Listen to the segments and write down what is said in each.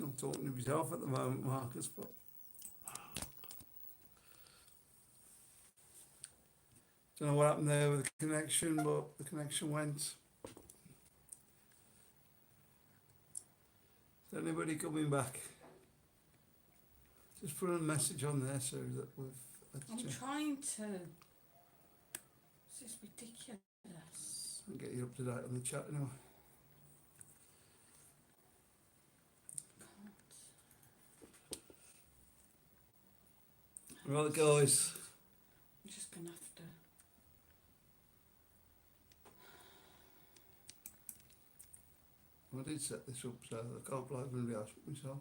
I'm talking to myself at the moment, Marcus, but don't know what happened there with the connection, but the connection went. Is anybody coming back? Just put a message on there so that we've. I'm trying to. This is ridiculous. I'll get you up to date on the chat anyway. Right, guys. I'm just going to have to. I did set this up so I can't play with the house myself.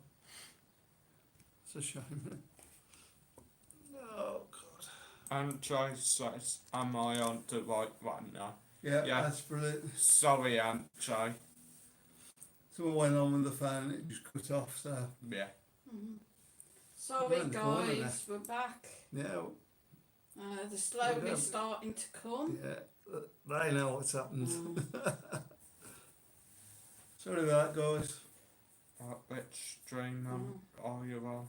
It's a shame. Oh, God. And Joy says, am I on the right one now? Yeah, Yeah. that's brilliant. Sorry, Aunt Joy. Something went on with the phone and it just cut off, so. Yeah. Mm-hmm. Sorry, Around the corner guys, we're back. Yeah, They're slowly Yeah. starting to come. yeah, they know what's happened. Mm. Sorry about that, guys. Which stream are you on?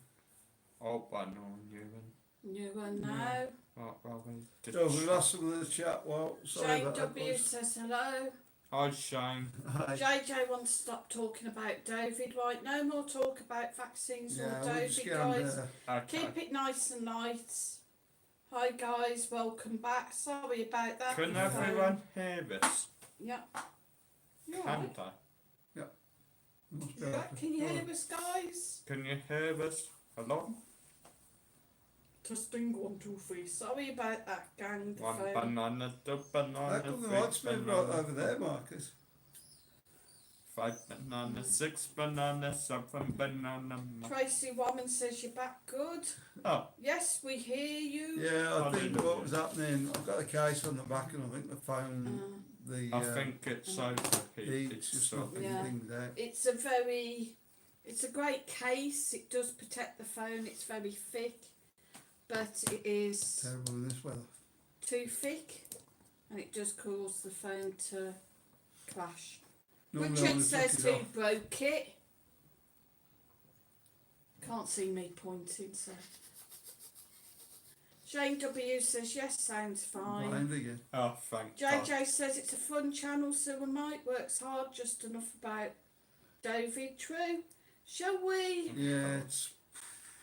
Oh, one on you and New one now. what Robin? So we lost some of the chat. Well, sorry Shane about that, W guys. says hello. Hi Shane. Hi. JJ wants to stop talking about David, right? No more talk about vaccines or Yeah, we'll just David, get on guys. there. Okay. Keep it nice and light. Hi guys, welcome back. Sorry about that. Can If, everyone hear us? Yeah. You Can alright? they? Must be Yeah, able to- can you hear us, guys? Can you hear us? Hello? Testing 1, 2, 3. Sorry about that, gang. The One phone. banana, two banana, How come the three lights moved right banana, over there, Marcus? 5 banana, 6 banana, 7 banana. Tracy Woman says you're back good. Oh, Yes, we hear you. Yeah, I think Hallelujah. what was happening, I've got the case on the back and I think the phone, the I think it's overheated. it's just So knocking Yeah. things out. It's a great case. It does protect the phone. It's very thick, but it is Terrible in this weather. too thick, and it does cause the phone to clash. Normally I Richard would says took it who off. broke it. Can't see me pointing, so. Shane W says yes, sounds fine. Blind again. oh, thank God. JJ says it's a fun channel, so we might works hard, just enough about David. True. Shall we? Yeah, it's.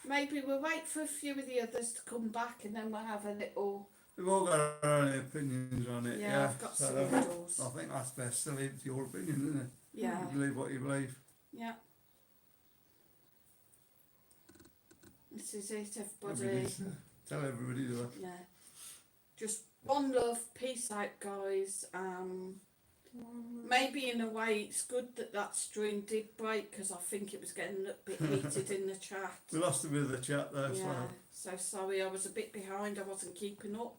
Maybe we'll wait for a few of the others to come back and then we'll have a little. We've all got our own opinions on it. Yeah, Yeah, I've got so some doors. I think that's best to leave it to your opinion, isn't it? Yeah, You believe what you believe. yeah. This is it, everybody. Everybody's, tell everybody that. Yeah. Just one love, peace out, guys. Maybe in a way it's good that that stream did break because I think it was getting a little bit heated in the chat. We lost a bit of the chat there, Yeah, so sorry, I was a bit behind, I wasn't keeping up.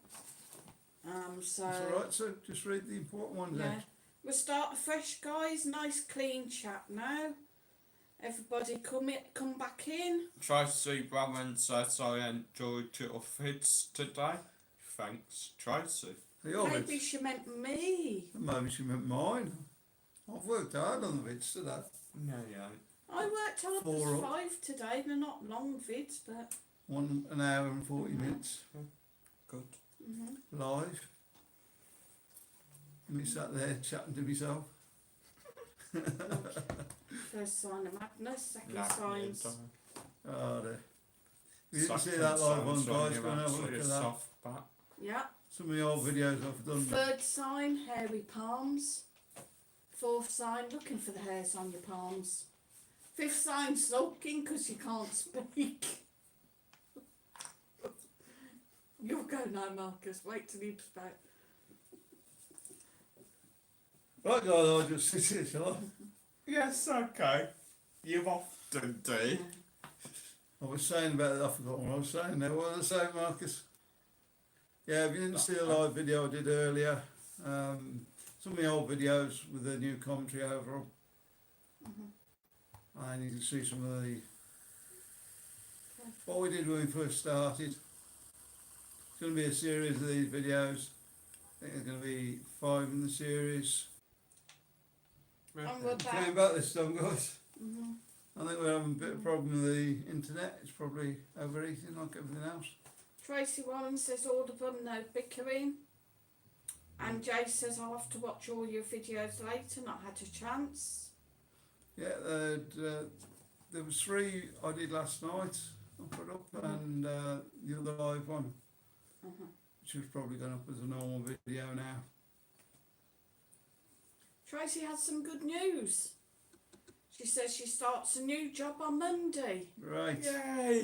So so it's alright, so just read the important ones yeah, out. we'll start afresh, guys. Nice clean chat now. Everybody come back in. Tracy Brown says I enjoyed your vids today. Thanks, Tracy. Your Maybe bits. she meant me. Maybe she meant mine. I've worked hard on the bits today. No, yeah. I worked hard 4 for up. 5 today. They're not long vids, but 1 hour and 40 minutes Good. live. Me sat there chatting to myself. first sign of madness, second Nah, signs. Oh dear. If you didn't see that live one, guys, go and have a look at that. Soft back. Yeah. Some of the old videos I've done. Third sign, hairy palms. Fourth sign, looking for the hairs on your palms. Fifth sign, sulking because you can't speak. You'll go now, Marcus. Wait till he's back. Right, guys, I'll just sit here, shall Yes, okay. You often do. I was saying about that, I forgot what I was saying there. What was I saying, Marcus? Yeah, if you didn't see the live video I did earlier, some of the old videos with the new commentary over them. And you can see some of the what we did when we first started. It's going to be a series of these videos. I think there's going to be 5 in the series. And we're Coming back. back this time, guys. I think we're having a bit of problem with the internet. It's probably overheating like everything else. Tracy Warren says all of them, no bickering. And Jay says I'll have to watch all your videos later, not had a chance. Yeah, there was 3 I did last night. I put up, and the other live one, which was probably going up as a normal video now. Tracy has some good news. She says she starts a new job on Monday. Right. Yay!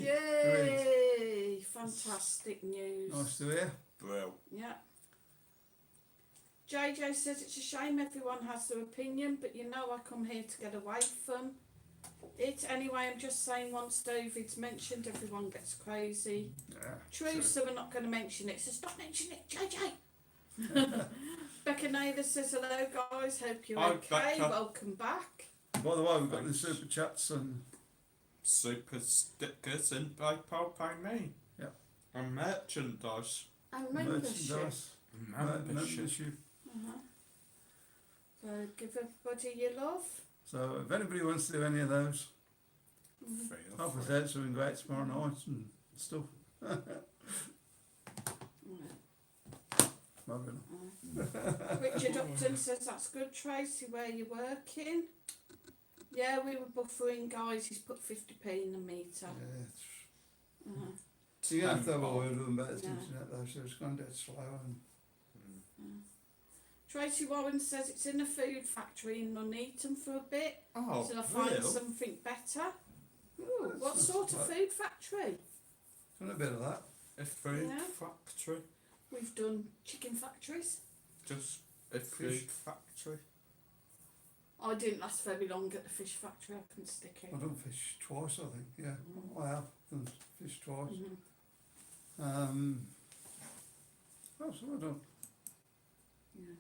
Yay! Fantastic news. Nice to hear. Bro. Yeah. JJ says it's a shame everyone has their opinion, but you know I come here to get away from it. Anyway, I'm just saying once David's mentioned, everyone gets crazy. Yeah. True, so we're not going to mention it, so stop mentioning it, JJ. Becca Naylor says hello guys, hope you're Hi, okay, Becca. welcome back. By the way, we've got the Thanks. super chats and Super stickers in PayPal by me. Yep. And merchandise. And membership. merchandise. Membership. Membership. So give everybody your love. So if anybody wants to do any of those, Feel I'll free. present something great tomorrow night and stuff. Moving on. Richard Upton says that's good, Tracy, where you working? Yeah, we were buffering guys, he's put 50p in the meter. Yeah, Uh-huh. so you're going to have to have a word with them about the Yeah. internet though, so it's going dead slow. And Tracy Warren says it's in a food factory in Nuneaton for a bit, Oh, till I find real? something better. oh, What that's sort of not bad. food factory? Done a bit of that. A food Yeah. factory. We've done chicken factories. Just a food Fish. factory. I didn't last very long at the fish factory, I couldn't stick it. I've done fish twice, I think. Yeah, I have done fish twice. Mhm. What else have I done? Yeah.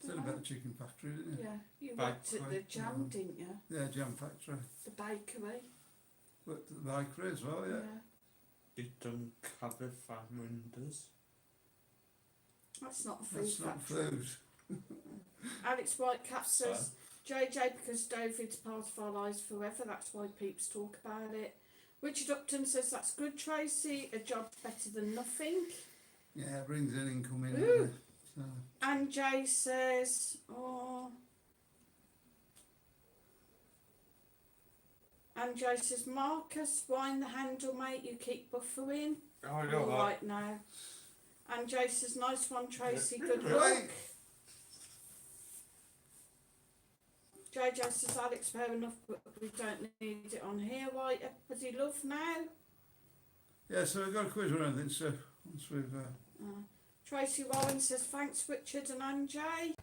Said about the chicken factory, didn't you? Yeah, you worked at the Bakery. jam, didn't you? Yeah, jam factory. The bakery. Worked at the bakery as well, yeah. You've done Cabify windows. That's not a food That's not factory. food. Alex Whitecap says, JJ, because David's part of our lives forever, that's why peeps talk about it. Richard Upton says, that's good, Tracy, a job's better than nothing. Yeah, it brings in income in, Ooh. doesn't it? So, And Jay says, oh. And Jay says, Marcus, wind the handle, mate, you keep buffering. Oh, All you're right. right now. And Jay says, nice one, Tracy, good Right. luck. JJ says, Alex, fair enough, but we don't need it on here. Right, everybody love now. yeah, so we've got a quiz or anything, so once we've... Tracy Warren says, thanks, Richard and Anjay.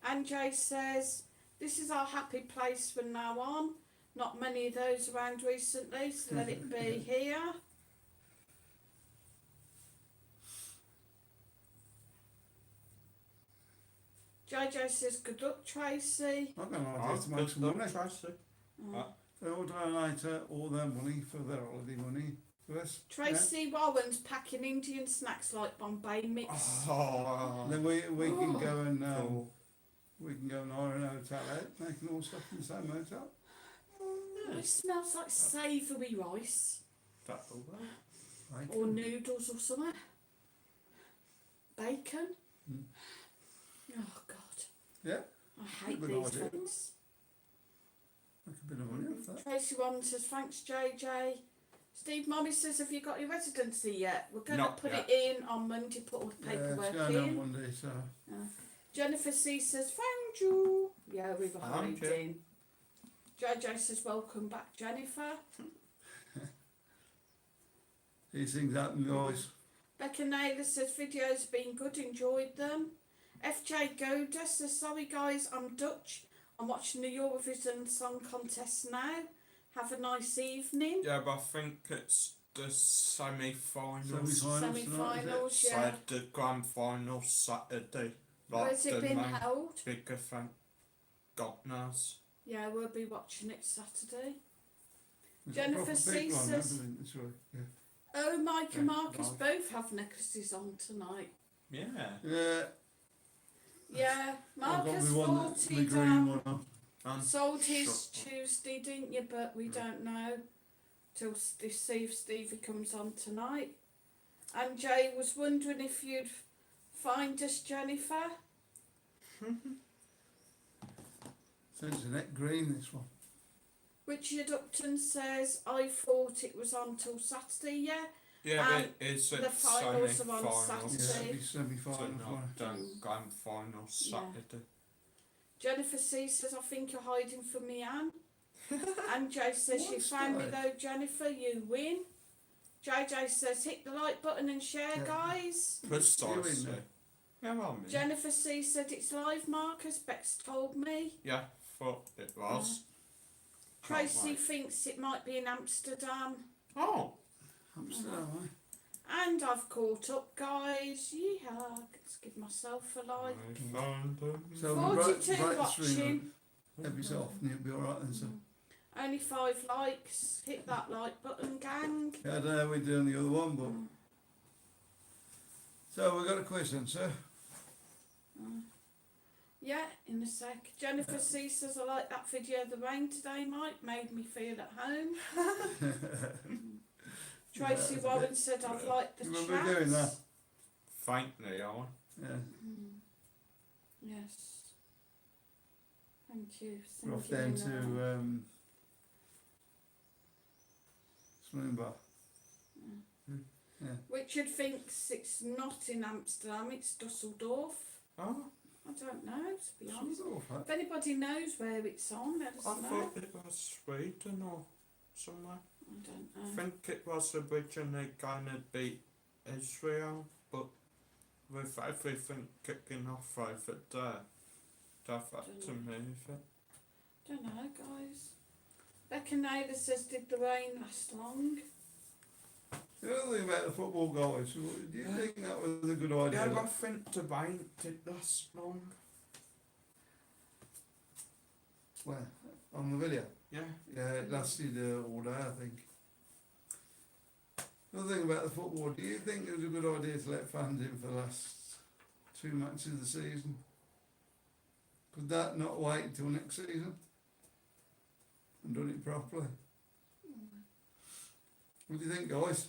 Anjay says, this is our happy place from now on. Not many of those around recently, so let it be here. JJ says, good luck, Tracy. I'm going to Oh, like to make good some luck, money. Tracy. They all donate all their money for their holiday money to us. Tracy Warren's packing Indian snacks like Bombay mix. Oh, And then we can go and cool. we can go and hire an hotel out, making all stuff in the same hotel. Oh, it smells like savoury rice. That'll work. Like, Or noodles or something. Bacon. Mm. Oh God. yeah, I hate Good these idea. things. make a bit of money off that. Tracy Warren says, thanks JJ. Steve Mommy says, have you got your residency yet? We're going to Not put yet. it in on Monday, put all the Yeah, paperwork it's going on in. Monday, so... Jennifer C says, found you. Yeah, we've Found hiding. you. in. JJ says, welcome back, Jennifer. These things happen, guys. Becca Naylor says, videos have been good, enjoyed them. FJ Goda says, sorry guys, I'm Dutch. I'm watching the Eurovision Song Contest now. Have a nice evening. Yeah, but I think it's the semi-finals. Semi-finals tonight, is it? Semi-finals, yeah. Side the grand final Saturday. Where's it the been main held? big event. God knows. Yeah, we'll be watching it Saturday. It's Jennifer a proper C big one, says- hasn't it? It's right, yeah. Oh, Mike and Yeah, Marcus right. both have necklaces on tonight. Yeah. Yeah, Yeah, I've got Marcus me one, 40 the green down. one on. Sold his shut up. Tuesday, didn't you? But we don't know till see if Stevie comes on tonight. And Jay was wondering if you'd find us, Jennifer. Says Annette Green, this one. Richard Upton says, I thought it was on till Saturday, yeah? Yeah, And but it's the a finals are on semi-finals. Saturday. Yeah, it'll be So semi-final not for grand final Saturday. Jennifer C says, I think you're hiding from me, Anne. And Jay says, you What's found me that? though, Jennifer, you win. JJ says, hit the like button and share, Yeah. guys. Precisely. there. Yeah, well, me. Jennifer C said, it's live, Marcus. Bex told me. Yeah, thought it was. Can't Tracy wait. thinks it might be in Amsterdam. Oh, Amsterdam, eh? And I've caught up, guys. Yeehaw. Let's give myself a like. I found them. So we bright 42 stream watching. every so often, it'll be alright then, so. Only 5 likes. Hit that like button, gang. Yeah, I don't know how we do on the other one, but. So we've got a question, sir. Yeah, in a sec. Jennifer C says, I like that video of the rain today, Mike. Made me feel at home. Tracy Yeah, Warren said, I've liked the You chat. remember doing that? Faintly, on. Yeah. Yes. Thank you. We're off Thank down you, to swimming bath. Yeah. Richard thinks it's not in Amsterdam, it's Dusseldorf. Oh, I don't know, to be honest. Sort of, If anybody knows where it's on, let us I know. thought it was Sweden or somewhere. I don't I know. think it was originally gonna be Israel, but with everything kicking off over there, they've had to move it. Don't know, guys. Becca Naylor says, did the rain last long? The other thing about the football guys, do you think that was a good idea? Yeah, I think the rain did last long. Well, on the video. Yeah. Yeah, it lasted all day, I think. The other thing about the football, do you think it was a good idea to let fans in for the last 2 matches of the season? Could that not wait until next season? And done it properly? What do you think, guys?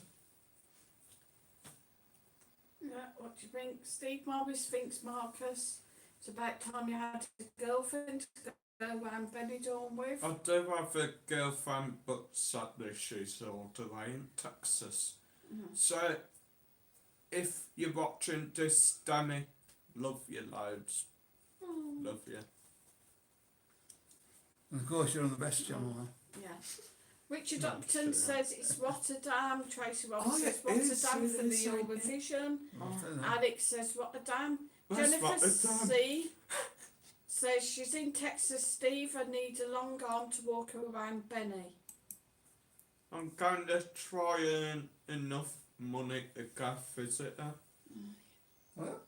Yeah, what do you think? Steve Morris thinks, Marcus, it's about time you had a girlfriend to go around Benidorm with. I do have a girlfriend, but sadly she's all the way in Texas. So, if you're watching this, Danny, love you loads. Love you. And of course you're on the best channel now. Yeah. Richard No, Upton sure. says it's Rotterdam. Tracy Roberts Oh, says it is, Rotterdam it for the is, I think. Eurovision. I'll tell you that. Alex says Rotterdam. Where's Jennifer Rotterdam? C says she's in Texas. Steve, I need a long arm to walk around Benny. I'm going to try and enough money to go visit her. Well,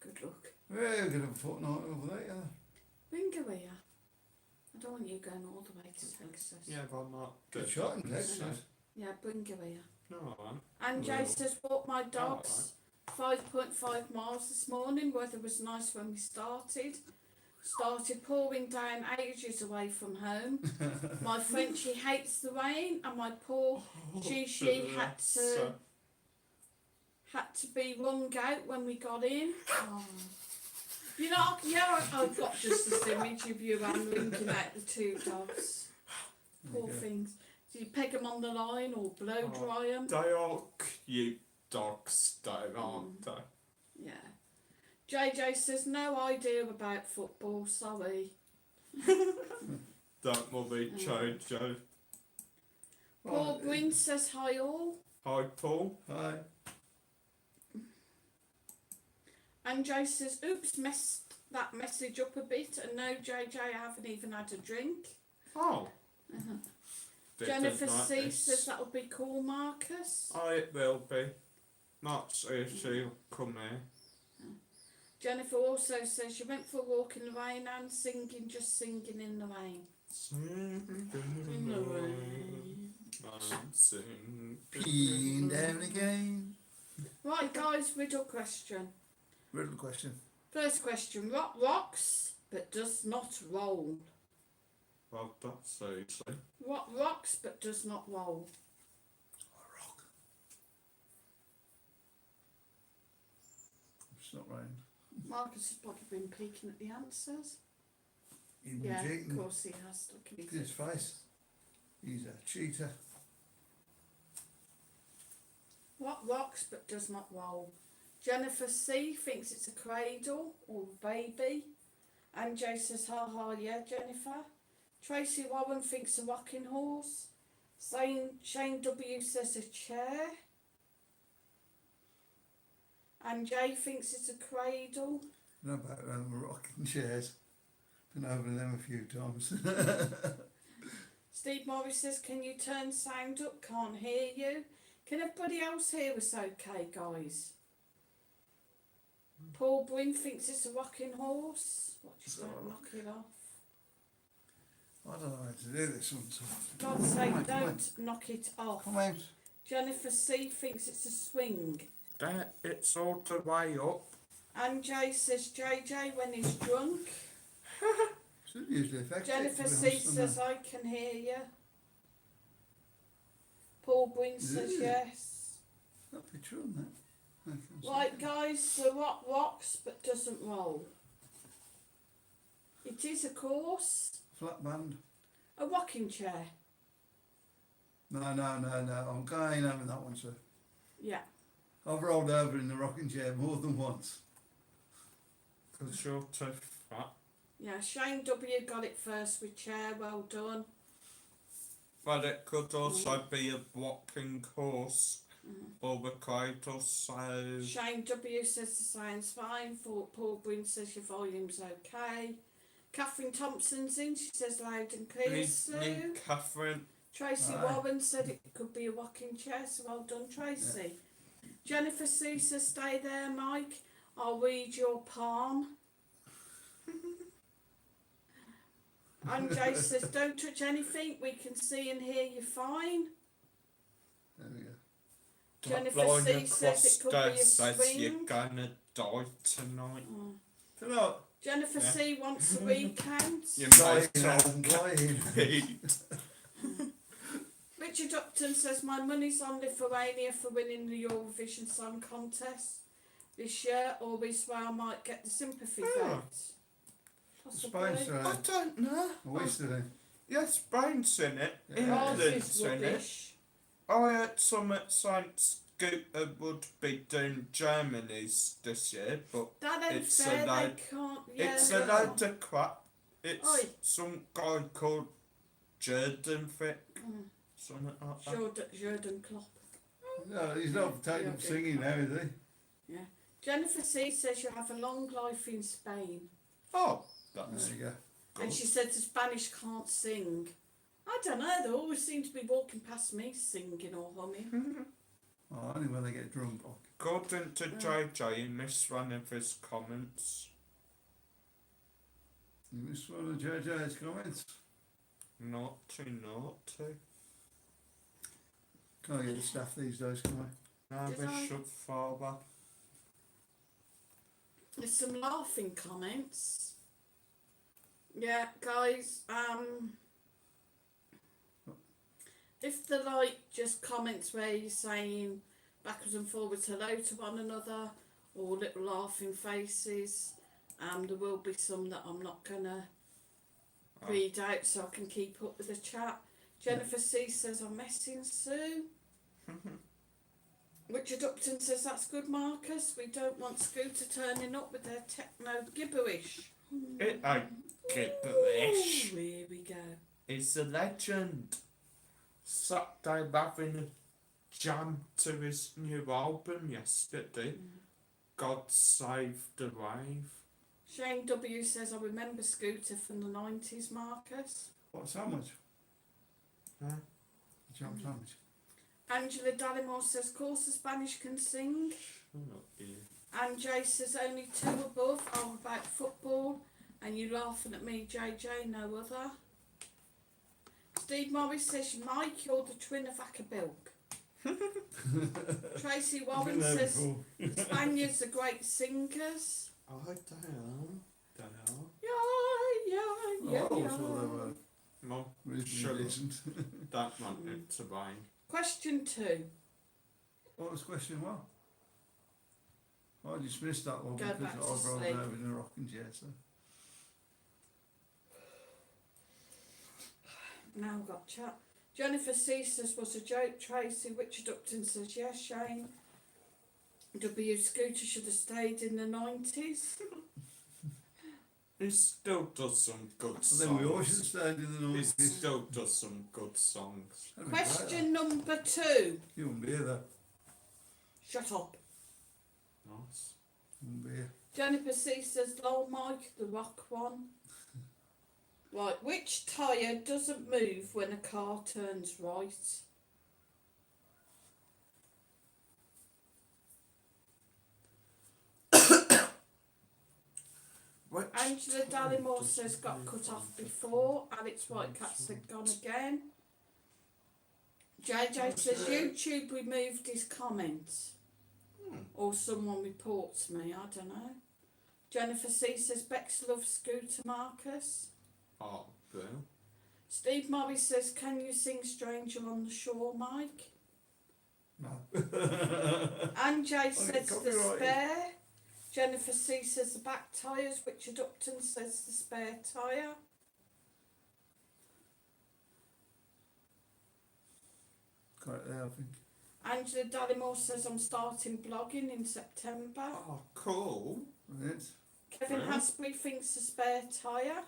Good luck. we're going to have a fortnight over there, yeah. Bring her here. I don't want you going all the way to Texas. Yeah, but I'm not Good shot in Texas. Yeah, bring her here. No, I won't. And Jay Well. says, walked my dogs 5.5 miles this morning. Weather was nice when we started. Started pouring down ages away from home. My Frenchie hates the rain, and my poor Gigi had to be wrung out when we got in. Oh. You know, yeah, I've got just this image of you and linking out the 2 dogs. Poor Okay. things. Do you peg them on the line or blow dry them? They are cute dogs, though, aren't they? Yeah. JJ says, no idea about football, sorry. Don't worry, Jojo. Paul Gwynn says, hi all. Hi, Paul. Hi. And Jay says, oops, messed that message up a bit. And no, JJ, I haven't even had a drink. Oh. Didn't Jennifer like C this. says, that'll be cool, Marcus. Oh, it will be. Not see if she'll come here. Jennifer also says, you went for a walk in the rain and singing, just singing in the rain. In the rain. Peeing down again. Right, guys, riddle question. Riddle question. First question, rock rocks, but does not roll. Well, that's easy. What rocks but does not roll? A rock. It's not rain. Marcus has probably been peeking at the answers. He was Yeah, of cheating. course he has. Look at Look at his face. He's a cheater. What rocks but does not roll? Jennifer C thinks it's a cradle or a baby. Anjay says, ha ha, yeah, Jennifer. Tracy Warren thinks a rocking horse. Shane W says a chair. Anjay thinks it's a cradle. I know about rocking chairs. Been over them a few times. Steve Morris says, can you turn sound up? Can't hear you. Can everybody else hear us okay, guys? Paul Bryn thinks it's a rocking horse. What, just It's a don't rock. knock it off. I don't know how to do this sometimes. God's sake, Come on, don't knock it off. Come out. Jennifer C thinks it's a swing. There, it's all the way up. Anjay says JJ when he's drunk. Should usually affect Jennifer it, to C be honest, says I can hear you. Paul Bryn says Yeah. yes. That'd be true, isn't it? I can see Right, that. guys, the rock rocks but doesn't roll. It is, of course, Flat band. a rocking chair. No. I'm going over that one, sir. Yeah. I've rolled over in the rocking chair more than once. Because you're too fat. Yeah, Shane W got it first with chair, well done. But it could also be a walking horse Mm. or a cradle, so... Shane W says the sound's fine. Paul Bryn says your volume's okay. Catherine Thompson's in, she says loud and clear, Sue. Need Catherine. Tracy Aye. Warren said it could be a rocking chair, so well done, Tracy. Jennifer C says stay there, Mike. I'll read your palm. Anjay says don't touch anything, we can see and hear you fine. There we go. Jennifer Lying C says it could be a across there says you're swing. gonna die tonight. Oh. Tonight. Jennifer Yeah. C wants a recount. You Lying might and lying. Richard Upton says my money's on Lithuania for winning the Eurovision Song Contest this year, or Israel might get the sympathy Oh. vote. Possibly. Spain's I don't know. wasted it. Yes, Spain's in it. Yeah. Ours England's is in it. rubbish. I heard some at Science Scooter would be doing Germany's this year, but That ain't It's fair, a they load- can't. Yeah, it's a load of crap. It's Oi. some guy called Jordan Fick, Mm. something like that. Jordan Klopp. No, he's not taking up singing now, is he? Jennifer C says you have a long life in Spain. Oh, that's There you go. good. And she said the Spanish can't sing. I don't know, they always seem to be walking past me singing or humming. Oh, only when they get drunk. Oh, According to JJ, he missed one of his comments. you missed one of JJ's comments. Naughty, naughty. Can't get the staff these days, can I? Now Did we I? should father. There's some laughing comments. Yeah, guys, if they're like just comments where you're saying backwards and forwards hello to one another or little laughing faces, there will be some that I'm not gonna read out so I can keep up with the chat. Jennifer C says I'm messing Sue. Richard Upton says that's good, Marcus. We don't want Scooter turning up with their techno gibberish. It ain't gibberish. Ooh, here we go. He's a legend. Saturday having a jam to his new album yesterday. God Save the Wave. Shane W says I remember Scooter from the 90s, Marcus. What sandwich? Huh? Jam sandwich. Angela Dallimore says course the Spanish can sing. Shut up, you. Anjay says only 2 above are about football. And you laughing at me, JJ, no other. Steve Morris says, Mike, you're the twin of Ackerbilk. Tracy I've Warren been there says, before. Spaniards are great singers. Oh, damn. Yeah, yeah, yeah, Oh, yeah. that's what they were. Mum, Really Sure. decent. don't want it to rain. Question 2. What was question one? I dismissed that one Go because back to I've rolled sleep. over in a rocking chair, so. Now I've got chat. Jennifer C says, was a joke. Tracy, Richard Upton says, yes. Shane W. Scooter should have stayed in the 90s. He still does some good I songs. think we all should stand in the He noise. still does some good songs. Question number 2. You wouldn't be here though. Shut up. Nice. You wouldn't be here. Jennifer C says, lol Mike, the rock one. Right, which tyre doesn't move when a car turns right? Which Angela tyre Dallimore does says, it got move cut on off the before. front? Alex Whitecat That's said, right. gone again. JJ says, YouTube removed his comments. Or someone reports me, I don't know. Jennifer C says, Bex loves Scooter Marcus. Oh, Bill. Steve Morris says, can you sing Stranger on the Shore, Mike? No. Anne J get says, the copyrighted. spare. Jennifer C says, the back tyres. Richard Upton says, the spare tyre. Got it there, I think. Angela Dallimore says, I'm starting blogging in September. Oh, cool. Brilliant. Kevin Really? Hasbury thinks the spare tyre.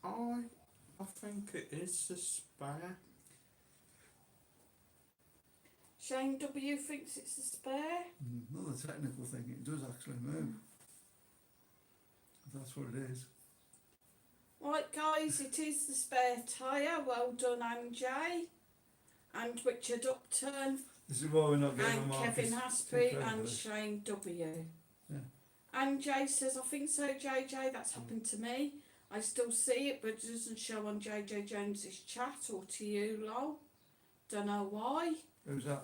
I think it is a spare. Shane W thinks it's the spare. Another technical thing, it does actually move. That's what it is. Right guys, it is the spare tyre. Well done Anne J. And Richard Upton. This is why we're not getting And a Marcus. Kevin Hasbury Take over and this. Shane W. Yeah. And Jay says, I think so, JJ, that's happened to me. I still see it, but it doesn't show on JJ Jones's chat or to you, lol. Don't know why. Who's that?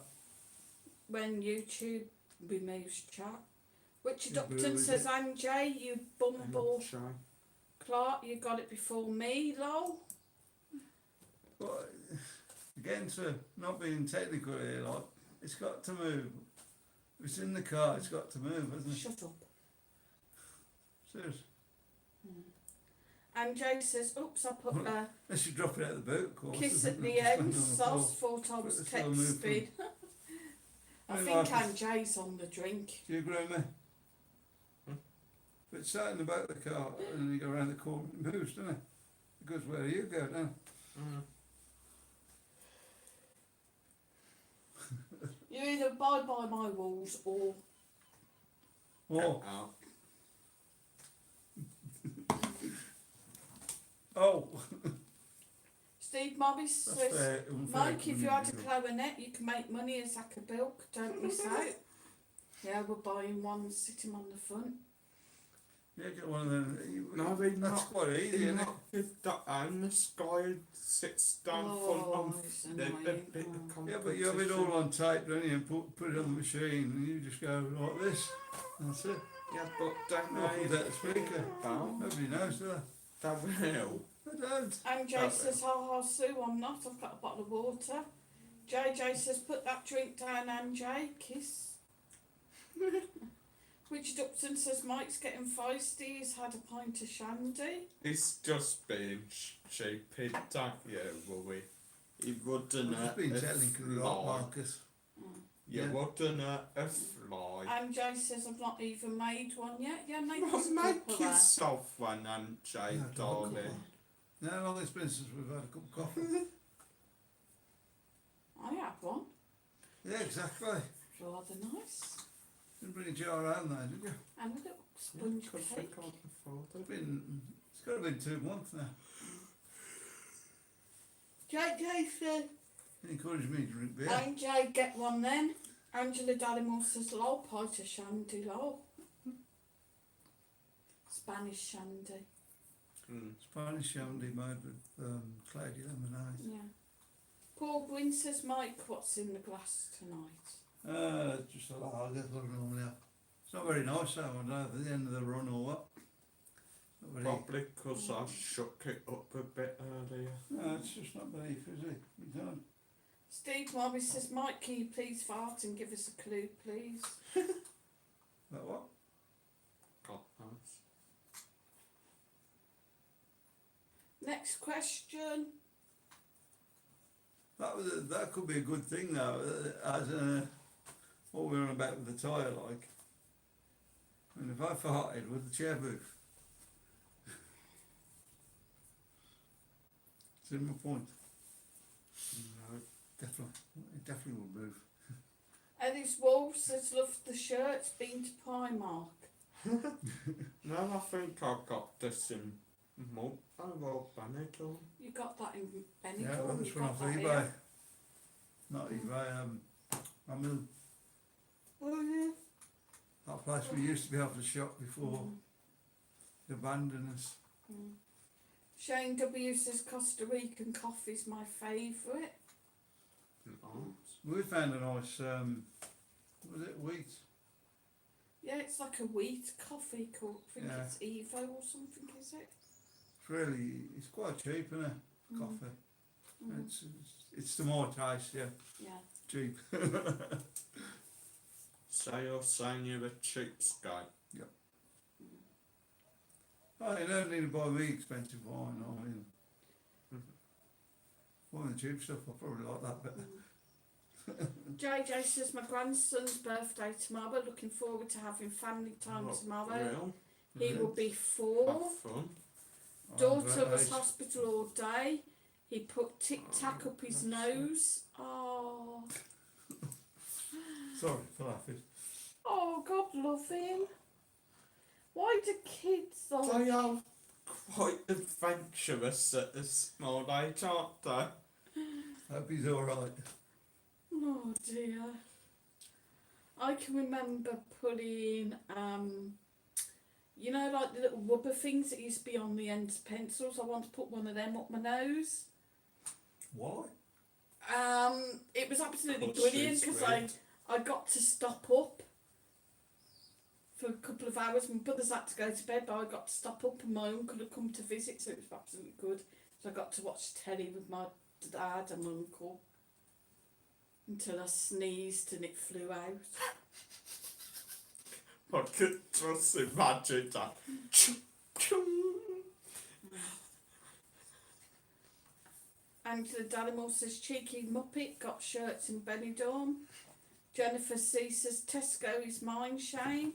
When YouTube removes chat. Richard Yeah, but Upton who is says, it? Anne J, you bumble Shy. Clark, you got it before me, lol. Well, again, to not being technical here, like, it's got to move. If it's in the car, it's got to move, hasn't it? Shut up. Serious. And Jay says, oops, I put a Unless you drop it out of the boot, of course. kiss isn't at it? the Just land end, on the floor. sauce, 4 times But it's text still moving. speed. I Hey, think Marcus. Anne Jay's on the drink. Do you agree with me? But it's sat in the back of the car and then you go around the corner and it moves, doesn't it? It goes where you go, doesn't it? You either abide by my rules or Oh, Out. oh, Steve Morris that's says, fair. Unfair Mike, if you had a community. clarinet, you can make money as Zuckerbilk, don't miss out. Yeah, we're buying one, sitting on the front. Yeah, get one of them. No, they That's not. quite easy, They isn't it? not give that and this guy sits down front Oh, on it's the annoying. bit Oh. of competition. Yeah, but you have it all on tape, don't you? And put it on the machine and you just go like this. That's it. Yeah, but don't Off with they that speaker. about Nobody knows, do they? that will? They don't. And Jay Oh, says, ha ha Sue, I'm not, I've got a bottle of water. JJ says, put that drink down, Anne J, kiss. Richard Upton says, Mike's getting feisty, he's had a pint of shandy. He's just being stupid, don't you, Louis? He wouldn't I've just been telling you, fly. Marcus. You Yeah. wouldn't a fly. And Jay says, I've not even made one yet. Yeah, make Well, us a make couple there. yourself one, and Jay, Yeah, don't darling. come on. How long it's been since we've had a cup of coffee? I have one. Yeah, exactly. Rather nice. Didn't bring a jar around there, did you? And a little sponge Because I cake. can't afford It's it. been, it's got to be 2 months now. JJ says, He encouraged me to drink beer. and Jay, get one then. Angela Dallimore says, lol, pint of shandy, lol. Spanish shandy. Spanish shandy made with cloudy lemonade. Yeah. Paul Gwynn says, Mike, what's in the glass tonight? Just a lager, what I normally have. It's not very nice that one, at the end of the run or what. But Probably because I shook it up a bit earlier. no, it's just not beef, is it? You don't. Steve Marby says, Mike, can you please fart and give us a clue, please? That what? God knows. Next question. That could be a good thing though, as what we were on about with the tyre, like. And if I farted, would the chair move? See my point? No. Definitely, it definitely would move. Eddie's Wolf says, love the shirts, been to Primark. No, I think I've got this in Malta or Benidorm. You got that in Benidorm? Yeah, well, this you one got off that eBay. here? Not eBay, Amazon. Oh, yeah. That place we used to be able to shop before they abandoned us. Mm. Shane W says, Costa Rican coffee's my favourite. Nice. We found a nice, was it wheat? Yeah, it's like a wheat coffee called, I think Yeah. it's Evo or something, is it? It's really, it's quite cheap, isn't it? Mm. Coffee. Mm. It's to my taste, yeah. Yeah. Cheap. So you're saying you're a cheapskate? Oh, you don't need to buy me expensive wine, I mean. Wine the cheap stuff, I probably like that better. JJ says, my grandson's birthday tomorrow, looking forward to having family time Oh, tomorrow. real? He will be 4. Have fun. Daughter Oh, was great. hospital all day. He put Tic Tac up his nose. Oh. Sorry for laughing. Oh, God love him. Why do kids like... They are quite adventurous at a small age, aren't they? Hope he's alright. Oh dear. I can remember putting, you know, like the little rubber things that used to be on the ends of pencils. I want to put one of them up my nose. Why? It was absolutely Course brilliant she's because red. I got to stop up for a couple of hours. My brothers had to go to bed, but I got to stop up and my uncle had come to visit, so it was absolutely good. So I got to watch telly with my dad and my uncle until I sneezed and it flew out. I could just imagine that. Angela Dallimore says, cheeky muppet, got shirts in Benidorm. Jennifer C says, Tesco is mine, Shane.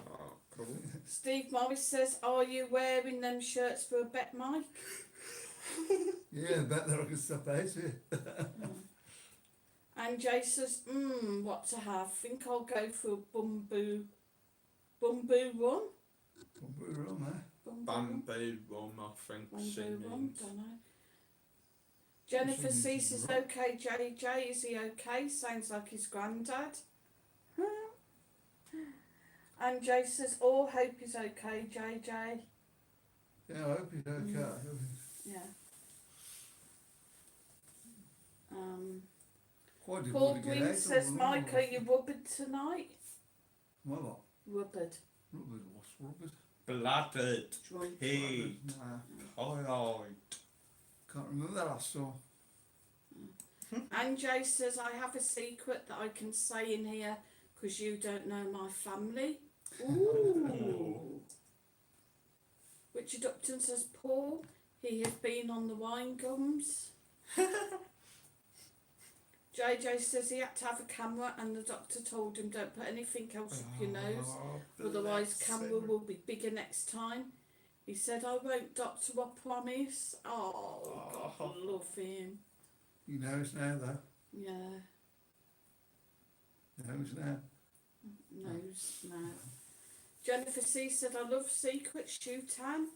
Oh, cool. Steve Morris says, are you wearing them shirts for a bet, Mike? Yeah, I bet that I can stop out here. And Jay says, what to have? Think I'll go for a bamboo run. Bamboo rum, eh? Bamboo rum, I think she Bamboo run, means. don't know. Jennifer C says, okay, JJ, is he okay? Sounds like his granddad. And Jay says, oh, hope he's okay, JJ. Yeah, I hope he's okay. Yeah. Quite Paul difficult to get Green out says, of, Mike, are you rubbered tonight? What? Rubbered. Rubbered, what's rubbered? Blooded. Joint. He. Nah, Alright. can't remember that last song. And Jay says, I have a secret that I can say in here because you don't know my family. Ooh. Richard Upton says, Paul, he has been on the wine gums. JJ says he had to have a camera and the doctor told him don't put anything else up your nose, otherwise camera will be bigger next time. He said, I won't, doctor, I promise. Oh, God, I love him. He knows now, though. Yeah, He knows now. knows now. Jennifer C said, I love Secrets, Shutan.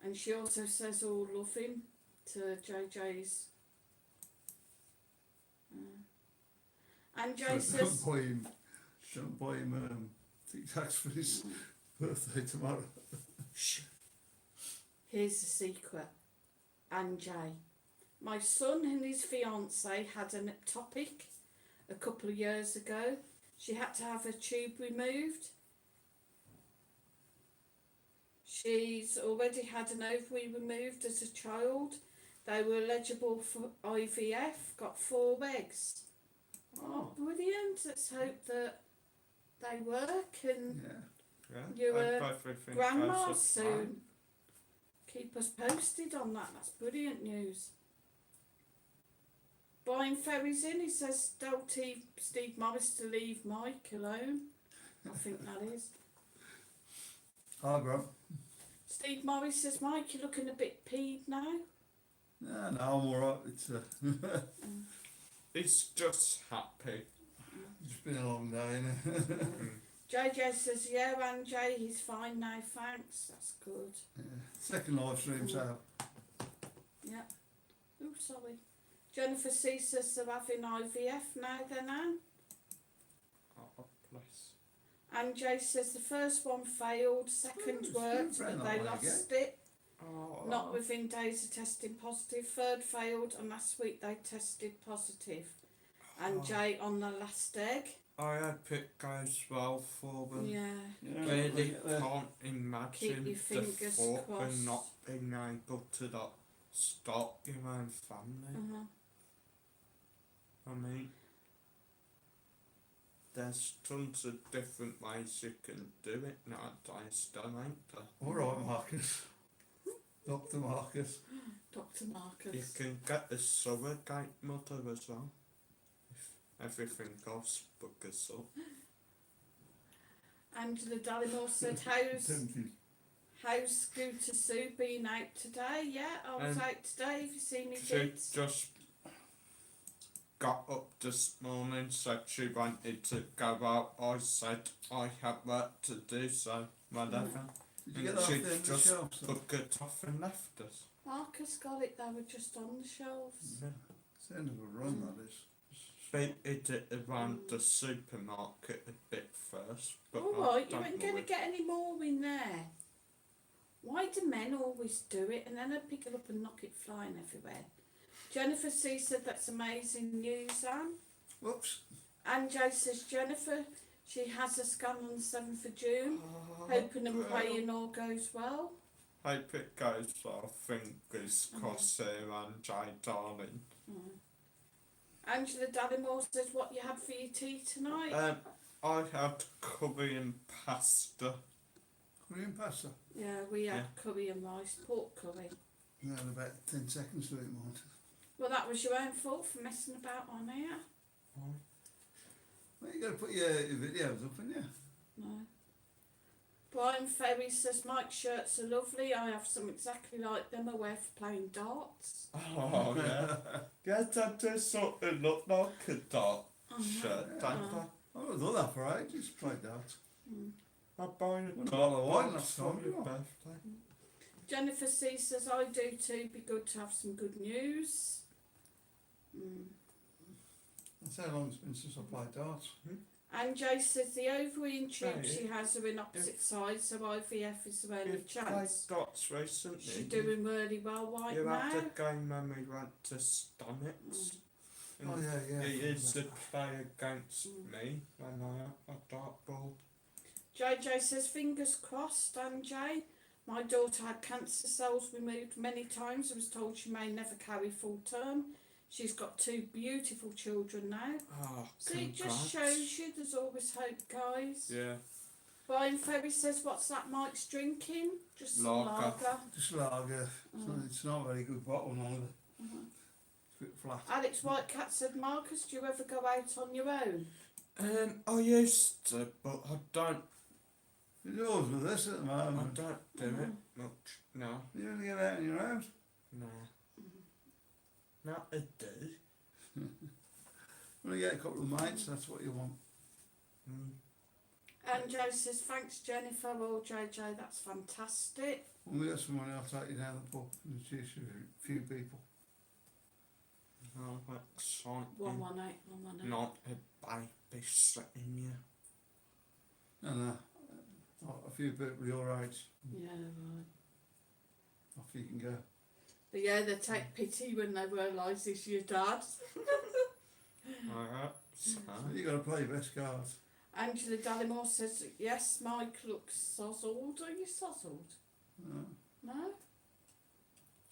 And she also says, oh, love him to JJ's. And Jay says, Don't buy him Tic Tacs for his birthday tomorrow. shh, here's the secret. And Jay, my son and his fiancée had an ectopic a couple of years ago. She had to have her tube removed. She's already had an ovary removed as a child. They were eligible for IVF, got 4 eggs. Oh, brilliant. Let's hope that they work and Yeah. you're a everything grandma goes as soon. planned. Keep us posted on that. That's brilliant news. Brian Ferry's in. He says, tell Steve Morris to leave Mike alone. I think that is. Hi, bro. Steve Morris says, Mike, you're looking a bit peed now. No, I'm alright. It's He's just happy. just been a long day, innit? JJ says, yeah, Anjay, he's fine now, thanks. That's good. Yeah. Second live stream's out. Yeah. Oh, sorry. Jennifer C says they're having IVF now then, Anne. Oh, bless. Anjay says the first one failed, second it's worked, different but that they way lost it. Oh, Not within days of testing positive. Third failed, and last week they tested positive. And Jay on the last egg. I hope it goes well for them. Yeah. Really can't imagine Keep your the fingers thought crossed. of not being able to like, stop your own family. I mean, there's tons of different ways you can do it nowadays, don't there? Alright, Marcus. Dr. Marcus. Dr. You Marcus. can get a surrogate mother as well, if everything goes bookers up. Angela Dallimore said, Tempting. how's Scooter Sue been out today? Yeah, I was out today. Have you seen me She kids? just got up this morning, said she wanted to go out. I said I had work to do, so whatever. Did you get that off She the end of the just shelves? took it off and left us. Marcus got it, they were just on the shelves. It's the end of a run, that is. Beat it around the supermarket a bit first. But Alright, you don't weren't going to worry. get any more in there. Why do men always do it and then they pick it up and knock it flying everywhere? Jennifer C said that's amazing news, Anne. Whoops. And Jay says Jennifer, she has a scan on the 7th of June. Hoping and praying all goes well. Hope it goes well. Fingers crossed here, and Jay, darling. Angela Dallimore says what you had for your tea tonight. I had curry and pasta. Korean pasta. Yeah, we had curry and rice, pork curry. You had about 10 seconds to it, Martin. Well, that was your own fault for messing about on here. Well, you got to put your videos up, haven't you? No. Brian Ferry says Mike's shirts are lovely. I have some exactly like them I wear for playing darts. Oh yeah. Yeah, that does sort of look like a dart shirt, don't I would have done that for ages, tried that. I buy a Wouldn't dart bother wine box last for time, your did I? birthday. Jennifer C says I do too. Be good to have some good news. That's how long it's been since I played darts. And Jay says the ovary and tube Hey, she has are in opposite sides, so IVF is her only You've played chance. darts recently. She's doing really well right You now. had a game when we went to Stomachs. Oh, yeah. You used to play against me when I had a dartboard. JJ says fingers crossed. And Jay, my daughter had cancer cells removed many times. I was told she may never carry full term. She's got 2 beautiful children now. Oh, So it just shows you there's always hope, guys. Yeah. Brian Ferry says, what's that Mike's drinking? Just some Lager. lager. Just lager. It's not a very good bottle, neither. It's a bit flat. Alex Whitecat said, Marcus, do you ever go out on your own? I used to, but I don't. You're always with us at the I moment. don't do it much. No, You only get out in your house. no. Not a do. When you get a couple of mates, that's what you want. And Joe says, thanks Jennifer. Well, JJ, that's fantastic. When we get some money, I'll take you down the pub and introduce you to a few people. Oh, exciting. 118, 118. Not a baby sitting you. And a few people your age, Yeah, right. off you can go. But yeah, they take pity when they realise it's your dad. Alright, so. You got to play your best cards. Angela Dallimore says, yes, Mike looks sozzled. Are you sozzled? No?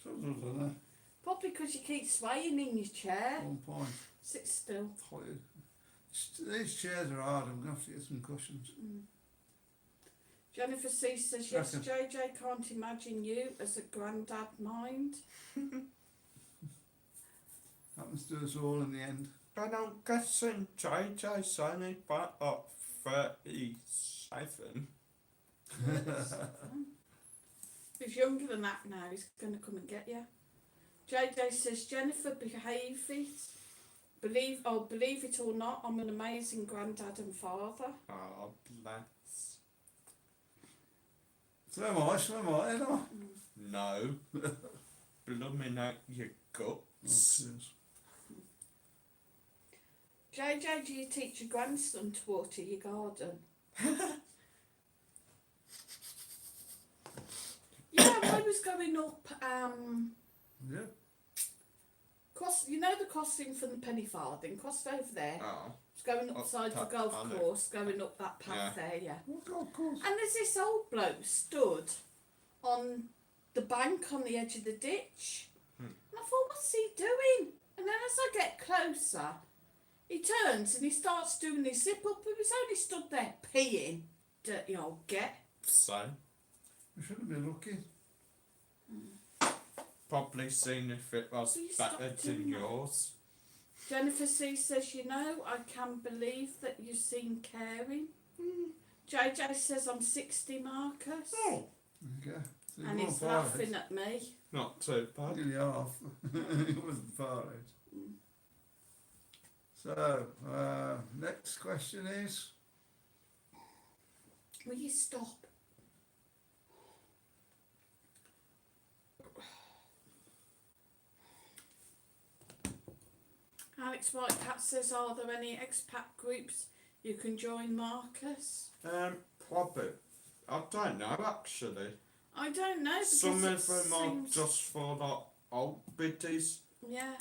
Some don't know. Probably because you keep swaying in your chair. 1 point. Sit still. These chairs are hard. I'm going to have to get some cushions. Jennifer C says, yes, Second. JJ can't imagine you as a granddad mind. Happens to us all in the end. And I'm guessing JJ's only about 37. If he's younger than that now, he's going to come and get you. JJ says, Jennifer, behave it. Believe it or not, I'm an amazing granddad and father. Oh, bless. So am I, ain't I? No. Blooming out your Oh, guts. cheers. JJ, do you teach your grandson to water your garden? Yeah, I was going up, Yeah. you know the crossing from the penny farthing, crossed over there. Oh, It's going Up upside the that golf alley. course, going up that path there, yeah. What golf course? And there's this old bloke stood on the bank on the edge of the ditch. And I thought, what's he doing? And then as I get closer, he turns and he starts doing his zip up. He was only stood there peeing, dirty old get. so We shouldn't be looking. probably seen if it was Will you stop better doing than that? yours. Jennifer C says, you know, I can believe that you seem caring. JJ says, I'm 60, Marcus. Oh, There you go. So And you're he's far laughing at me. not too bad. Nearly half. It wasn't far out. So, next question is, Will you stop? Alex Whitecat says, are there any expat groups you can join, Marcus? Probably. I don't know actually. I don't know. because Some it of them are seems- just for like old biddies. Yeah.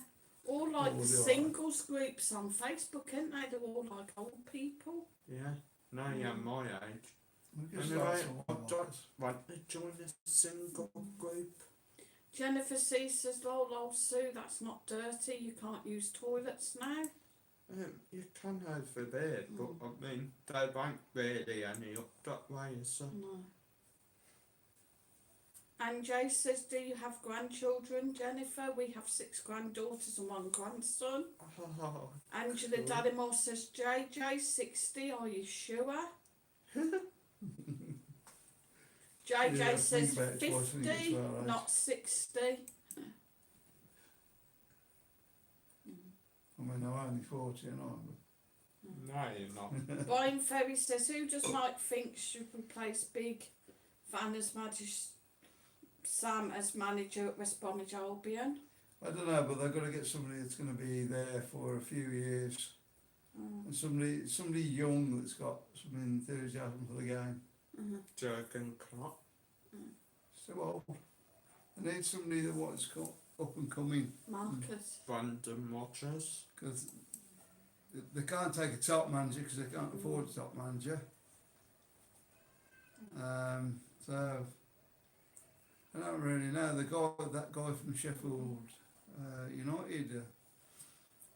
All like Oh, the they are. singles groups on Facebook, aren't they? They're all like old people. Yeah. Now you're my age. we can Anyway, start somewhere, I don't Marcus. want to join a single group. Jennifer C says, lol, Sue, that's not dirty. You can't use toilets now. You can over there, but I mean, they won't really any up that way, is there? No. And Jay says, do you have grandchildren, Jennifer? We have 6 granddaughters and 1 grandson. Oh, Angela cool. Daddymore says, JJ, 60, are you sure? JJ Yeah, says think about it twice when you get 50, to our age. not 60. I mean, I'm only 40 and I'm. no, you're not. Brian Ferry says, who does Mike think should replace Big Van as Sam as manager at West Bromwich Albion? I don't know, but they've got to get somebody that's going to be there for a few years. And somebody young that's got some enthusiasm for the game. Jurgen Klopp. So old. They need somebody that wants to come up and coming, Marcus. Brandon Rogers. because they can't take a top manager because they can't afford a top manager. So I don't really know. That guy from Sheffield United,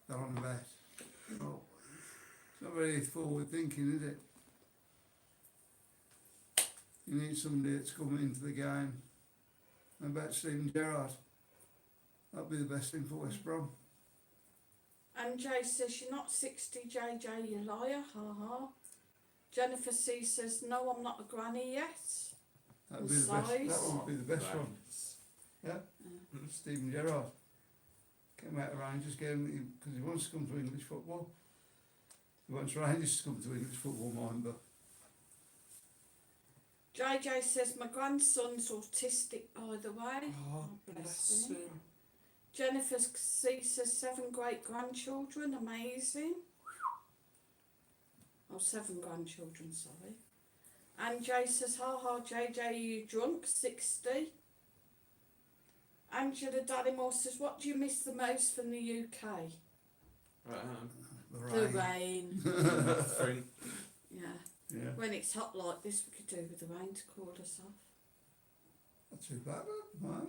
they're on about. Well, it's not very forward thinking, is it? You need somebody that's coming into the game. I bet Stephen Gerrard. That'd be the best thing for West Brom. And Jay says, you're not 60, JJ, you liar, ha ha. Jennifer C says, no, I'm not a granny yet. That'd be the best. Size. That would be the best one. Nice. Yeah, Stephen Gerrard came out of Rangers game because he wants to come to English football. He wants Rangers to come to English football, mind, but JJ says, my grandson's autistic, by the way. Oh, bless bless him. him. Jennifer C says, 7 great grandchildren, amazing. Oh, 7 grandchildren, sorry. And Jay says, ha ha, JJ, are you drunk? 60. Angela Daddymore says, what do you miss the most from the UK? the The rain. rain. Nothing. Yeah. Yeah. When it's hot like this, we could do with the rain to cool us off. Not too bad, Mama.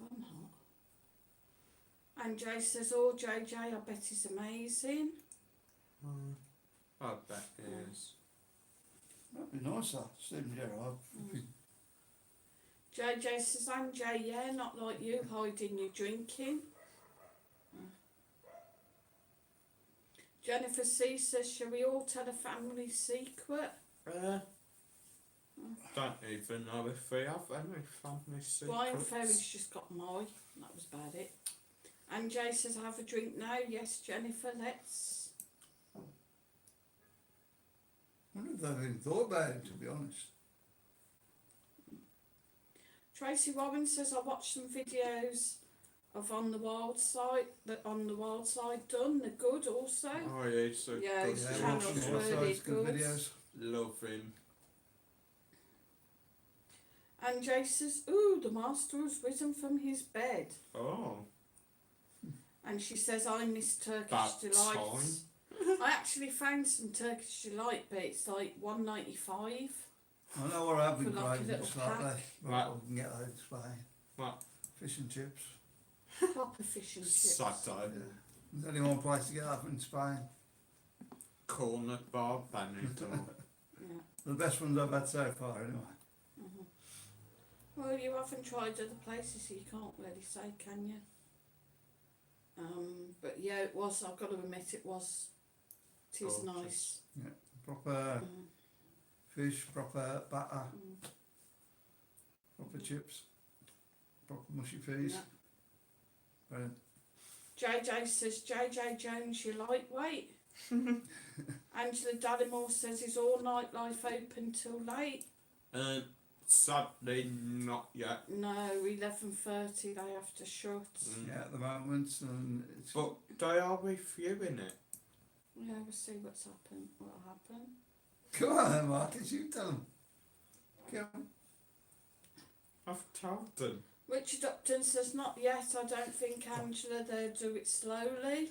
I'm not. And Jay says, oh, JJ, I bet he's amazing. I bet it is. That'd be nice, that. Stephen Gerrard. JJ says, I'm Jay, yeah, not like you hiding your drinking. Jennifer C says, shall we all tell a family secret? Don't even know if we have any family secrets. Brian Ferry's just got mine. That was about it. And Jay says, have a drink now. Yes, Jennifer, let's. I wonder if they've even thought about it, to be honest. Tracy Warren says, I watched some videos of On the Wild Side done. They're good also. Oh, yeah, he's a Yeah, good his dude. channel's watching really Wild Side's good. videos. Love him. And Jay says, ooh, the master has risen from his bed. Oh, And she says, I miss Turkish About delights. I actually found some Turkish delight, but it's like $1.95. I know what I've been For like a craving little slightly. Right. We can get those Spain. what? Fish and chips. Proper fish and chips. Sato. Yeah. There's only one place to get that in Spain. Corner bar, Benidorm. Yeah. The best ones I've had so far, anyway. Well, you haven't tried other places, so you can't really say, can you? But yeah, it was. I've got to admit, it is Gorgeous. nice. Proper Mm. fish, proper batter, Mm. proper chips, proper mushy peas. Yeah. Brilliant. JJ says, JJ Jones, you lightweight. Angela Daddymore says, is all nightlife open till late? Sadly, not yet. No, 11:30 they have to shut. Yeah, at the moment, and it's But they are reviewing it. Yeah, we'll see what'll happen. Come on then, Marcus, you tell them. Come on. I've told them. Richard Upton says, not yet, I don't think, Angela, they'll do it slowly.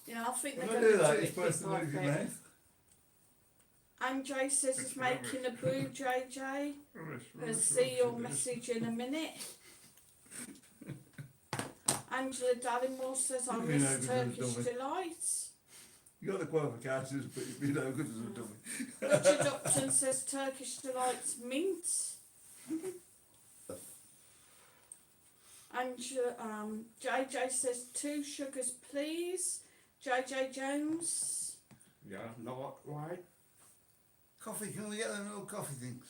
Yeah, I think they're When I going do to that, do you're it supposed bit to by move your bit. mouth. And Jay says he's making a brew, JJ. We'll see your message in a minute. Angela Daddymore says, I You miss know, good as a Turkish dummy. delights. You got the qualifications, but you'd be no good as a dummy. Richard Upton says Turkish delights mint. Angela, JJ says 2 sugars please. JJ Jones. Yeah, not right. Coffee, can we get them little coffee things?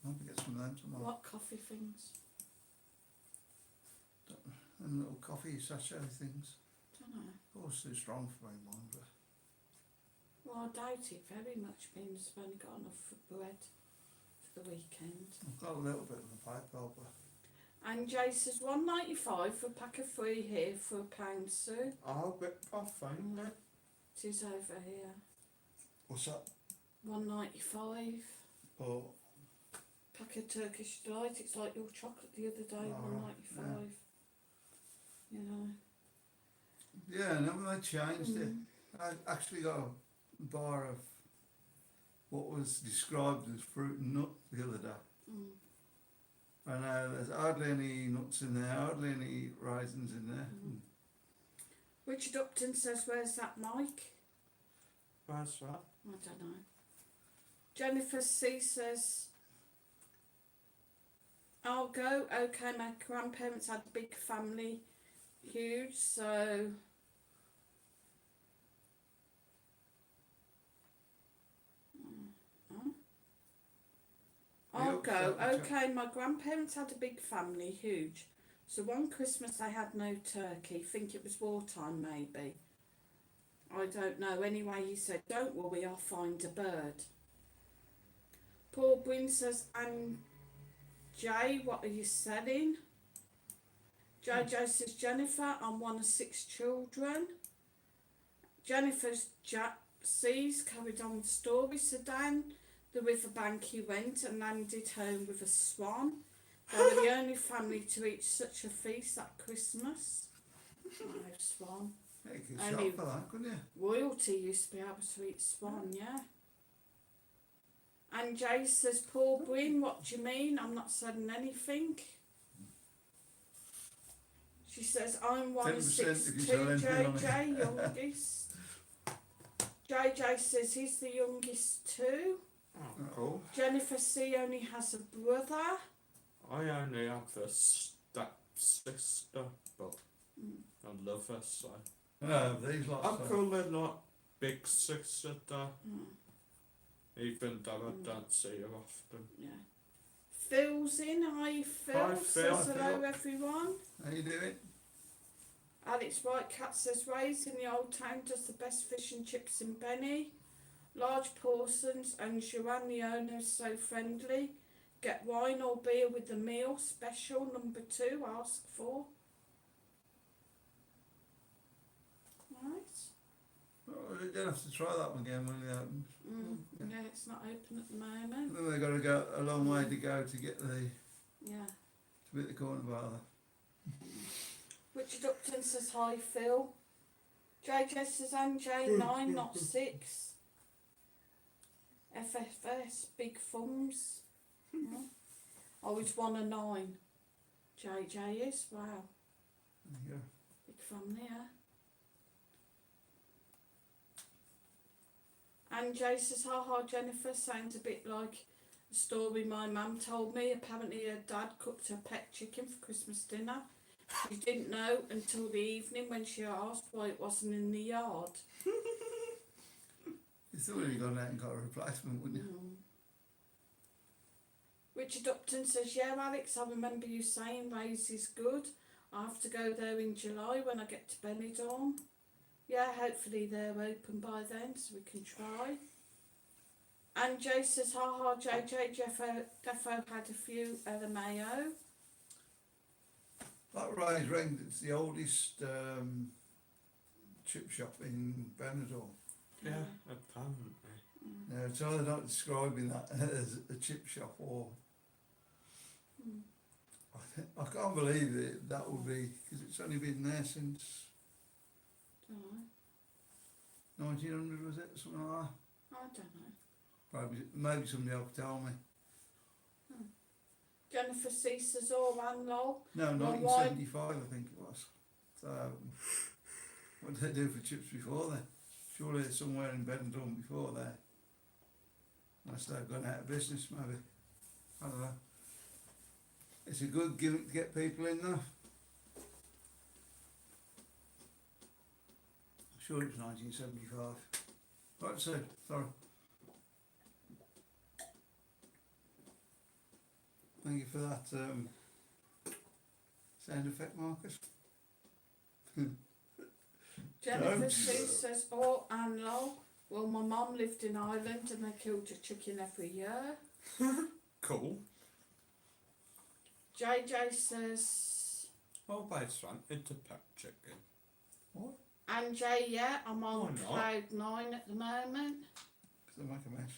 I'll get some of them tomorrow. What coffee things? Them little coffee sachet things. Don't know. Of course, they're strong for me, one, but Well, I doubt it very much, being I've only got enough for bread for the weekend. I've got a little bit of a pipe helper. And Jay says $1.95 for a pack of 3 here for £1, Sue. I'll be off, ain't it? It is over here. What's that? $1.95. Oh, Pack of Turkish Delight. It's like your chocolate the other day, Oh, $1.95. You know. yeah, and then I changed it. Mm. I actually got a bar of what was described as fruit and nut the other day. Mm. And there's hardly any nuts in there, hardly any raisins in there. Mm. Richard Upton says, where's that mic? Where's that? I don't know. Jennifer C says, I'll go. Okay, my grandparents had a big family, huge, so I'll go. Okay, my grandparents had a big family, huge. So one Christmas they had no turkey. Think it was wartime, maybe. I don't know. Anyway, he said, don't worry, I'll find a bird. Paul Bryn says, and Jay, what are you selling? JJ says, Jennifer, I'm one of 6 children. Jennifer's C's carried on the story. So down the riverbank he went and landed home with a swan. They were the only family to eat such a feast at Christmas. No swan. Yeah, you could Only- shop for that, couldn't you? Royalty used to be able to eat swan, yeah. And Jay says, Paul Breen, what do you mean? I'm not selling anything. She says, I'm 10% if you sell 162, anything on it. JJ, youngest. JJ says he's the youngest too. Oh, cool. Jennifer C only has a brother. I only have a step-sister, but I love her, so... No, these lots. I'll call her like big sister, even though I don't see her often. Yeah. Phil's in. Hi, Phil. Hi, Phil. Says hello, Phil. everyone. How you doing? Alex Whitecat says, Ray's in the old town does the best fish and chips in Benny. Large portions, and Joanne, the owner, is so friendly. Get wine or beer with the meal. Special number 2, ask for. Right. Oh, you're going to have to try that one again when it opens. Yeah, it's not open at the moment. Then they've got to go a long way to go to get the Yeah. to beat the corner bar there. Richard Upton says, hi, Phil. JJ says, I'm J9, not 6. FFS, big thumbs. Always 1 and 9. JJ is, wow. There you go. Big family, yeah. And Jay says, ha Jennifer, sounds a bit like a story my mum told me. Apparently her dad cooked her pet chicken for Christmas dinner. She didn't know until the evening when she asked why it wasn't in the yard. You thought you'd gone out and got a replacement, wouldn't you? Richard Upton says, yeah, Alex, I remember you saying Ray's is good. I have to go there in July when I get to Benidorm. Yeah, hopefully they're open by then so we can try. And Jay says, ha JJ, Defo had a few LMAO. That Ray's Ring, it's the oldest chip shop in Benidorm. Yeah, apparently. Now, it's either not describing that as a chip shop or... I can't believe it, that would be, because it's only been there since Dunno. 1900, was it? Something like that. I don't know. Probably, maybe somebody else tell me. Jennifer C says, oh, and lol. No, Well, 1975 I think it was. So, what did they do for chips before then? Surely it's somewhere in Benidorm before there. Unless they've gone out of business maybe. I don't know. It's a good gimmick to get people in though. I'm sure it was 1975. Right, so, sorry. Thank you for that sound effect, Marcus. Jennifer Don't. C says, oh, and lol. Well, my mum lived in Ireland and they killed a chicken every year. Cool. JJ says, Well, they wanted to pet chicken. What? and Jay, yeah, I'm on Why not? cloud 9 at the moment. Because they make a mess.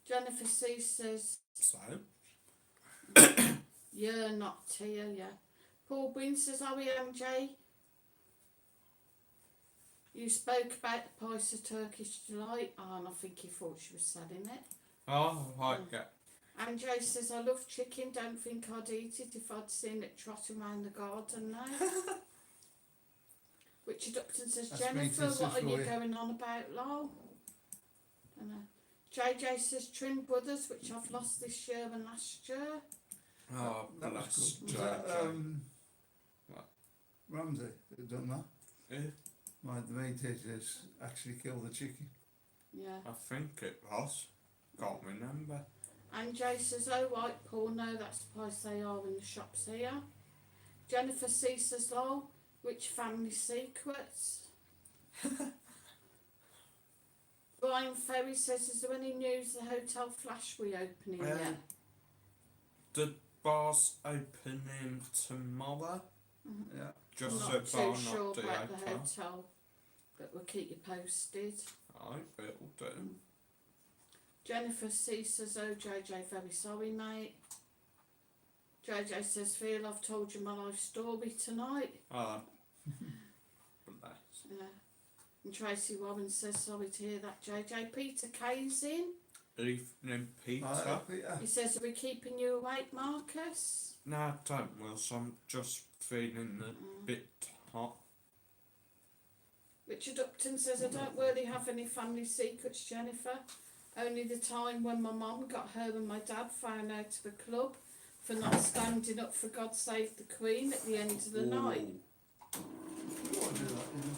Jennifer C says, So, you're not here, yeah. Paul Breen says, are we MJ? You spoke about the price of Turkish delight. Oh, and I think he thought she was selling it. oh, right, yeah. And Jay says, I love chicken, don't think I'd eat it if I'd seen it trotting around the garden now. Richard Upton says, That's Jennifer, me too, what are you for you. going on about, lol? Dunno. JJ says, Trim Brothers, which I've lost this year and last year. Oh, that was bless good. Was that JJ. What? Ramsey that had done that? Yeah, Like the meat eaters actually killed the chicken. Yeah. I think it was. Can't remember. And Jay says, oh right, Paul, no, that's the price they are in the shops here. Jennifer C says, lol, which family secrets? Brian Ferry says, is there any news the Hotel Flash reopening yet? The bar's opening tomorrow. Yeah. Just I'm not so far, too sure not the about the hotel. hotel, but we'll keep you posted. I will do. Jennifer C says, oh JJ, very sorry mate. JJ says, Phil, I've told you my life story tonight. Ah, bless. Yeah. And Tracy Warren says, sorry to hear that JJ. Peter K's in. evening, Peter. Hi, Peter. He says, are we keeping you awake, Marcus? No, don't, Wills. I'm just feeling a bit hot. Richard Upton says, I don't really have any family secrets, Jennifer. Only the time when my mum got her and my dad found out of the club for not standing up for God Save the Queen at the end of the night. You want to do that, you know?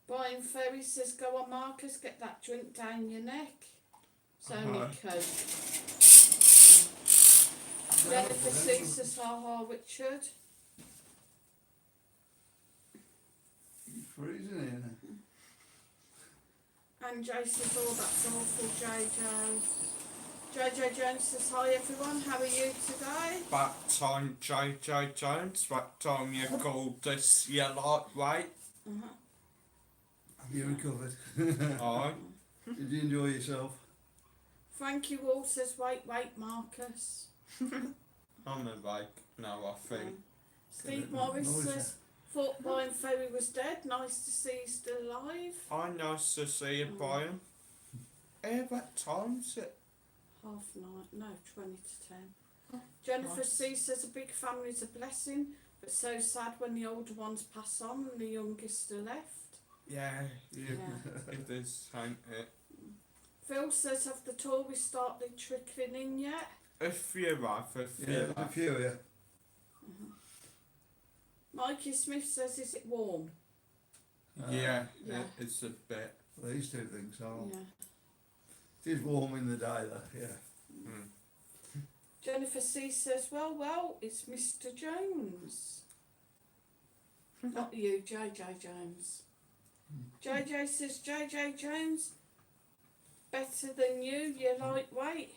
Brian Ferry says, go on, Marcus, get that drink down your neck. It's only Coke. Jennifer C says, ha ha, Richard. You're freezing here now. And Jay says, oh, that's awful, JJ. JJ Jones says, hi everyone, how are you today? Back time, JJ Jones. Back time you called this your lightweight. Have you recovered? Aye. Did you enjoy yourself? Frankie Wall says, wait, Marcus. I'm awake now, I think. Steve Morris says, thought Brian Ferry was dead, nice to see he's still alive. Hi, nice to see you, Brian. What time's it? 9:30, no, 20 to 10. Jennifer C says, a big family's a blessing, but so sad when the older ones pass on and the youngest are left. Yeah, it is, ain't it? Phil says, have the tourists started trickling in yet? If you have, Yeah, a few, yeah. Mikey Smith says, is it warm? Yeah, Yeah. it's a bit. These two things are. Yeah. It is warm in the day though, yeah. Jennifer C says, well, it's Mr. Jones. Not you, JJ Jones. JJ says, JJ Jones, better than you, you're lightweight.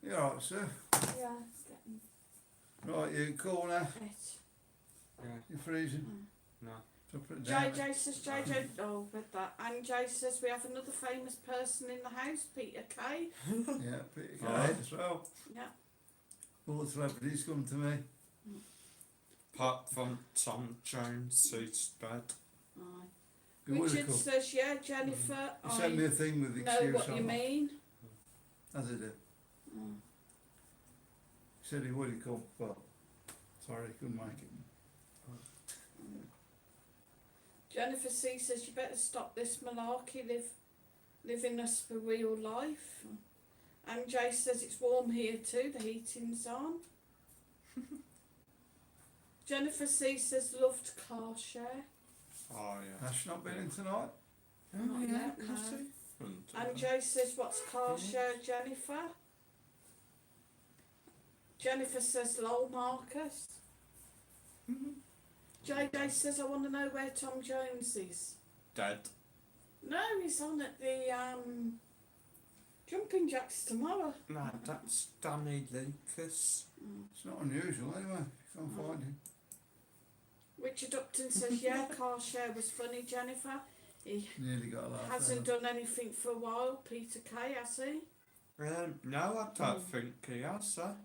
You alright, sir? Yeah, getting Right, you cool now? it. Yeah, You're freezing? no. So put it down. JJ says, JJ, oh, read that. And Jay says, we have another famous person in the house, Peter Kay. Yeah, Peter Kay Alright. as well. Yeah. All the celebrities come to me. Apart from Tom Jones, who's dead. Aye. He would have Richard come. says, yeah, Jennifer, He sent me I a thing with the know excuse what on you it. mean. As he did. He said he would have come, but sorry, he couldn't make it. Jennifer C says, you better stop this malarkey, living us for real life. And Jay says, it's warm here too, the heating's on. Jennifer C says, loved car share. Oh, yeah. Has she not been in tonight? Not yet, no. And Jay says, what's car share, Jennifer? Jennifer says, lol, Marcus. JJ says, I want to know where Tom Jones is. Dead. No, he's on at the Jumping Jacks tomorrow. No, that's Danny Lucas. It's not unusual anyway. You can't find him. Richard Upton says, yeah, car share was funny, Jennifer. He Nearly got a laugh. hasn't done anything for a while, Peter Kay, has he? No, I don't think he has, sir.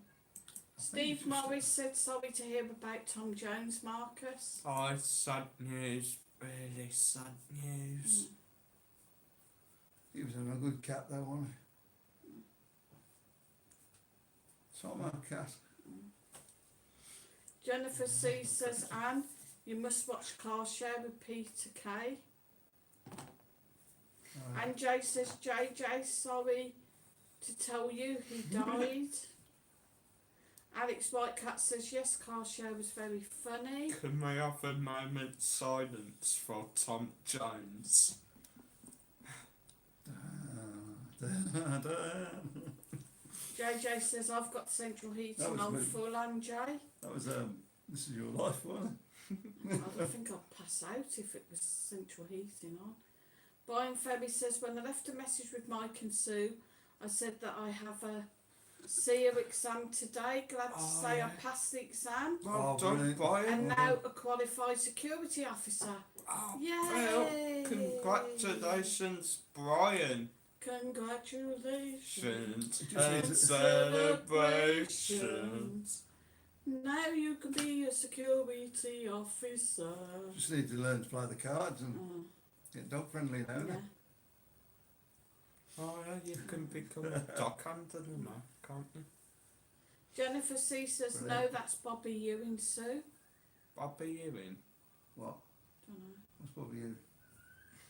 Steve Morris said, sorry to hear about Tom Jones, Marcus. Oh, it's sad news. Really sad news. He was in a good cat though, wasn't he? Tom our cat. Jennifer C says, Anne, you must watch Car Share with Peter Kay. And Jay says, JJ, sorry to tell you he died. Alex Whitecat says, yes, Car Share was very funny. Can we have a moment's silence for Tom Jones? JJ says, I've got central That heating was on good. full, and Jay. That was This Is Your Life, wasn't I think I'd pass out if it was central heating on. Brian Ferry says, when I left a message with Mike and Sue, I said that I have a SEER exam today. Glad to say I passed the exam. Well Oh, done, brilliant. Brian. And now a qualified security officer. Oh, Yay! well, congratulations, Brian. Congratulations. And Just celebrations. Now you can be a security officer. Just need to learn to play the cards and Oh, get dog friendly now. yeah. Oh yeah, you can become a dog handler now, can't you? Jennifer C says, no, Brilliant. that's Bobby Ewing, Sue. Bobby Ewing. What? Don't know. What's Bobby you?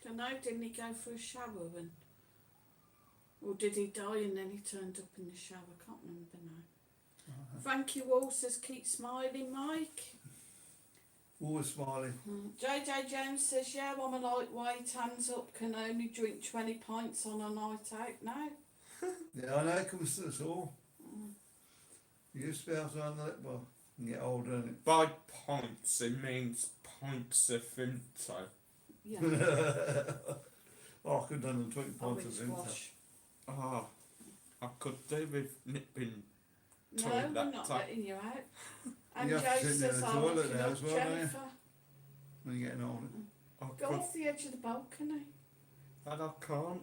Don't know, didn't he go for a shower and... Or did he die and then he turned up in the shower? Can't remember now. Thank you all, says keep smiling, Mike. Always smiling. JJ Jones says, yeah, I'm a lightweight, hands up, can only drink 20 pints on a night out now. Yeah, I know it comes to us all. You used to be able to handle it, but you get older and By points, it means points of Vinto. Yeah. oh, I could have done 20 Oh, pints it's of winter. wash. Oh, I could do with nipping. No, Toilet we're not tap. letting you out. And You have to Joe sit near says, the I'm toilet looking now up as well, don't you? Jennifer. When you're getting older. I Go could, off the edge of the balcony. and I can't,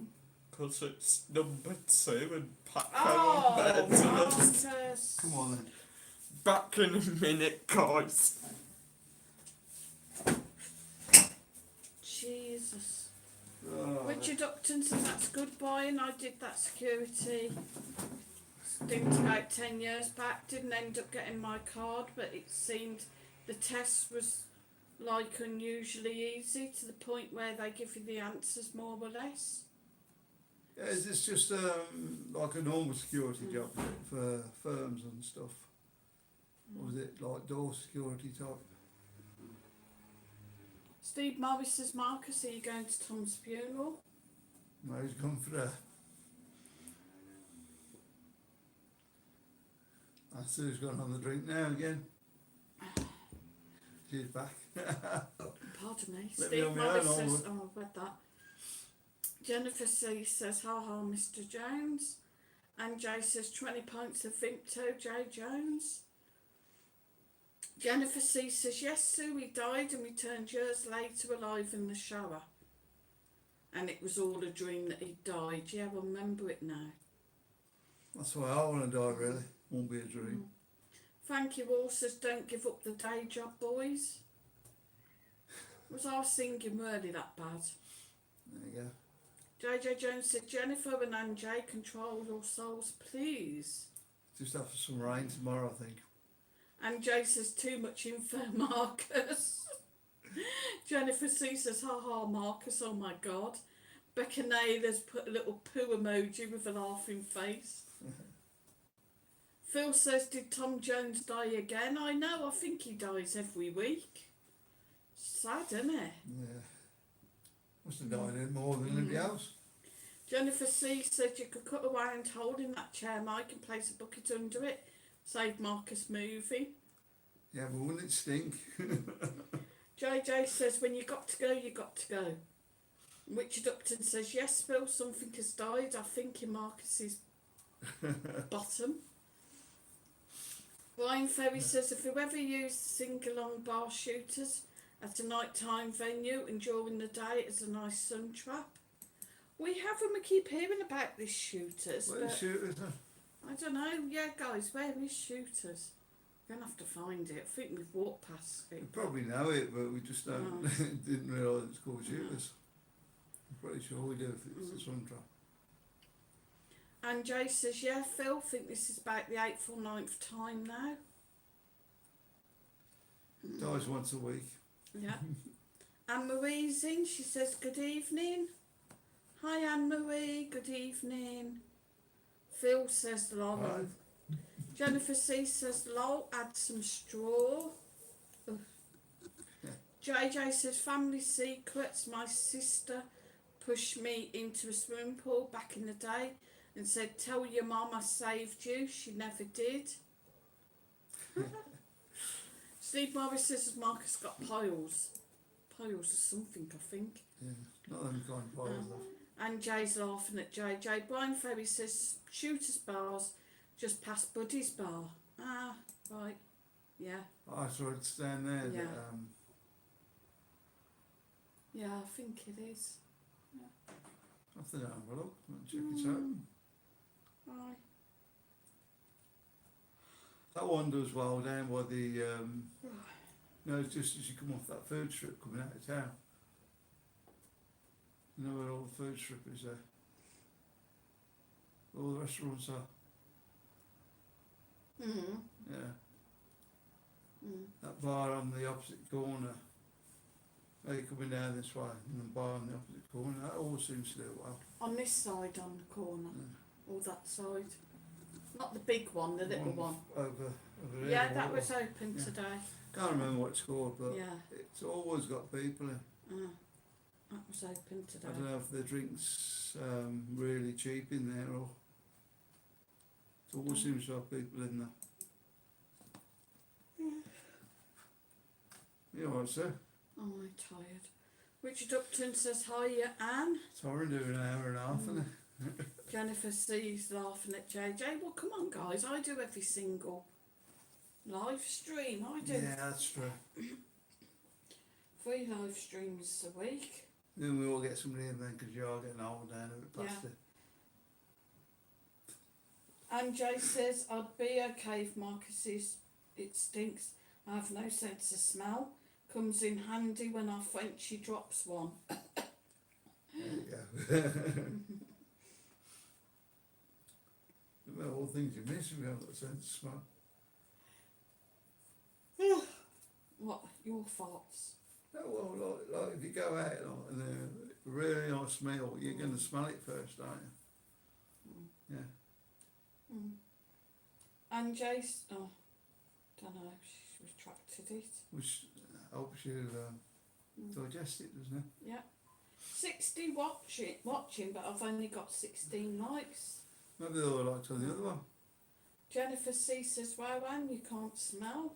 because it's number 2 and pack Oh, her on bed. Marcus. Come on then. Back in a minute, guys. Jesus. Oh, Richard Upton says that's good boy, and I did that security stint about 10 years back. Didn't end up getting my card, but it seemed the test was like unusually easy to the point where they give you the answers more or less. yeah, is this just like a normal security job for firms and stuff? Or was it like door security type? Steve Morris says, Marcus, are you going to Tom's funeral? No, he's gone for that. I see who's gone on the drink now again. She's back. Pardon me. Let me Steve on my Morris own, says, I'll- oh, I've read that. Jennifer C says, ha ha, Mr. Jones. And Jay says, 20 pints of Vimto, Jay Jones. Jennifer C says, yes, Sue, he died and returned years later alive in the shower. And it was all a dream that he died. Yeah, I remember it now. That's why I want to die, really. Won't be a dream. Thank you all, says, don't give up the day job, boys. Was our singing really that bad? There you go. JJ Jones said, Jennifer and Anjay, control your souls, please. Just after some rain tomorrow, I think. And Jay says, too much info, Marcus. Jennifer C says, ha ha, Marcus, oh my God. Becca Naylor's put a little poo emoji with a laughing face. Phil says, did Tom Jones die again? I know, I think he dies every week. Sad, isn't it? Yeah. Must have died in more than anybody else. Jennifer C said you could cut a round hole in that chair, Mike, and place a bucket under it. Save Marcus moving. Yeah, but wouldn't it stink? JJ says, when you got to go, you got to go. Richard Upton says, yes, Phil, something has died, I think, in Marcus's bottom. Brian Ferry says, if you ever use sing-along bar shooters at a night-time venue and during the day as a nice sun trap. We have and we keep hearing about these shooters. Where's but shooters? I don't know. Yeah, guys, where is shooters? We're going to have to find it. I think we've walked past We it. probably know it, but we just don't, didn't realise it's called shooters. I'm pretty sure we do if it's a sun trap. And Jay says, yeah, Phil, I think this is about the 8th or 9th time now. Dies once a week. Yeah. Anne-Marie's in. She says, good evening. Hi, Anne-Marie. Good evening. Phil says, lol. Right. Jennifer C says, lol, add some straw. Ugh. JJ says, family secrets. My sister pushed me into a swimming pool back in the day and said, tell your mum I saved you. She never did. Steve Morris says, Marcus got piles. Piles or something, I think. Yeah, not them kind of piles though. And Jay's laughing at JJ. Brian Ferry says, shooters bars just past Buddy's bar. Ah, right. Yeah. I saw it stand there. Yeah. That, Yeah, I think it is. I have to have a look and check it out. Right. That one does well down by the, no, it's just as you come off that food strip coming out of town. You know where all the food strip is there? All the restaurants are, Mm. yeah. Mm. That bar on the opposite corner, are you coming down this way, and the bar on the opposite corner, that all seems to do well. On this side, on the corner, Yeah. or that side. Not the big one, the little one. Over here. Yeah, the that water. was open Yeah. today. Can't remember what it's called, but Yeah, it's always got people in. that was open today. I don't know if the drink's really cheap in there or it always seems to have people in there. You alright, sir? Oh, I'm tired. Richard Upton says, hiya, Anne. Sorry, doing an hour and a half, isn't it? Jennifer C's laughing at JJ. Well, come on, guys. I do every single live stream. I do Yeah, that's true. 3 live streams a week. Then we all get somebody in then because you are getting old down a bit past Yeah. it. And Jay says, I'd be okay if Marcus says it stinks. I have no sense of smell. Comes in handy when our Frenchie drops one. There you go. About all things you miss if you haven't got a sense of smell. What? Your thoughts? No, well, like if you go out and a really nice smell, you're going to smell it first, aren't you? Yeah. Mm. And Jace, oh, don't know, she's retracted it. Which helps you digest it, doesn't it? Yeah. 60 watching, but I've only got 16 likes. Maybe they'll like on the other one. Jennifer C says, wow, Anne, you can't smell.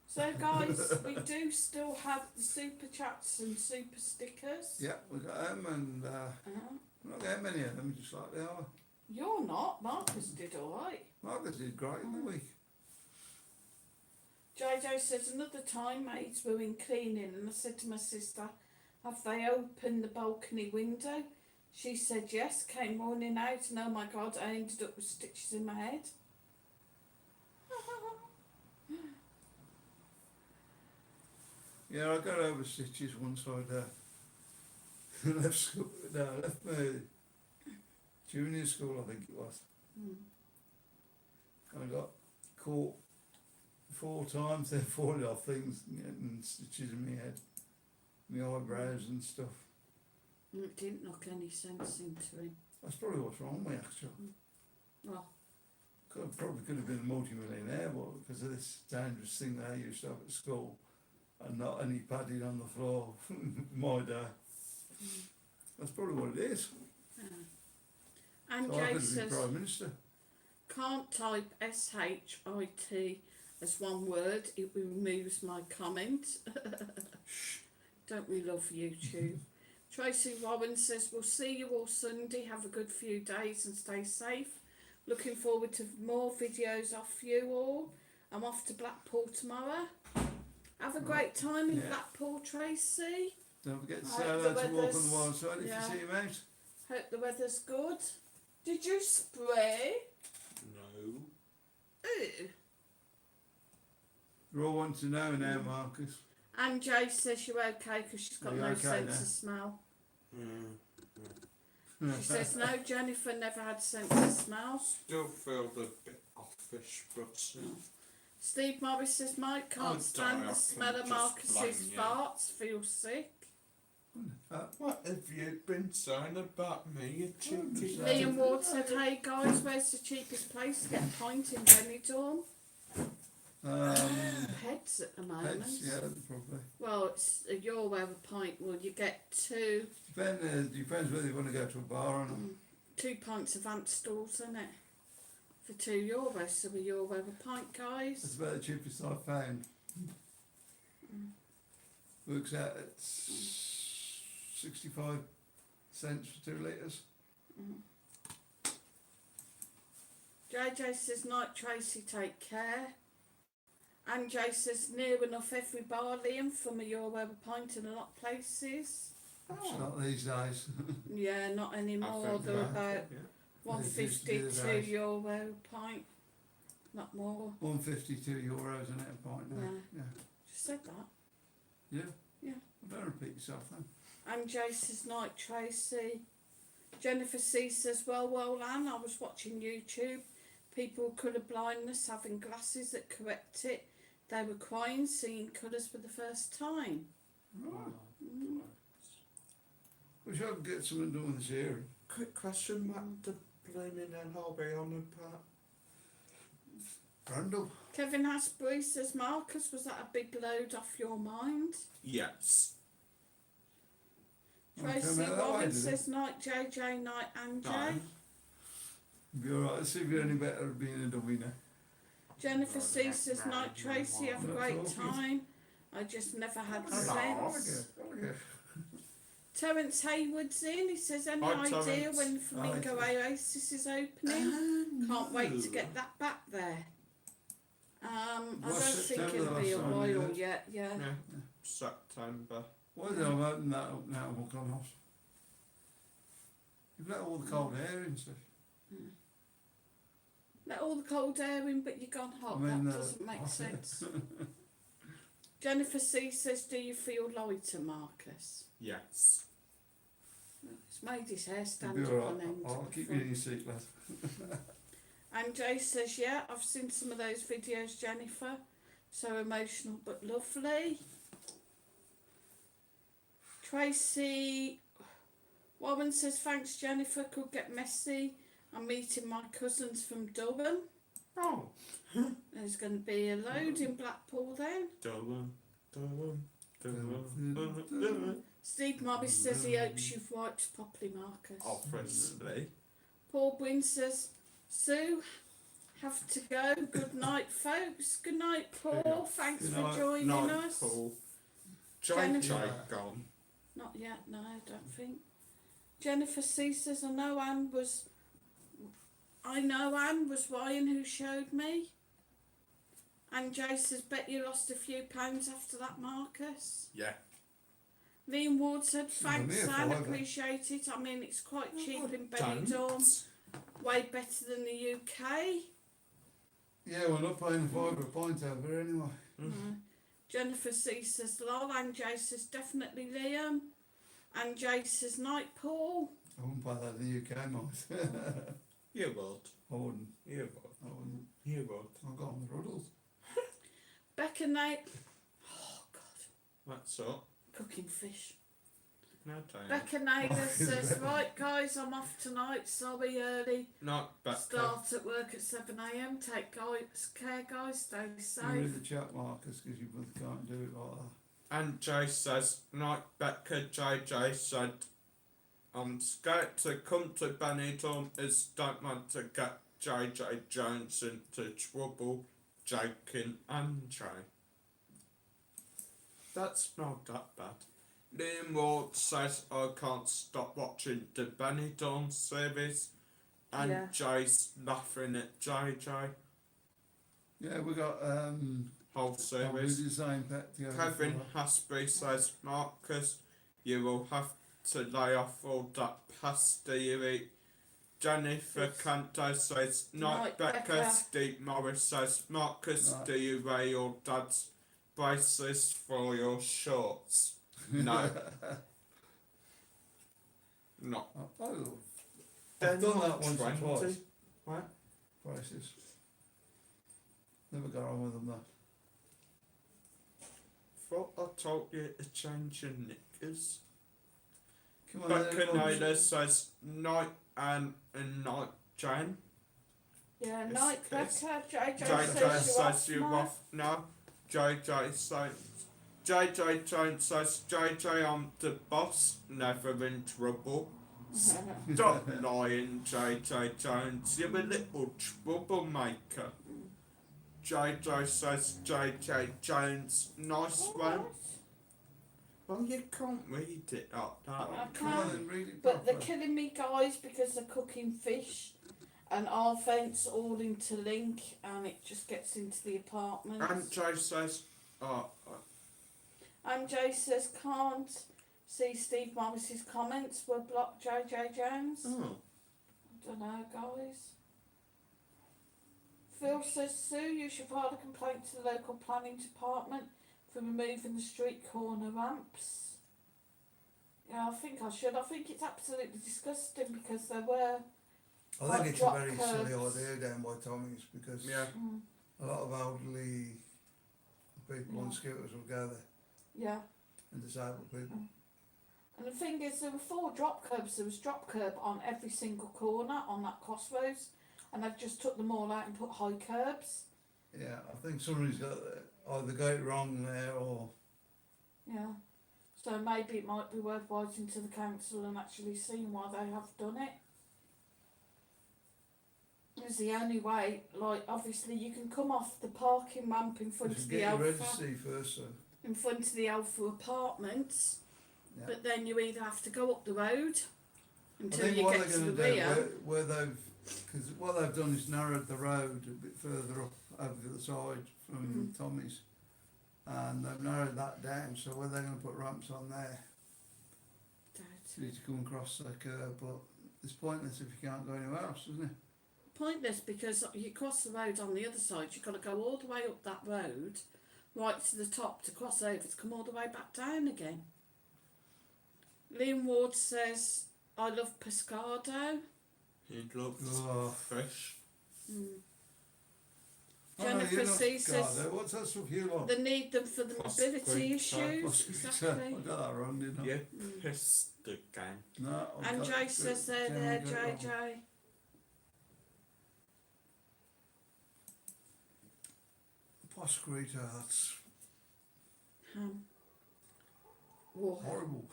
So guys, we do still have the super chats and super stickers. Yeah, we got them and we're not getting many of them, just like they are. You're not. Marcus did alright. Marcus did great in the week. JJ says, another time maids were in cleaning and I said to my sister, have they opened the balcony window? She said yes, came running out and oh my god, I ended up with stitches in my head. Yeah, I got over stitches once I'd left school, no, I left my junior school, I think it was. I got caught 4 times, then falling off things and getting stitches in my head, my eyebrows and stuff. It didn't knock any sense into him. That's probably what's wrong with me, actually. Well, Probably could have been a multi-millionaire, but because of this dangerous thing they used to have at school, and not any padding on the floor, my day. That's probably what it is. and So I Jay could have been says, Prime Minister. can't type SHIT as one word, it removes my comment. Don't we love YouTube? Tracy Warren says, we'll see you all Sunday, have a good few days and stay safe. Looking forward to more videos off you all. I'm off to Blackpool tomorrow. Have a great time in Blackpool, Tracy. Don't forget to Right, say the hello to Walk on weather's- the Wild Side if yeah. you see him out. Hope the weather's good. Did you spray? No. Ooh. We all want to know now, Marcus. And Jay says you're okay because she's got Are you no okay sense now? of smell. Mm. She says no, Jennifer never had sense of smell. Still feel a bit offish, but Steve Morris says Mike can't I'll stand die the off smell and of just Marcus's blame you. farts. Feels sick. what have you been saying about me, you cheeky Yeah. Liam Ward said, hey guys, where's the cheapest place to get a pint in Benidorm? Heads at the moment. Heads, yeah, probably. Well, it's your way of a pint. Well, you get Depends whether you want to go to a bar or not. 2 pints of Amstels, isn't it? For €2, so we're your way of a pint, guys. That's about the cheapest I've found. Works out at 65 cents for 2 litres. JJ says, night Tracy, take care. And Jay says, near enough every bar, Liam, from a your way of a pint in a lot of places. It's not these days. Yeah, not anymore. They're about 150 They used to do to those. your way of a pint. not more. €152 an it a pint now. Yeah. Just said that. Yeah. Yeah. Well, don't repeat yourself then. MJ says, night Tracy. Jennifer C says, well, Anne, I was watching YouTube. People with colour blindness having glasses that correct it. They were crying, seeing colours for the first time. Right. We should get something done with this hearing. Quick question, what the blaming NRB on about? Randall. Kevin Hasbury says, Marcus, was that a big load off your mind? Yes. Tracy Warren says, night JJ, night Angie. No. Be alright, let's see if you're any better at being a dummy now. Jennifer C says, night Tracy, have a great time. I just never had sense. Terence Hayward's in. He says, any Hi, idea Terence. when Flamingo Oasis is opening? Can't wait to get that back there. I don't think it'll be a while yet. Yeah. September. Why did I open that up now? What gone off? You've let all the cold air in, stuff. Let all the cold air in, but you're gone hot. That doesn't make sense. Jennifer C says, do you feel lighter, Marcus? Yes. It's made his hair stand You'll up be alright. on end. I'll keep you in your seat, lad. And Jay says, yeah, I've seen some of those videos, Jennifer. So emotional but lovely. Tracy Warren says, thanks, Jennifer. Could get messy. I'm meeting my cousins from Durham. Oh. There's going to be a load in Blackpool then. Durham. Steve Morris says he hopes you've wiped properly, Marcus. Obviously. Paul Gwynn says, Sue, have to go. Good night, folks. Good night, Paul. Thanks Good for night. joining Night, us. Paul. Jennifer- JJ gone. Not yet, no, I don't think. Jennifer C says, I know Anne was Ryan who showed me. And Jay says, bet you lost a few pounds after that, Marcus. Yeah. Liam Ward said, thanks, I'm Anne, here for appreciate it. I mean, it's quite cheap in Don't. Benidorm. Way better than the UK. Yeah, we're not paying £5 a pint over here anyway. No. Jennifer C says, lol. And Jay says, definitely Liam. And Jay says, night, Paul. I wouldn't pay that in the UK, mate. You would. I wouldn't. You would. I wouldn't. You would. I've got on the ruddles. Becca Nate. Oh, God. What's up? Cooking fish. No time. Becca Naylor says, right, guys, I'm off tonight. Sorry, early. Not Becca. Start at work at 7 a.m. Take care, guys. Stay You read safe. the chat, Marcus, because you both can't do it like that. And Jay says, night Becca. JJ said, I'm scared to come to Benidorm as don't want to get JJ Jones into trouble. Joking and Jay. That's not that bad. Liam Ward says I can't stop watching the Benidorm series, and Yeah. Jay's laughing at JJ Yeah, we got whole series. design pack together. Kevin Hasbury says, Marcus, you will have to lay off all that pasta you eat. Jennifer Canto says, night Night, Becca. Becca. Steve Morris says, Marcus, Night. do you wear your dad's braces for your shorts? No. No. I've done that once or 20. twice. What? Prices. Never got on with them though. Thought I told you to change your knickers. Come on, Becca then, Naylor says, night and night Jane. Yeah, It's- night, it's- Becca. JJ JJ says says you're you're off. off now. JJ says, JJ Jones says, JJ, I'm the boss, never in trouble. Stop lying, JJ Jones, you're a little troublemaker. JJ says, JJ Jones, nice one. Well, you can't read it like that. I Come on, can't. then, read it But they're properly. killing me, guys, because they're cooking fish. And our vents all interlink, and it just gets into the apartment. And Jay says, And Jay says, can't see Steve Morris's comments were blocked, JJ Jones. oh, I don't know, guys. Phil says, Sue, you should file a complaint to the local planning department for removing the street corner ramps. Yeah, I think I should. I think it's absolutely disgusting because there were. I think it's a drop very silly curbs. idea down by Tommy's because Yeah. a lot of elderly people on Yeah. scooters will go there Yeah. and disabled people. And the thing is, there were 4 drop curbs. There was drop curb on every single corner on that crossroads, and they've just took them all out and put high curbs. Yeah, I think somebody's got either got it wrong there or Yeah. So maybe it might be worth writing to the council and actually seeing why they have done it. It's the only way. Like, obviously, you can come off the parking ramp in you front should of get the your Alpha, registry first. So in front of the Alpha apartments. yeah. But then you either have to go up the road I until think you what get they're to the going to do, rear. where they've, because what they've done is narrowed the road a bit further up over the side from Tommy's, and they've narrowed that down. So where they're going to put ramps on there, you need to come across the curb, but it's pointless if you can't go anywhere else, isn't it? Pointless because you cross the road on the other side. You've got to go all the way up that road, right to the top to cross over to come all the way back down again. Liam Ward says, I love pescado. He loves Oh. fish. Jennifer you're not C says Gardo. What's that stuff you like? they need them for the mobility Prosecute, issues. I Exactly. got that wrong, didn't I? You pissed again. No. I And got Jay it. says there, Generally got it wrong. JJ. Prosecute, that's Whoa. horrible.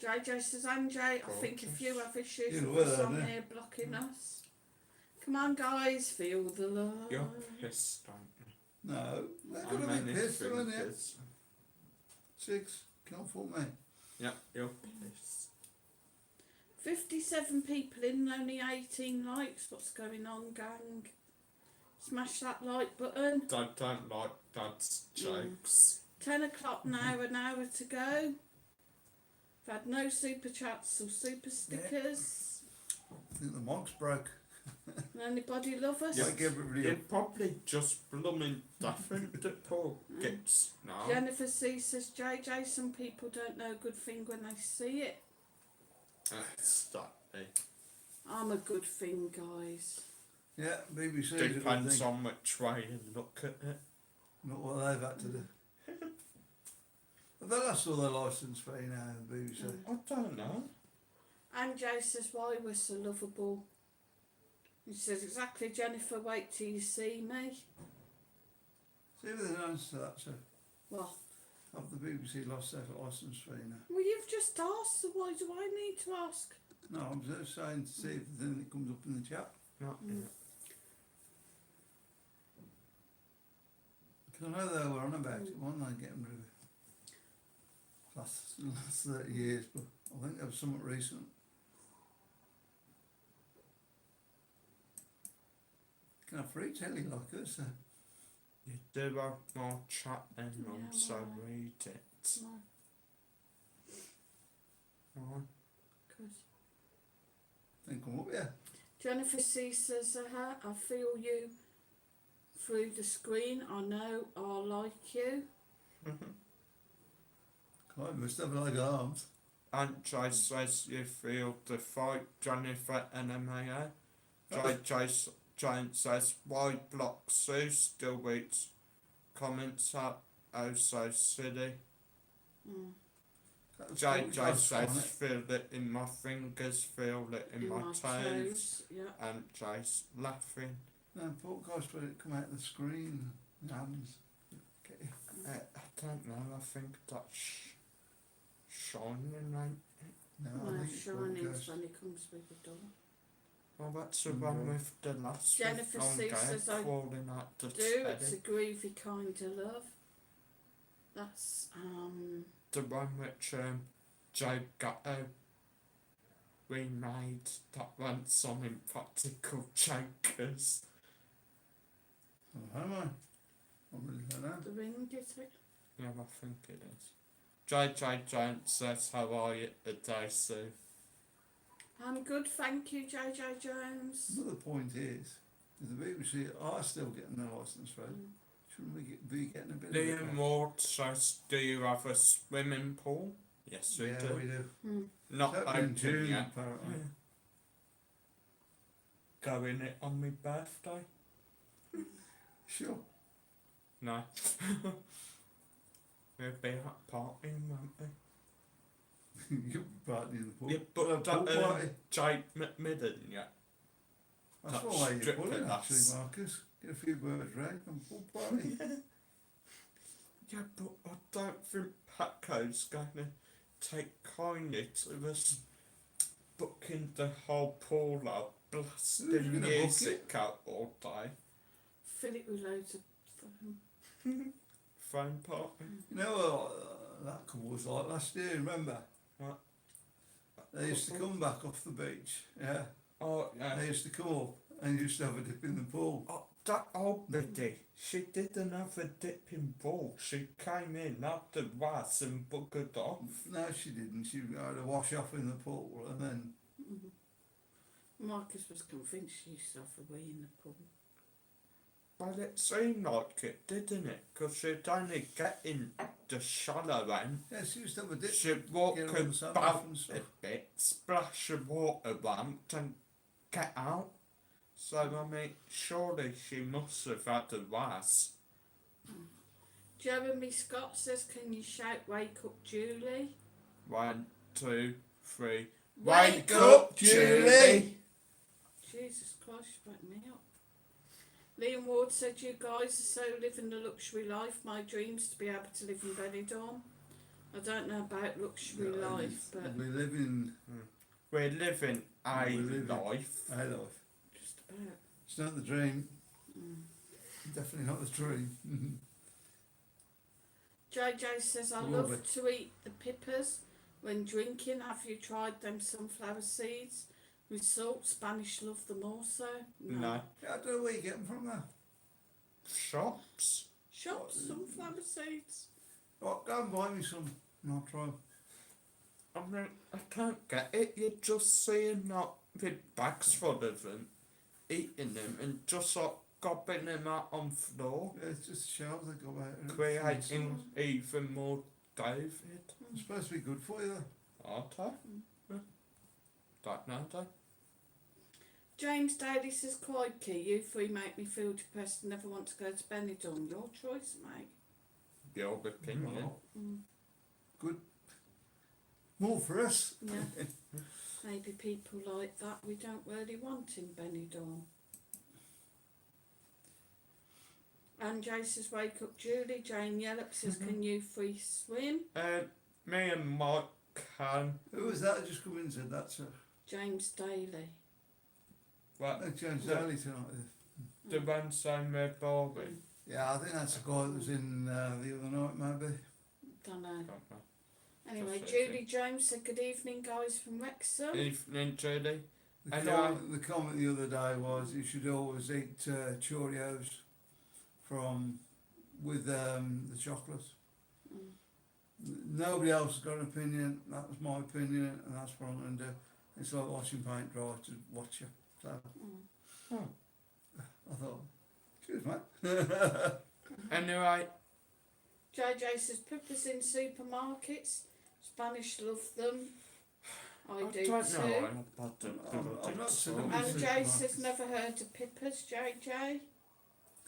JJ says, Anjay, I think a few have issues You with us were, on didn't here blocking us. Come on, guys, feel the love. You're pissed, aren't you? No, they're How going to many be pissed, aren't they? fingers? 6, can't fool me. Yeah, you're pissed. 57 people in, only 18 likes. What's going on, gang? Smash that like button. I don't like Dad's jokes. 10 o'clock now, an hour to go. I've had no super chats or super stickers. I think the mog's broke. Anybody love us? Wake everybody You're up. probably just blooming different to Paul gets now. Jennifer C says, JJ, some people don't know a good thing when they see it. That's that. I'm a good thing, guys. Yeah, BBC. 's a good Depends thing. on which way you look at it. Not what they've had to do. Have they lost all their licence fee now, the BBC? I don't know. And Jay says, why we're so lovable. He says, exactly, Jennifer, wait till you see me. See if there's an answer to that, so Well, have the BBC lost their licence fee now? well, you've just asked, so why do I need to ask? No, I'm just saying to see if there's anything that comes up in the chat. Not yet. Because I know they were on about it, weren't they, getting rid of it? Last 30 years, but I think there was something recent. You can have free telly like us, so. You do have more chat and Yeah, also well. read it. No, Right. good. Then come up here. Jennifer C says, I feel you through the screen. I know I like you. God, we must have like arms. And Jay says you feel the fight, Jennifer NMAA. Jay says, why block Sue? Still reads comments out. Oh, so silly. Jay says, feel it in my fingers, feel it in my toes. Yeah. And Jay's laughing. No, Paul guys put it come out of the screen. Hands. Okay. I don't know, I think that's shining, ain't it? No, I No, think it's Paul shining's Ghost. when it comes with the door. Well, that's the one with the last Jennifer on C guy says, I crawling out the Do, it's a telly. groovy kind of love. That's, The one which Joe Gatto remade that once on Impractical Jokers. Oh, am I? I really don't know. the ring, is it? Yeah, I think it is. JJ Jones says, how are you today, Sue? I'm good, thank you, JJ Jones. Another point is, The BBC are still getting their licence, Fred. Shouldn't we be getting a bit of Liam it? Ward says, do you have a swimming pool? Yes, we Yeah, do. we do. Not It's open in open June, yet. apparently. Go in it on my birthday? Sure. No. We'll be out partying, won't we? You'll be partying in the pool. Yeah, We'll have but a pool party. Jake McMillan, yeah. That's That's one way you put stripping it, us. actually, Marcus. Get a few birds round and pool party. Yeah, but I don't think Paco's going to take kindly to us booking the whole pool up, Who's blasting gonna book music out all day. Fill it with loads of fun. Phone party. You know what that couple was like last year, remember? What? They used to come back off the beach, yeah. Oh, yeah. They used to come up and used to have a dip in the pool. Oh, that old lady, she didn't have a dipping ball. She came in, had the was and buggered off. No, she didn't. She had a wash off in the pool and then Marcus was convinced she used to have a wee in the pool. Well, it seemed like it, didn't it? Because she'd only get in the shallow end. yeah, she used to have a dip. She'd walk Get on the sand about and a stuff. bit, splash the water once and get out. So, I mean, surely she must have had a was. Jeremy Scott says, can you shout wake up Julie? 1, 2, 3. Wake up, Julie! Jesus Christ, you woke me up. Liam Ward said, you guys are so living the luxury life. My dreams to be able to live in Benidorm. I don't know about luxury life, but We live in We're living a We live in- life. a life. just about. It's not the dream. Definitely not the dream. JJ says, I Lovely. love to eat the pippers when drinking. Have you tried them sunflower seeds? With salt, Spanish love them also. No. Yeah, I don't know where you get them from there. Shops. Shops, sunflower seeds. Oh, go and buy me some and I'll try 'em. I mean, I can't get it. You just see them not with bags full of them, eating them, and just like gobbing them out on floor, Yeah, it's just shells that go out. and creating even more David. It's supposed to be good for you though. Aren't they? Yeah. Don't know, they? James Daly says, crikey, you three make me feel depressed and never want to go to Benidorm. Your choice, mate. Your opinion. Well, good. More for us. Yeah. Maybe people like that we don't really want in Benidorm. And Jay says, wake up Julie. Jane Yellop says, can you free swim? Me and Mike can. Who was that? I just come in and said that, sir. James Daly. Well, That changed the- early tonight. the one saying we're boring. Yeah, I think that's the guy that was in the other night, maybe. Don't know. Don't know. Anyway, Just Julie Jones said, good evening, guys from Wrexham. Evening, Julie. The, And comment, the comment the other day was you should always eat Cheerios from with the chocolate. Nobody else has got an opinion. That was my opinion, and that's what I'm going to do. It's like watching paint dry to watch you. So I thought, cheers, mate. Anyway, JJ says, peppers in supermarkets. Spanish love them. I do don't too. know. I'm not sure. And Jay says, never heard of pippers, JJ.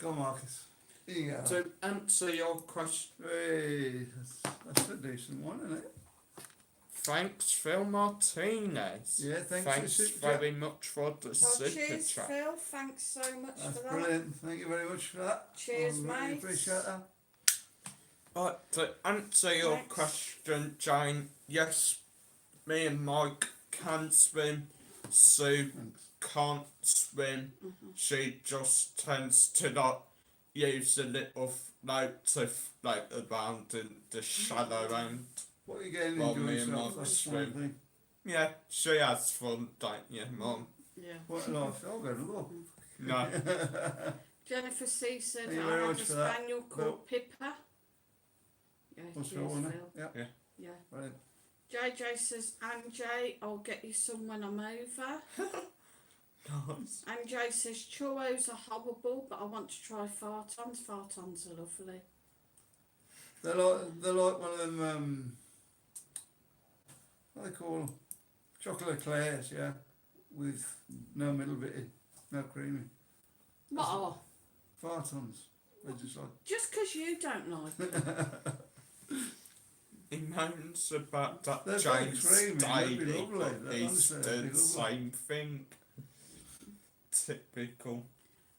Go on, Marcus. Here you go. To answer your question, Hey, that's a decent one, isn't it? thanks, Phil Martinez. Yeah, thanks for the Thanks super chat. very much for the Well, super cheers, chat. Phil. Thanks so much That's for that. brilliant. Thank you very much for that. Cheers, I really mate. appreciate that. Right, to answer your Thanks. question, Jane, yes, me and Mike can swim. Sue Thanks. can't swim. She just tends to not use a little float to float around in the shallow end. What are you getting Well, into me and yourself? Mike That's one swim. thing. Yeah, she has fun, don't you, Mum? Yeah. What a life. I'll go to law. No. Jennifer C said, Thank you I very have a much for that, spaniel called Pippa. Yeah, What's cheers, wrong with Phil. it? Yeah. Yeah. Brilliant. JJ says, Anjay, I'll get you some when I'm over. Nice. Anjay says churros are horrible, but I want to try fartons. Fartons are lovely. They're like one of them, what do they call them? Chocolate eclairs, yeah, with no middle bit, no creamy. What are? Fartons. They're just like, Just 'cause you don't like them. He moans about that They're very James creamy, they'd be Daly, lovely, but they'd he's honestly, they'd the be lovely. same thing. Typical.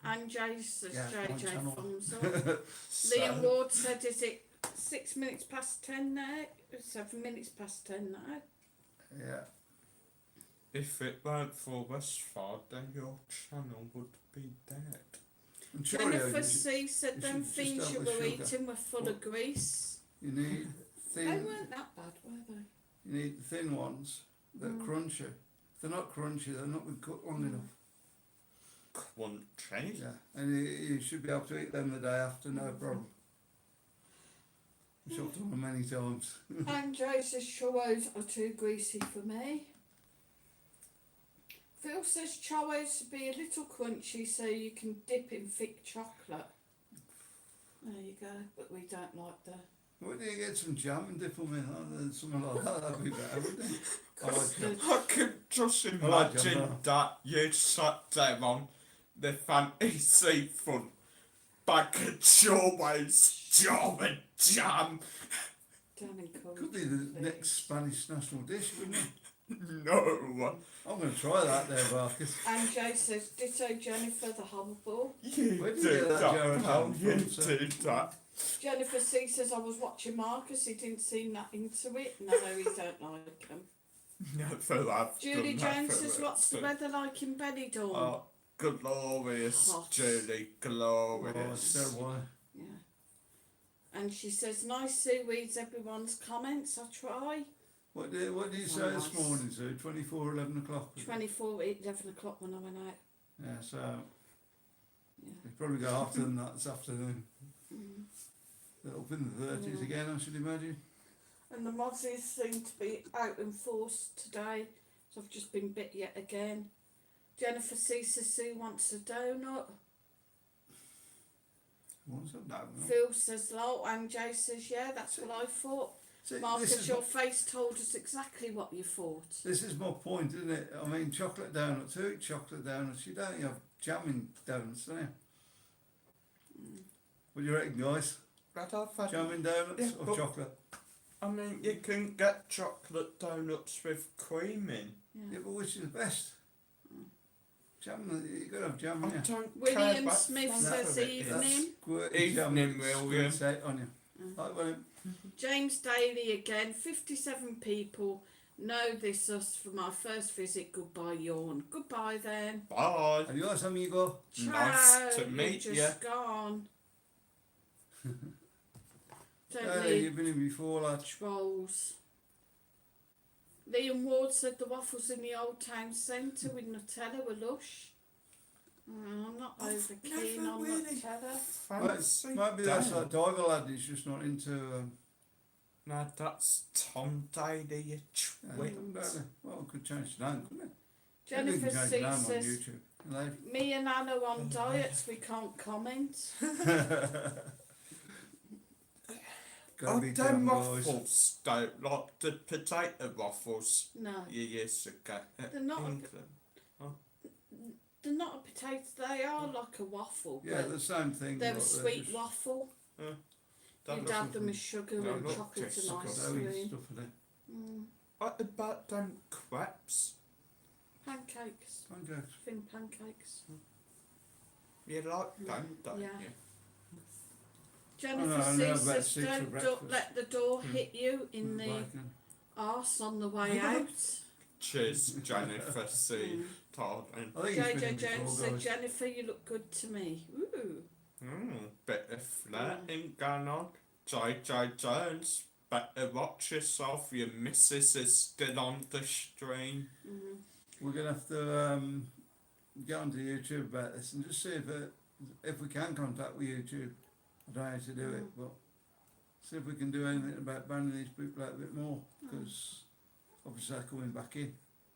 Anjay says Yeah, my JJ channel. thumbs up. So, Liam Ward said, is it 6 minutes past 10 now? 7 minutes past 10 now. yeah. if it weren't for Westford, then your channel would be dead. And Jennifer Cheerios, C said you them should just things have you the were sugar. eating were full of grease. you need They thin, weren't that bad, were they? you need thin ones that are crunchy. If they're not crunchy, they're not been cooked long enough. Country. Yeah, and you should be able to eat them the day after, no problem. Which I've done many times. Anjay says churros are too greasy for me. Phil says churros should be a little crunchy so you can dip in thick chocolate. There you go, but we don't like the Why do you get some jam and dip them in? Oh, something like that, that'd be better, wouldn't it? I like custard. I can just I like imagine jam, that you sat down on the fancy seafood bag of churros, jam and jam. Down in Cornwall, Could be the please. next Spanish national dish, wouldn't it? No, I'm going to try that there, Marcus. Anjay says ditto Jennifer the horrible. you Where did do you get that that, Jared pal, from, you sir? do that. Jennifer C says I was watching Marcus, he didn't seem that into it. No, he don't like him. Never have Julie done that Jones for says it, what's the but- weather like in Benidorm? Oh, glorious, Hot. Julie, Oh, glorious. it's terrible. Yeah. And she says nice Sue reads everyone's comments, I try. What did you say this Nice. morning, Sue? 24, 11 o'clock? was it? 24 at 11 o'clock when I went out. Yeah, so Yeah. you probably go after them that this afternoon. Mm. They're up in the 30s Yeah. again, I should imagine. And the mozzies seem to be out in force today, so I've just been bit yet again. Jennifer C says Sue wants a donut. What's up now? Phil says lol, and Jay says yeah, that's what I thought. See, Marcus, your face told us exactly what you thought. this is my point, isn't it? I mean, chocolate donuts, who eat chocolate donuts? You don't have jam in donuts, do you? What do you reckon, guys? But I've had- Jam in donuts Yeah, or but- chocolate? I mean, you can get chocolate donuts with cream in. Yeah, Yeah. but which is best? Jam, you got to have jam, I yeah. don't William care about Smith flavor says it is. evening. Squirty jam Evening, that William. squirts out on you. Mm. Right, William. James Daly again, 57 people know this us for my first visit. Goodbye, yawn. Goodbye then. Bye. Adios, amigo. Nice to Ciao, meet you're ya. just gone. Don't Hey, need you've been in before, lad. trolls. Liam Ward said the waffles in the Old Town Centre with Nutella were lush. I'm not over keen on Nutella. Fancy Maybe that's down. that diver lad, he's just not into No, that's Tom Daly, you twit. well, could change the name, couldn't it? Jennifer Maybe we can change C the name on says, YouTube. Like, me and Anna on diets, we can't comment. gotta Oh, be them damn boys. waffles don't like the potato waffles No, you used to get at They're not a- England. they're not a potato, they are like a waffle. Yeah, but the same thing. they're a but sweet just waffle. Don't You'd look- have them with sugar No, and look, chocolate just and ice doughy cream. stuff in it. Mm. What about them crepes? Pancakes, Pancakes. thin pancakes. You like them, don't Yeah. you? Jennifer I know C about says, six for don't breakfast. let the door hit you in the Bacon. arse on the way out. Cheers, Jennifer C. Mm. Darling. I think it's been JJ in Jones before, said, guys. Jennifer, you look good to me. Ooh. Bit of flirting going on. JJ Jones, better watch yourself. Your missus is still on the stream. Mm. We're gonna have to get onto YouTube about this and just see if we can contact with YouTube. I don't know how to do it, but see if we can do anything about banning these people out a bit more, because obviously they're coming back in.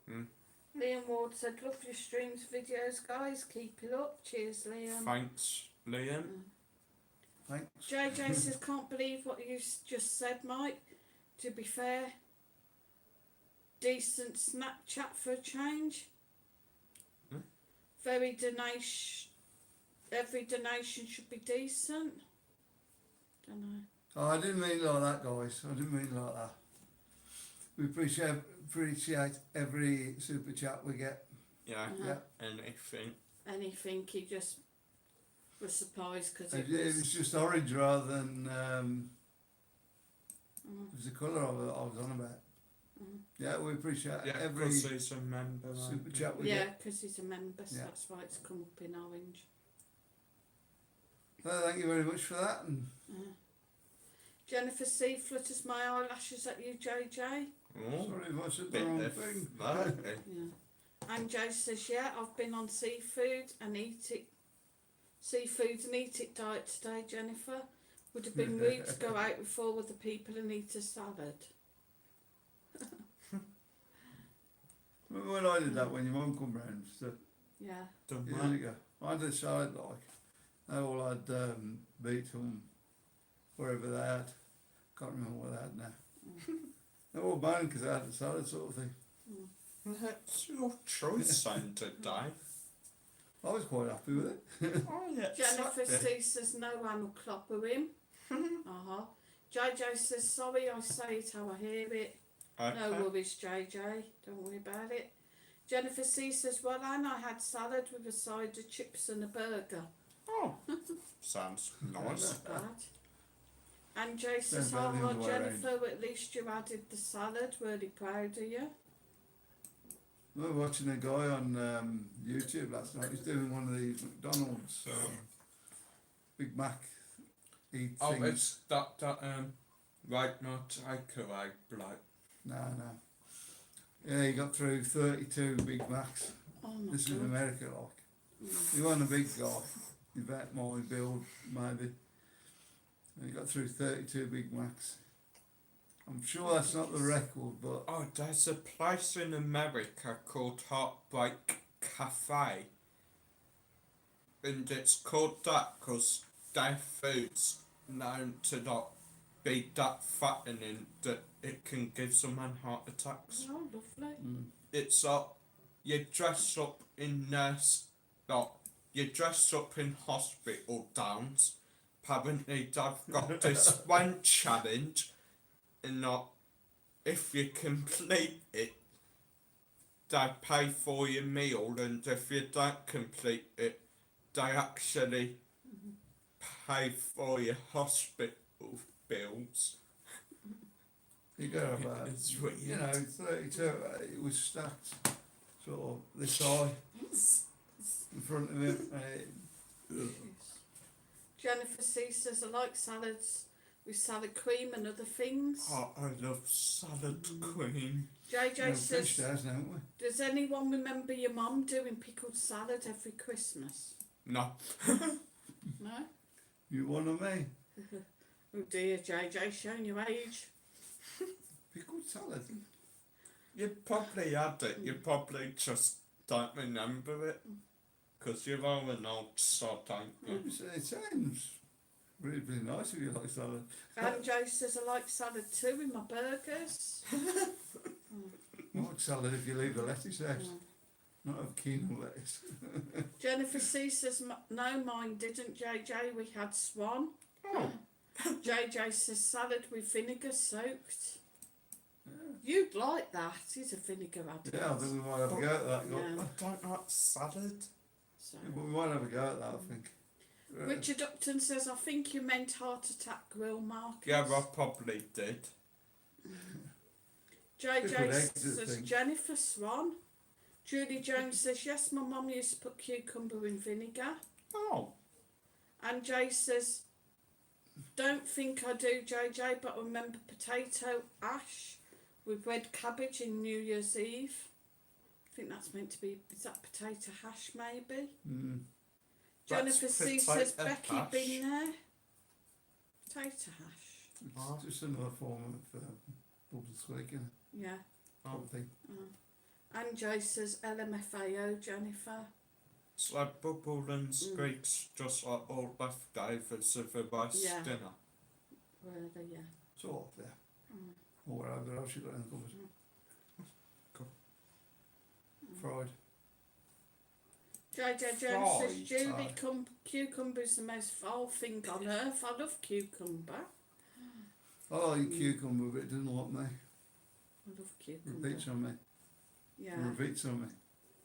Yeah, Liam Ward said, love your streams, videos, guys. Keep it up. Cheers, Liam. Thanks, Liam. Thanks. JJ says, can't believe what you just said, Mike. To be fair, decent Snapchat for a change. Every donation should be decent. Don't know. Oh, I didn't mean it like that, guys. I didn't mean it like that. We appreciate every super chat we get. Yeah. Uh-huh. Anything. Anything, he just was surprised because it It was. was just orange rather than it was the colour of it I was on about. Yeah, we appreciate Yeah, every because he's a member. super chat we Yeah, get. because he's a member, so Yeah. that's why it's come up in orange. So thank you very much for that. And Jennifer C flutters my eyelashes at you, JJ. Oh, sorry if I said the bit wrong of thing. flirty. Yeah. And Joe says, yeah, I've been on seafood and eat it diet today, Jennifer. Would have been rude to go out with 4 other people and eat a salad. Remember when I did that when your mum come round? So, Yeah. Done years that. ago. I did a salad like. They all had beetroot, wherever they had. Can't remember what they had now. They were all moaning because they had the salad sort of thing. That's your choice, Santa Day. I was quite happy with it. Oh, yeah. Jennifer exactly. C says, no one will clobber him. JJ says, sorry, I say it how I hear it. No Okay. worries, JJ. Don't worry about it. Jennifer C says, well, Anne, I had salad with a side of chips and a burger. Oh, sounds nice. Not bad. And Jay says, Sounds like the oh, other way Jennifer, at least you added the salad. Really proud of you. We were watching a guy on YouTube last night. He's doing one of these McDonald's Big Mac eat Oh, things. it's that right now takeaway bloke. No. Yeah, he got through 32 Big Macs. Oh my This is in God. America, like. He wasn't a big guy. He about my build, maybe. And he got through 32 Big Macs. I'm sure that's not the record, but Oh, there's a place in America called Heartbreak Cafe. And it's called that because their food's known to not be that fattening that it can give someone heart attacks. Oh, lovely. It's you dress up in you dress up in hospital gowns. Apparently they've got this one challenge, and if you complete it, they pay for your meal, and if you don't complete it, they actually pay for your hospital bills. you got about, It's weird. 32, it was stacked sort of this high in front of him. Jennifer C says, I like salads with salad cream and other things. Oh, I love salad cream. JJ We've says, finished ours, haven't we? does anyone remember your mum doing pickled salad every Christmas? No. No? You one of me? Oh dear, JJ, showing your age. Pickled salad. You probably had it, you probably just don't remember it. Because you're all an old sod, ain't you? It sounds really, really nice if you like salad. And Joe says, I like salad too with my burgers. I like salad if you leave the lettuce out. Not have quinoa lettuce. Jennifer C says, no, mine didn't, JJ. We had swan. Oh. JJ says, salad with vinegar soaked. You'd like that. He's a vinegar addict. Yeah, I think we might have a go at that. Yeah. I don't like salad. So. Yeah, but we might have a go at that, I think. Richard Upton says, I think you meant heart attack grill, Marcus. Yeah, I probably did. JJ Good exit says, thing. Jennifer Swan. Julie Jones says, yes, my mum used to put cucumber in vinegar. Oh. And Jay says, don't think I do, JJ, but I remember potato ash with red cabbage in New Year's Eve. I think that's meant to be, is that potato hash maybe? That's Jennifer C says, potato Becky hash. been there? Potato hash. It's just another form of bubble squeak, isn't it? Yeah. Sort of thing. Anjay says LMFAO, Jennifer. It's like bubble and squeaks, just like all leftovers of a roast Yeah. dinner. Really, yeah. It's all up there. Or whatever else you got in the cupboard. Cool. Fried. JJ Jones says Fried. Julie, cucumber's the most foul thing on earth. I love cucumber. I like cucumber, but it doesn't like me. I love cucumber. Repeats on me. Yeah. Repeats on me.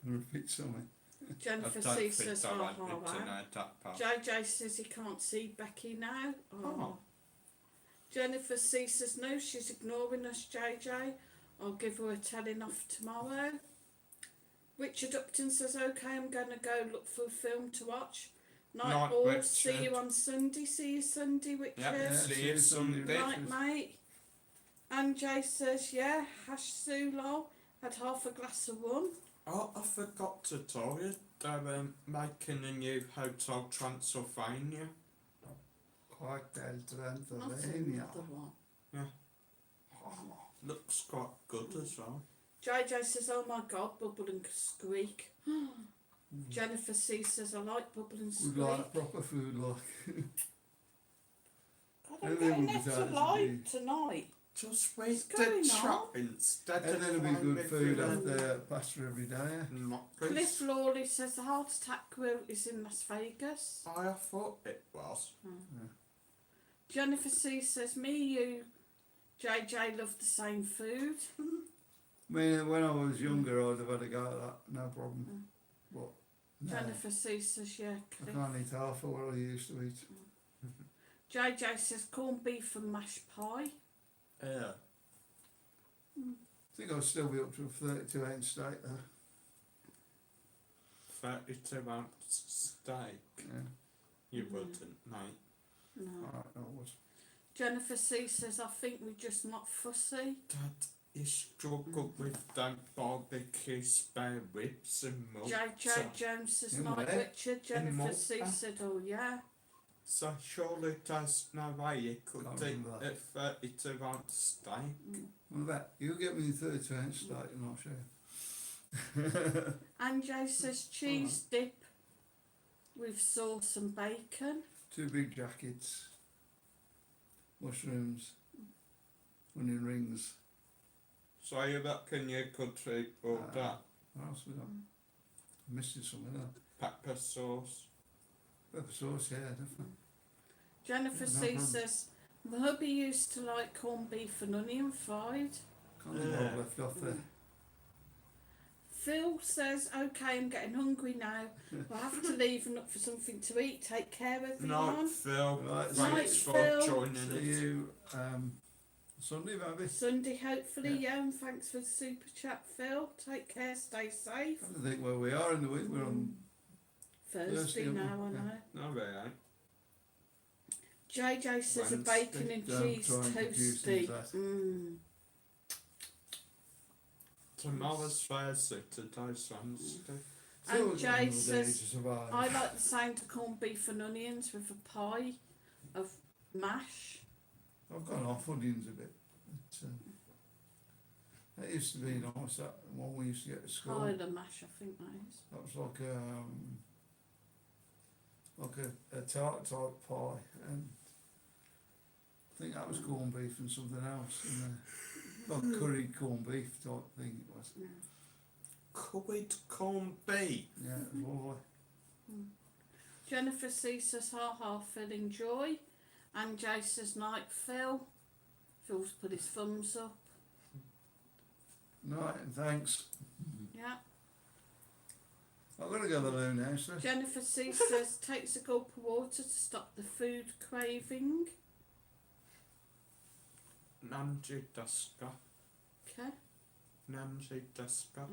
Repeats on me. Jennifer I don't C think says, I ha want ha you to ha. know that part. JJ says he can't see Becky now. Oh. Jennifer C says no, she's ignoring us, JJ. I'll give her a telling off tomorrow. Richard Upton says, okay, I'm going to go look for a film to watch. Night all, Richard. see you on Sunday. See you Sunday, Richard. Yeah, see you Sunday. Right, mate. And Jay says, yeah, hash Sulo had half a glass of rum. Oh, I forgot to tell you, they're making a new Hotel Transylvania. Cocktail That's Transylvania. another one. Looks quite good as well. JJ says, oh my God, bubble and squeak. Jennifer C says, I like bubble and We'd squeak. like proper food, like. God, I'm Everything getting was it to out to light tonight. Just wait going the chat on? instead And of then it'll be trying good to food feel after pasta every day. not Cliff this. Lawley says the heart attack grill is in Las Vegas. I thought it was. Jennifer C says, me, you, JJ love the same food. I mean, when I was younger, I'd have had a go at that, no problem. But no, Jennifer C says, yeah, I Cliff. can't eat half of what I used to eat. JJ says corned beef and mashed pie. Yeah. I think I'll still be up to a 32-ounce steak there. 32 ounce steak. Yeah, You wouldn't, mate. No. alright, I was. Jennifer C says, I think we're just not fussy. Dad, you struggle with them barbecue spare ribs and multi. JJ Jones says, In like where? Richard. Jennifer Malta. C said, oh yeah. So surely there's no way you could Can't eat remember a 32 ounce steak. Well, that, you get me the 32-ounce steak and I'll show you. Anjay says, cheese dip with sauce and bacon. 2 big jackets, mushrooms, onion rings. So you reckon you could eat all that? What else we got? I'm missing something there. Pepper sauce? Pepper sauce, yeah, definitely. Jennifer No C problem. says, my hubby used to like corned beef and onion fried. Can't think what I've left off there. Phil says, okay, I'm getting hungry now. I'll have to leave and look for something to eat. Take care, Night, everyone. Phil. Right, Thanks Night, for Phil. joining See us. you Sunday, maybe. Sunday, hopefully, Yeah. yeah, and thanks for the super chat, Phil. Take care, stay safe. I don't think where we are in the week. We're on Thursday Thursday, now, I yeah. know. No, we ain't. JJ says a Wednesday. bacon and Don't cheese try and confuse toasty. things, lad. Tomorrow's Thursday, today's Wednesday. Still And got another Jay day says, to survive. I like the sound of corned beef and onions with a pie of mash. I've gone off onions a bit. That used to be nice, that one we used to get at school. Pile of mash, I think that is. That was like a tart type pie, and I think that was corned beef and something else in there. Like curried corned beef type thing it was. Curried corned beef. Yeah, it was lovely. Jennifer C says, ha ha, Phil, enjoy. And Jay says, night, Phil. Phil's put his thumbs up. Night and thanks. Yeah. I've got to go to the loo now, so. Jennifer C says, takes a gulp of water to stop the food craving. Nanji deska. Okay. Nanji deska. Uh,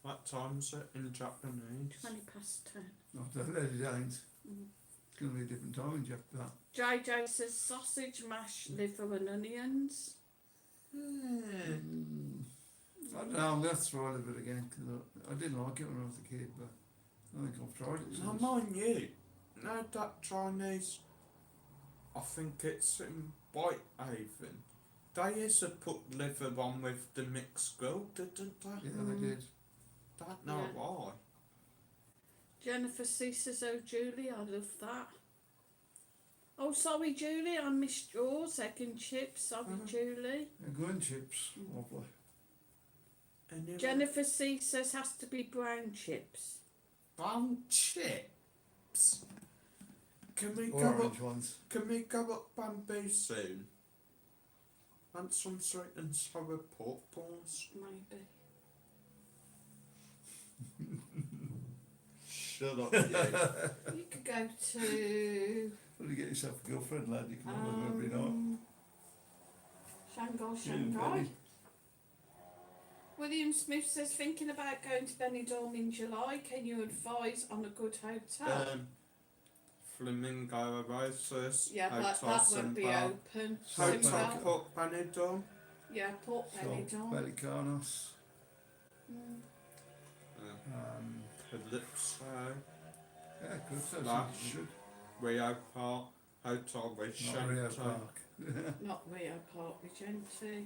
What time's it in Japanese? 20 past 10. Not that it ain't. It's going to be a different time in Japan. JJ says, sausage, mash, liver and onions. I don't know, I'm going to try it a bit again, because I didn't like it when I was a kid, but I think I've tried it Now, since. mind you, no, that Chinese, I think it's in Whitehaven. They used to put liver on with the mixed grill, didn't they? Yeah, they did. Don't know Yeah. why. Jennifer C says, oh Julie, I love that. Oh sorry Julie, I missed yours, egg and chips, sorry Julie. Yeah, gun chips, lovely. Anyway, Jennifer C says has to be brown chips. brown chips. Can we go Orange up? ones. Can we go up Bamboo soon? And some sweet and sour pork balls. Maybe. Shut up, you. You could go to Well, you get yourself a girlfriend, lad, you can have them every night. Shanghai. Benny. William Smith says thinking about going to Benidorm in July. Can you advise on a good hotel? Flamingo Oasis. Yeah, but that won't be Simba. open. Hotel Simba. Port Benidorm. Yeah, Port Benidorm. Pelicanos. Mm. Calypso. Yeah, good. So Flash. good. Rio Park. Hotel Not Vicente. Rio Park. Not Rio Park, Vicente.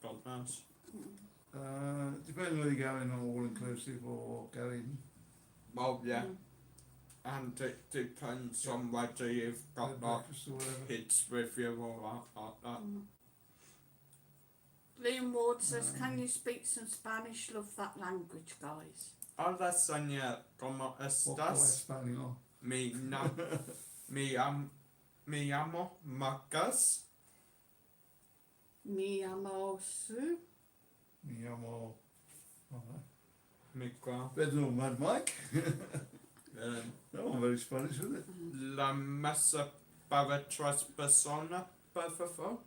God knows. Depending whether you're going all inclusive or going Well, yeah. Mm. And it depends Yeah. on whether you've got like breakfast or whatever. kids with you or that. Mm. Liam Ward says, can you speak some Spanish? Love that language, guys. Hola señor, ¿cómo Poco estás? español. Me llamo Marcus. Mi amo Sue. Me llamo. Miguel. Better Mad Mike. Um, That one very Spanish, wasn't it? La mesa para tres personas, por favor.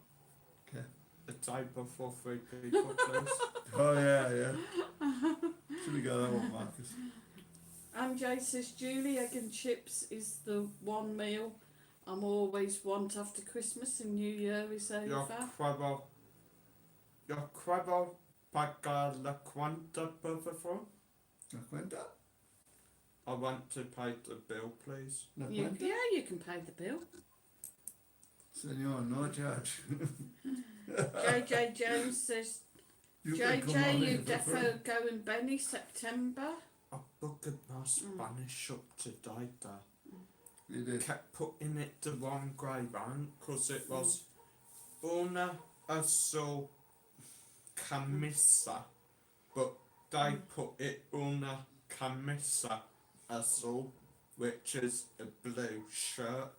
Okay. A table for 3 people, please. Oh yeah, yeah. Should we go that one, Marcus? MJ says, Julie, egg and chips is the one meal I'm always want after Christmas and New Year is over. Your crabble paga la cuenta, por favor. La cuenta? I want to pay the bill, please. La You, cuenta? yeah, you can pay the bill. Senor, no charge. JJ Jones says, You can come on JJ, in you for free. defo going Benny September. I booked my Spanish up today, Dad. You did. Kept putting it the wrong way round because it was una azul camisa, but they put it una camisa azul, which is a blue shirt.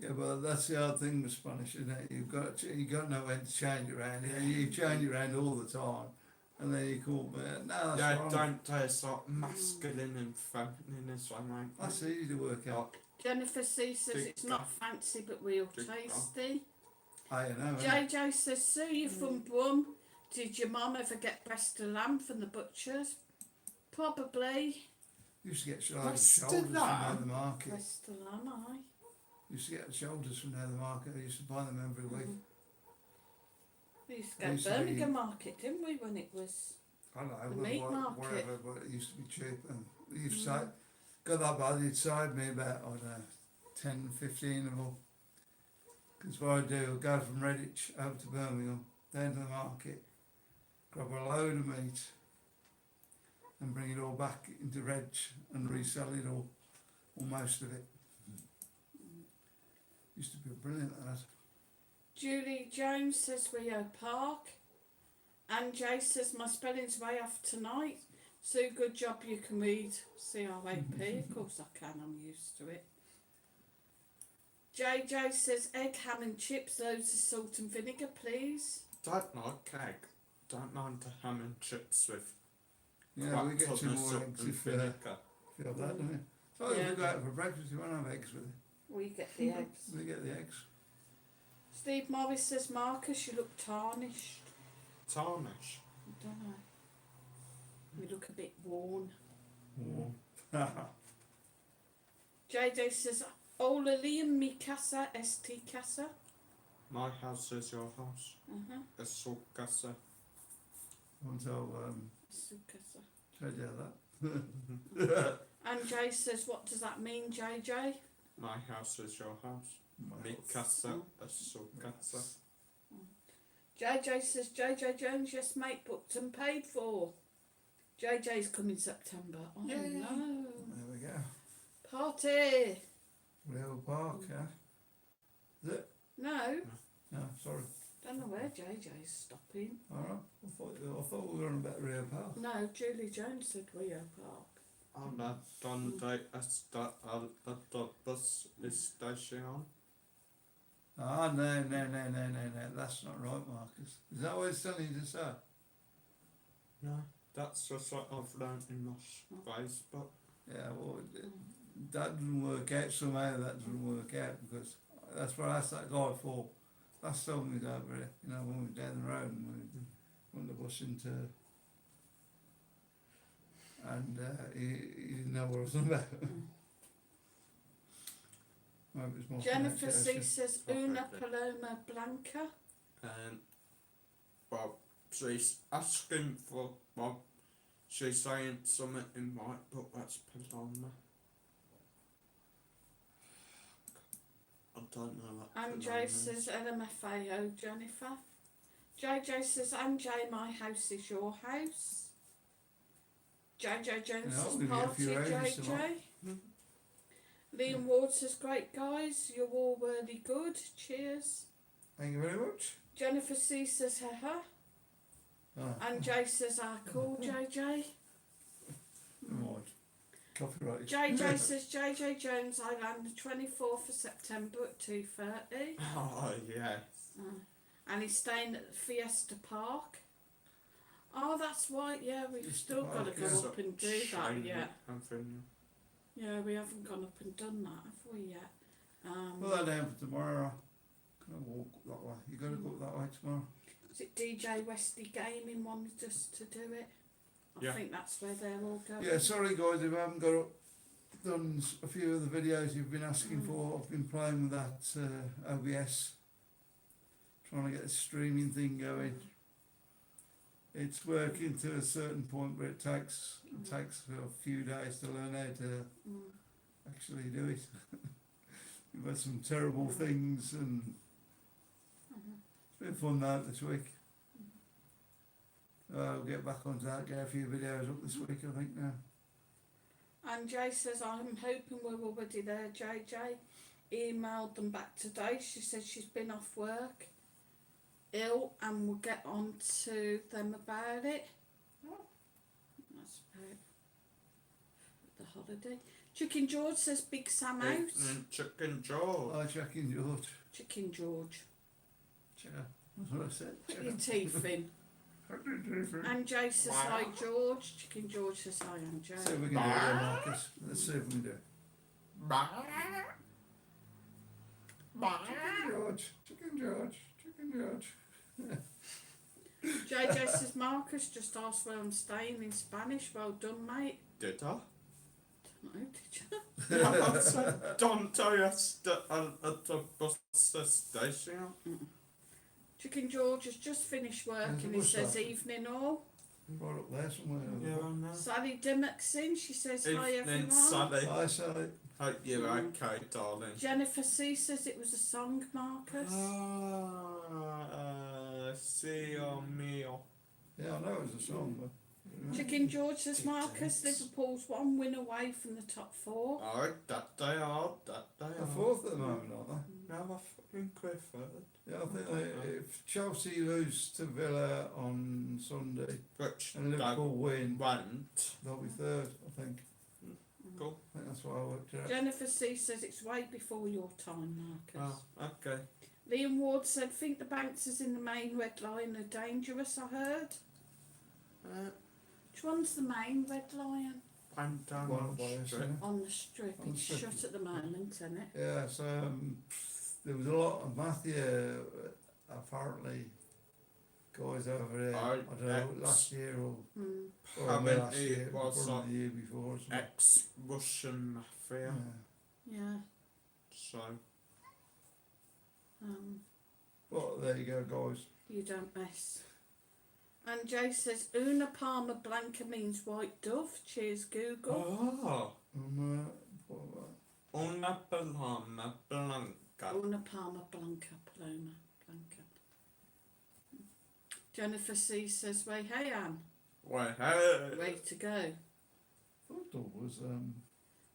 Yeah, but that's the hard thing with Spanish, isn't it? You've got to know when to change it around. You change it around all the time, and then you call me. No, that's Yeah, wrong. don't they? It's like masculine and feminine as well, mate. That's easy to work out. Jennifer C says Big it's not fancy but real Big tasty. I know. innit? JJ says, Sue, you from Brum. Did your mum ever get breast of lamb from the butchers? Probably. Used to get Breast shoulders of from lamb? the market. Breast of lamb, aye. Used to get shoulders from the market. I used to buy them every week. We used to They go used to to be- Birmingham Market, didn't we, when it was... I don't know, The but meat market. whatever, but it used to be cheap. And you used to got that bad, you'd side me about, I don't know, 10, 15 of them. Because what I'd do, I'd go from Redditch over to Birmingham, down to the market, grab a load of meat, and bring it all back into Reg and resell it all, or most of it. Used to be brilliant, that. Julie Jones says Rio Park. And Jay says my spelling's way off tonight. Sue, good job you can read C-R-A-P. Of course I can, I'm used to it. JJ says egg, ham and chips, loads of salt and vinegar, please. Don't like egg. Don't mind the ham and chips with Yeah, we get cracked you on the more salt eggs and if you vinegar. have that, don't you? So if Yeah. we go out for breakfast, you won't have eggs with it. We get the eggs. We get the eggs. Steve Morris says, Marcus, you look tarnished. Tarnish. I don't know. You look a bit worn. Warm. JJ says, Ola Liam, mi casa, ST casa. My house is your house. A salt casa. Until Su casa. showed you that. And Jay says, what does that mean, JJ? My house is your house. Mi casa es su casa. JJ says, JJ Jones, yes mate, booked and paid for. JJ's coming September. Oh Yay. no. There we go. Party. Real Park, yeah. Is it? No, No, sorry. don't know where JJ's stopping. Alright. I thought we were on about Real Park. No, Julie Jones said Rio Park. Alla donde está el autobus estación? Ah, no. That's not right, Marcus. Is that what it's telling you to say? No, that's just what I've learnt in my Facebook. Yeah, well, that doesn't work out somehow. That doesn't work out because that's what I started life for. Last time we was over here, you know, when we were down the road and we went the bus into, and he didn't know what I was on about. Maybe it was more Jennifer C pronunciation. says Una Paloma Blanca. Well, she's asking for, well, she's saying something in white, but that's Paloma. I don't know what Anjay Paloma says is. LMFAO Jennifer. JJ says Anjay, my house is your house. JJ Jones Yeah, says we'll get a party few houses JJ. tomorrow. Liam Ward says great guys, you're all really good. Cheers. Thank you very much. Jennifer C says haha. Ah, And Jay says cool JJ. right. Copyright. JJ says JJ Jones, I land the 24th of September at 2:30. Oh, yeah. And he's staying at the Fiesta Park. Oh, that's right, yeah, we've Fiesta still got to Park, go yeah. up and do that Shame yet. everything. Yeah, we haven't gone up and done that, have we yet? Well, they're down for tomorrow. Can I walk that way? You got to go up that way tomorrow. Is it DJ Westy Gaming wanted us to do it? I Yeah. think that's where they're all going. Yeah, sorry guys if I haven't got up, done a few of the videos you've been asking for. I've been playing with that OBS, trying to get the streaming thing going. It's working to a certain point, but it takes a few days to learn how to actually do it. We've had some terrible things, and it's been fun though this week. I'll get back onto that, get a few videos up this week, I think now. And Jay says, I'm hoping we're already there, JJ. Emailed them back today. She says she's been off work, ill, and we'll get on to them about it. That's about the holiday. Chicken George says Big Sam out. Evening, Chicken Joe. Hi, Jackie George. Chicken George. Checker. That's what I said. Put your teeth in. And Jay says hi George. Chicken George says hi and Jay. See if we can do it there, Marcus. Let's see if we can do it. Chicken George. JJ says Marcus just asked where I'm staying in Spanish. Well done, mate. Did I? No, did you? I said, don't tell you at the bus station. Chicken George has just finished work There's a and he bus says stop. evening all. Right up there somewhere. Yeah, I know. Sally Dimmock's in. She says hi Evening, everyone. Sally. Hi, Sally. Hope you're okay, darling. Jennifer C says it was a song, Marcus. See you, meal. Yeah, I know it was a song, but... Chicken George says Marcus, Liverpool's one win away from the top four. Oh, that they are. They're fourth at the moment, aren't they? No, I think we're third. Yeah, I think if Chelsea lose to Villa on Sunday Which and Liverpool win, went. they'll be third, I think. Cool. I think that's what I worked out. Jennifer C says it's way before your time, Marcus. Oh, okay. Liam Ward said, think the bouncers in the main red line are dangerous, I heard. Which one's the main red lion? I'm down One on by the us, street. yeah. On the strip. On the It's strip. shut at the moment, isn't it? Yeah, so there was a lot of Matthew, apparently, guys over there, I don't know, last year or How not many last year, was probably that? the year before or something. Ex-Russian mafia. Yeah. Yeah. So, Well, there you go, guys. You don't mess. And Jay says, Una Palma Blanca means white dove. Cheers, Google. oh, What about una paloma blanca. Una Palma Blanca, Paloma Blanca. Jennifer C says, "Way hey Anne, Well, hey. way to go." I thought it was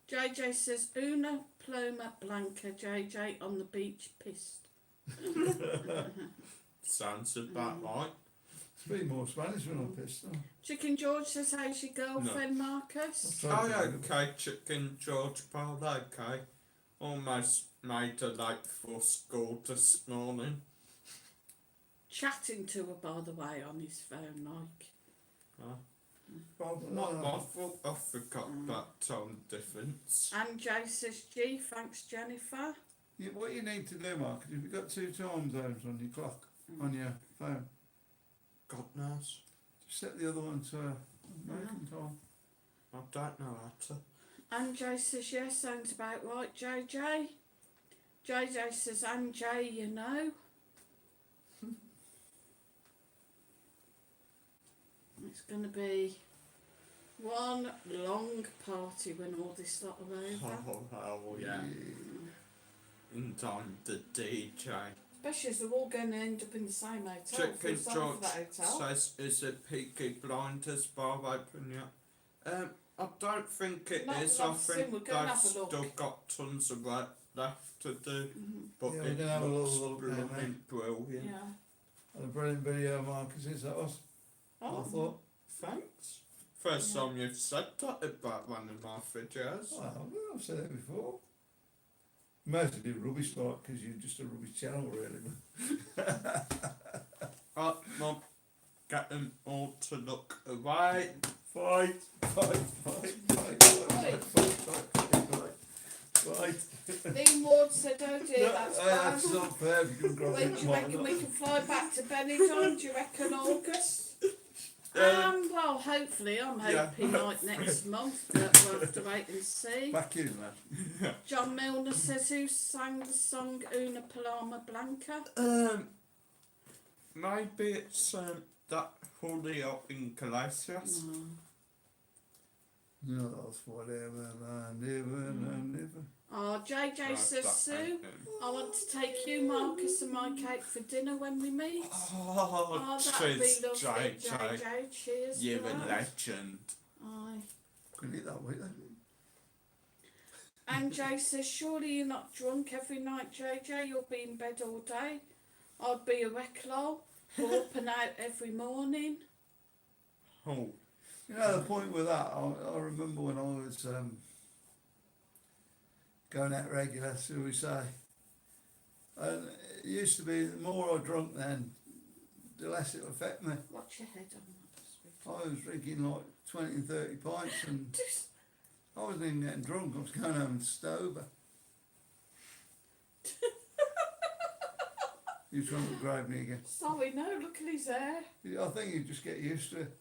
JJ says, "Una Paloma Blanca, JJ on the beach pissed." Sounds about right. speak more Spanish when I'm pissed off. Chicken George says, "How's your girlfriend, Marcus?" I've tried Oh, to do it. okay, Chicken George Pal, okay. Almost made her late for school this morning. Chatting to her, by the way, on his phone, like. Well, not my fault, I forgot that time difference. And Jay says, "Gee, thanks, Jennifer." What you need to do, Mark, is if you've got 2 time zones on your clock, on your phone, God knows. just set the other one to American time. I don't know how to. And Jay says, "Yeah, sounds about right, JJ." JJ says, "And Jay, you know." It's going to be one long party when all this lot are over. Oh, yeah. In time, the DJ. Especially as they're all going to end up in the same hotel. Chicken Feel sorry George for that hotel. says, is it Peaky Blinders bar open yet? I don't think it Not is. that I I've seen, think we're gonna they've have a look. still got tons of work left to do. But Yeah, we're it gonna have a looks little look at it, blooming mate. brilliant. Yeah. And a brilliant video, Marcus, is that was? Oh, I thought, Thanks. First Yeah. time you've said that about one of my videos. well, I've said it before. Mostly do rubbish like, because you're just a rubbish channel, really. Mum, get them all to look away. Fight, fight, fight, fight, fight, fight, fight, fight. Dean Ward said, "Oh dear, that's That's bad. not fair if you can grab When it. do you reckon we can fly back to Benidorm? Do you reckon August?" Well, hopefully, I'm Yeah. hoping like next month, but we'll have to wait and see. Back in, lad. John Milner says, "Who sang the song Una Paloma Blanca?" Maybe it's that Julio Iglesias. No, that's whatever, never. Oh, JJ says, "Sue, I want to take you, Marcus, and my cake for dinner when we meet." Oh, That'd be cheers, lovely, JJ. JJ. Cheers. You're for a that. legend. Aye. Couldn't eat that way then. And Jay says, "Surely you're not drunk every night, JJ. You'll be in bed all day. I'd be a wreck, lol. Go up and out every morning." Oh, You know, the point with that, I remember when I was going out regular, shall we say, and it used to be the more I drunk then, the less it would affect me. Watch your head on that, sweetheart. I was drinking like 20 and 30 pints and I wasn't even getting drunk, I was going home and sober. You trying to grab me again? Sorry, no, look at his hair. I think you just get used to it.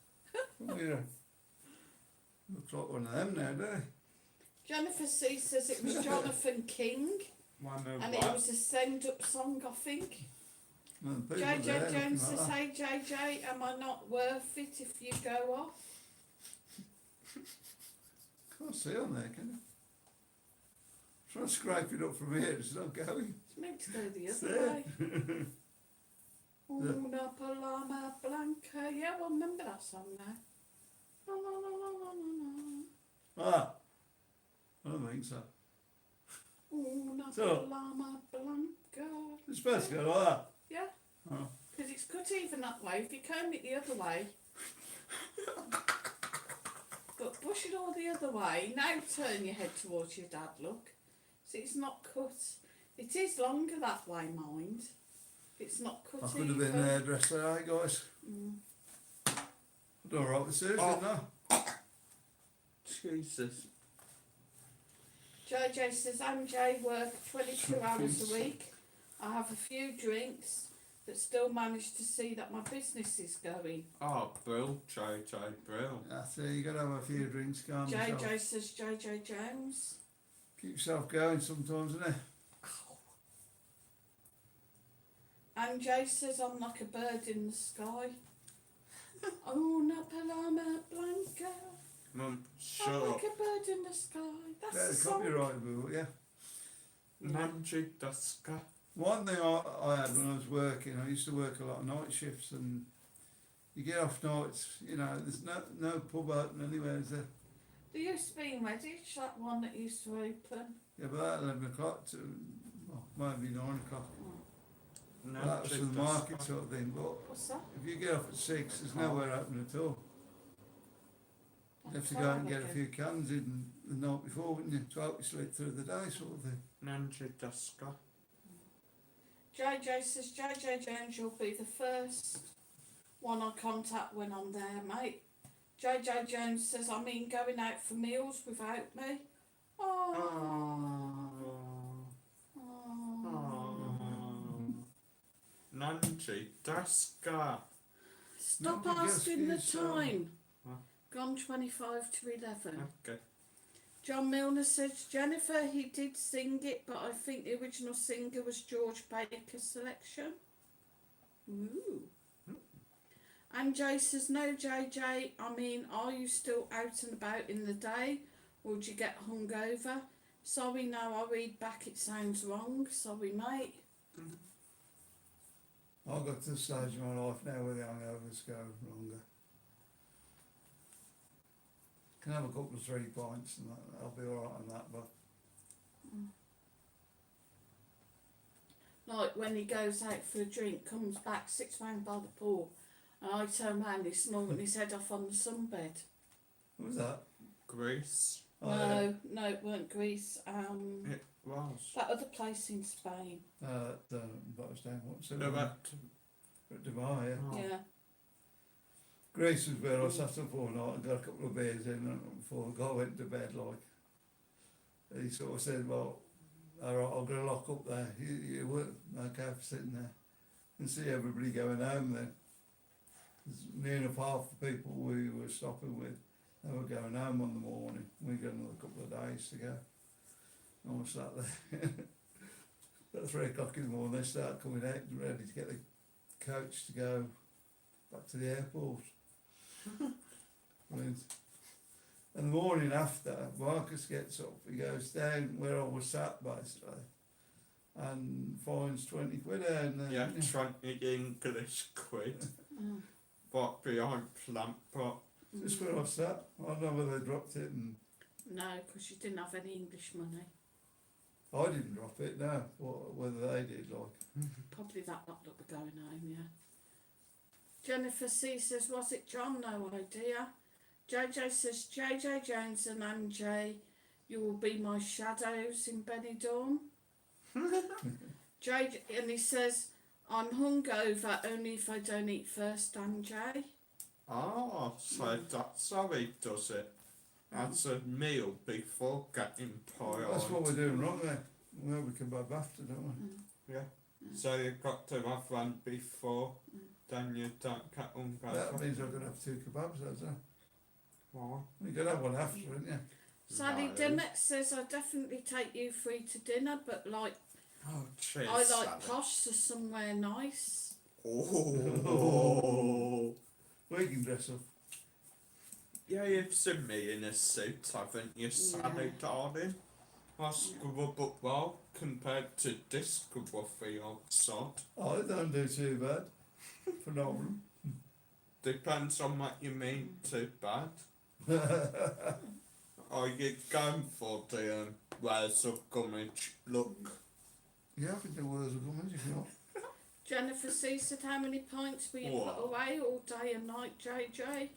Looks like one of them now, don't Jennifer C says it was Jonathan King, one of and it what? was a send-up song, I think. he? Well, the people there JJ looking Jones like says, that. "Hey JJ, am I not worth it if you go off?" Can't see on there, can you? Try and scrape it up from here, it's not going. It's meant to go the It's other there. way. Una Paloma Blanca. Yeah, we'll remember that song now. La, la, la, la, la, la, la. Ah, I don't think so. Una So- Paloma Blanca. It's supposed to go like that. Yeah, Oh. because it's cut even that way. If you comb it the other way, but push it all the other way. Now turn your head towards your dad, look. See, it's not cut. It is longer that way, mind. It's not cut I could have been even. a hairdresser, eh, guys? I done alright with Susan, Oh. no? Jesus. JJ says, "MJ work 22 hours a week. I have a few drinks, but still manage to see that my business is going." Oh, Brill, JJ, Brill. That's it, you got to have a few drinks, calm yourself. JJ says, "JJ Jones." Keep yourself going sometimes, innit? And Jay says, "I'm like a bird in the sky." Una Paloma Blanca. Mum, I'm shut up. like a bird in the sky. That's Yeah, the the song. copyright bill, yeah. Nanji Duska. One thing I had when I was working, I used to work a lot of night shifts, and you get off nights, you know, there's no pub open anywhere, is there? There used to be in Redditch, that one that used to open. Yeah, but at 11 o'clock to, well, maybe 9 o'clock. Oh, That was for the market sort of thing, but what's that? if you get off at 6, there's nowhere open at all. You have to That's go out and get a again. few cans in the night before, wouldn't you? To help you sleep through the day sort of thing. Nanji Duska. JJ says, JJ Jones, you'll be the first one I contact when I'm there, mate. JJ Jones says, I mean going out for meals without me. Oh. Nanji Duska. Stop No, but asking the yes, yes, time. What? Gone 25 to 11. Okay. John Milner says, Jennifer, he did sing it, but I think the original singer was George Baker's selection. Ooh. And Jay says, no, JJ, I mean, are you still out and about in the day? Or would you get hungover? Sorry, now I read back, it sounds wrong. Sorry, mate. I've got to the stage of my life now where the hangovers go longer. Can have a couple of 3 pints and I'll be alright on that, but Like when he goes out for a drink, comes back 6 round by the pool, and I turn round, he's snoring his head off on the sunbed. what was that? Greece. Oh, yeah. No, it weren't Greece. It was. That other place in Spain. That was down, what's it? No, but At Dubai, yeah. oh. Yeah. Greece was where I sat up all night and got a couple of beers in before the guy went to bed, like. He sort of said, well, alright, I'm going to lock up there. You weren't okay for sitting there and see everybody going home then. 'Cause near enough half the people we were stopping with, they were going home on the morning. We got another couple of days to go. And I was sat there. At 3 o'clock in the morning, they start coming out ready to get the coach to go back to the airport. And the morning after, Marcus gets up, he goes down where I was sat basically and finds 20 quid down there. Yeah, 20 English quid. Mm. What behind plant pot? Just where I sat. I don't know whether they dropped it and No, because you didn't have any English money. I didn't drop it, no. Whether they did, like. Probably that lot that were going home, yeah. Jennifer C says, was it John? No idea. JJ says, JJ Jones and Anjay, you will be my shadows in Benidorm. JJ, and he says, I'm hungover only if I don't eat first, Anjay. Oh, so that's how he does it. That's a meal before getting piled. That's what we're doing wrong there. Well, we can both after, don't we? Yeah. So you've got to have one before, then you don't get That hungover. means I've got to have 2 kebabs, doesn't it? Why? You can have one after, haven't you? Sally No. Dimmet says, I'll definitely take you free to dinner, but like, Oh, cheers, I like Sally. posh, so somewhere nice. Oh. We can dress up. Yeah, you've seen me in a suit, haven't you, Sally, darling? I scrub up well compared to this scruffy old sod. I don't do too bad. Phenomenal. Depends on what you mean too bad. Are you going for the wears of gummage look? Yeah, I can do words of gummage if you want. Jennifer C said, how many pints will you What? put away all day and night, JJ?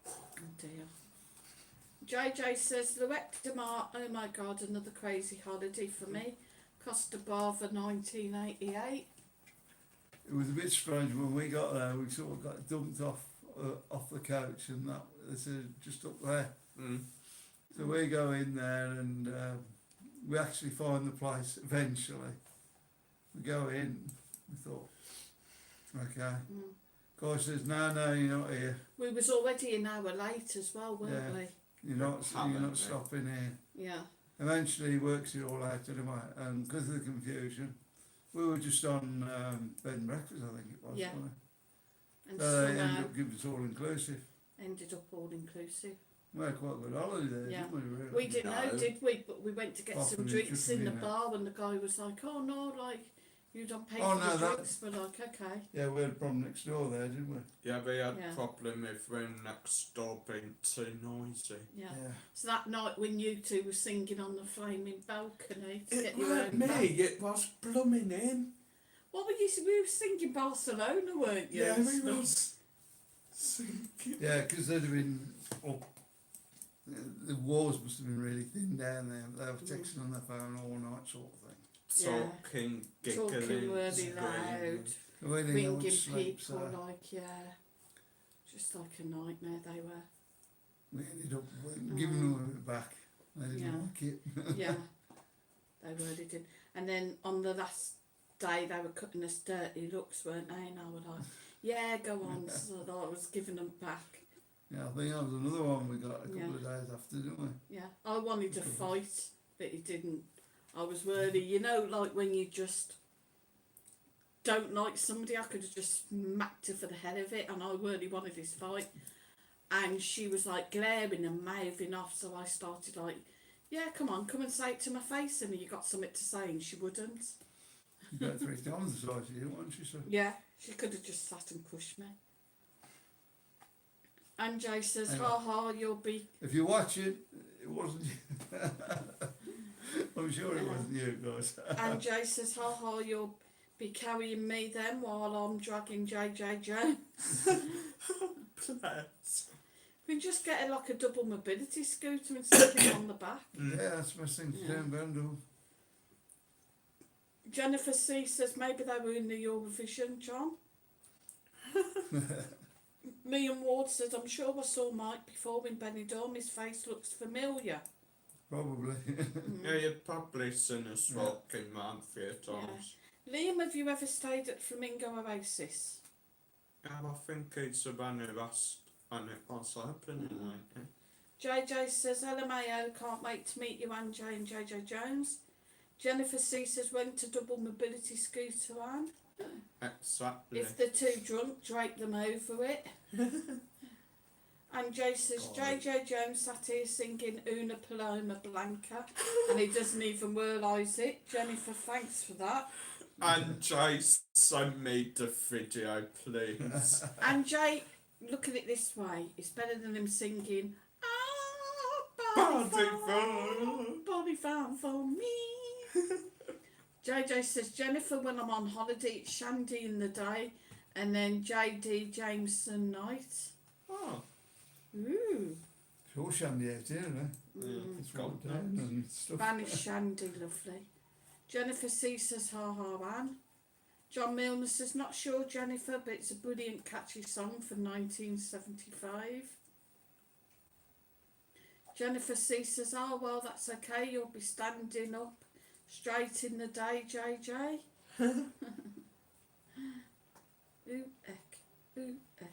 Oh dear. JJ says, Louette de Mar, oh my god, another crazy holiday for me. Costa Brava 1988. It was a bit strange when we got there. We sort of got dumped off the coach, and that this is just up there. Mm. So we go in there, and we actually find the place eventually. We go in. We thought, okay. Guy says, no, you're not here. We was already an hour late as well, weren't Yeah. You're not Haven't we? stopping here. we? Yeah. Eventually he works it all out anyway, and because of the confusion, we were just on bed and breakfast, I think it was, Yeah. wasn't And it? So they ended somehow up giving us all inclusive. ended up all inclusive. We had quite a good holiday there, Yeah. didn't we, really? We didn't know, No. did we? But we went to get Apart some from the drinks in the chicken, bar, and the guy was like, "Oh no, like you don't pay Oh, for no, the that- drinks." We're like, "Okay." Yeah, we had a problem next door there, didn't we? Yeah, we had Yeah. problem with room next door being too noisy. Yeah. So that night when you two were singing on the flaming balcony to It get your weren't own me, back. it was plumbing in. What were you? We were singing Barcelona, weren't you? Yeah, we was singing. Yeah, because they'd have been up. The walls must have been really thin down there. They were texting on their phone all night, sort of thing. Yeah. Talking, giggling, Talking really screaming. loud, We didn't know ringing which sleep, people, so like just like a nightmare they were. we ended up giving them it back. They didn't Yeah. like it. Yeah, they really did. And then on the last day, they were cutting us dirty looks, weren't they? And I was like, "Yeah, go on." So I was giving them back. Yeah, I think that was another one we got a couple Yeah. of days after, didn't we? Yeah, I wanted to fight, but he didn't. I was really, like when you just don't like somebody, I could have just smacked her for the hell of it, and I really wanted this fight. And she was like glaring and mouthing off, so I started like, "Yeah, come on, come and say it to my face, and you got something to say," and she wouldn't. You got 3 times the size of you, wasn't she? So Yeah, she could have just sat and pushed me. And Jay says, Hang "Ha on. ha, you'll be." if you watch it, it wasn't you. I'm sure it wasn't you, guys. And Jay says, "Ha ha, you'll be carrying me then while I'm dragging JJ Jones." Bless. We just get like a double mobility scooter and stick him on the back. Yeah, that's the best thing to do in Benidorm. Jennifer C says maybe they were in the Eurovision, John. Liam Ward says, "I'm sure I saw Mike before in Benidorm. His face looks familiar." Probably. Yeah, you've probably seen us walking round a few times. Liam, have you ever stayed at Flamingo Oasis? Yeah, I think it's the one who asked when it was happening, like JJ says, "LMAO, can't wait to meet you, Anjay and JJ Jones." Jennifer C says, "Went to double mobility scooter on. Exactly. If they're too drunk, drape them over it." And Jay says, "JJ Jones sat here singing Una Paloma Blanca and he doesn't even realise it." Jennifer, thanks for that. And Jay, send me the video, please. And Jay, look at it this way, it's better than him singing body found for me. JJ says, "Jennifer, when I'm on holiday, it's Shandy in the day and then JD Jameson night." Oh, Ooh. Sure, Shandy out here, isn't yeah, It's God what we're doing knows. and stuff. Spanish Shandy, lovely. Jennifer C says, "Ha ha, Anne." John Milner says, "Not sure, Jennifer, but it's a brilliant catchy song from 1975. Jennifer C says, "Oh, well, that's okay. You'll be standing up straight in the day, JJ." Ooh, eck. Ooh, eck.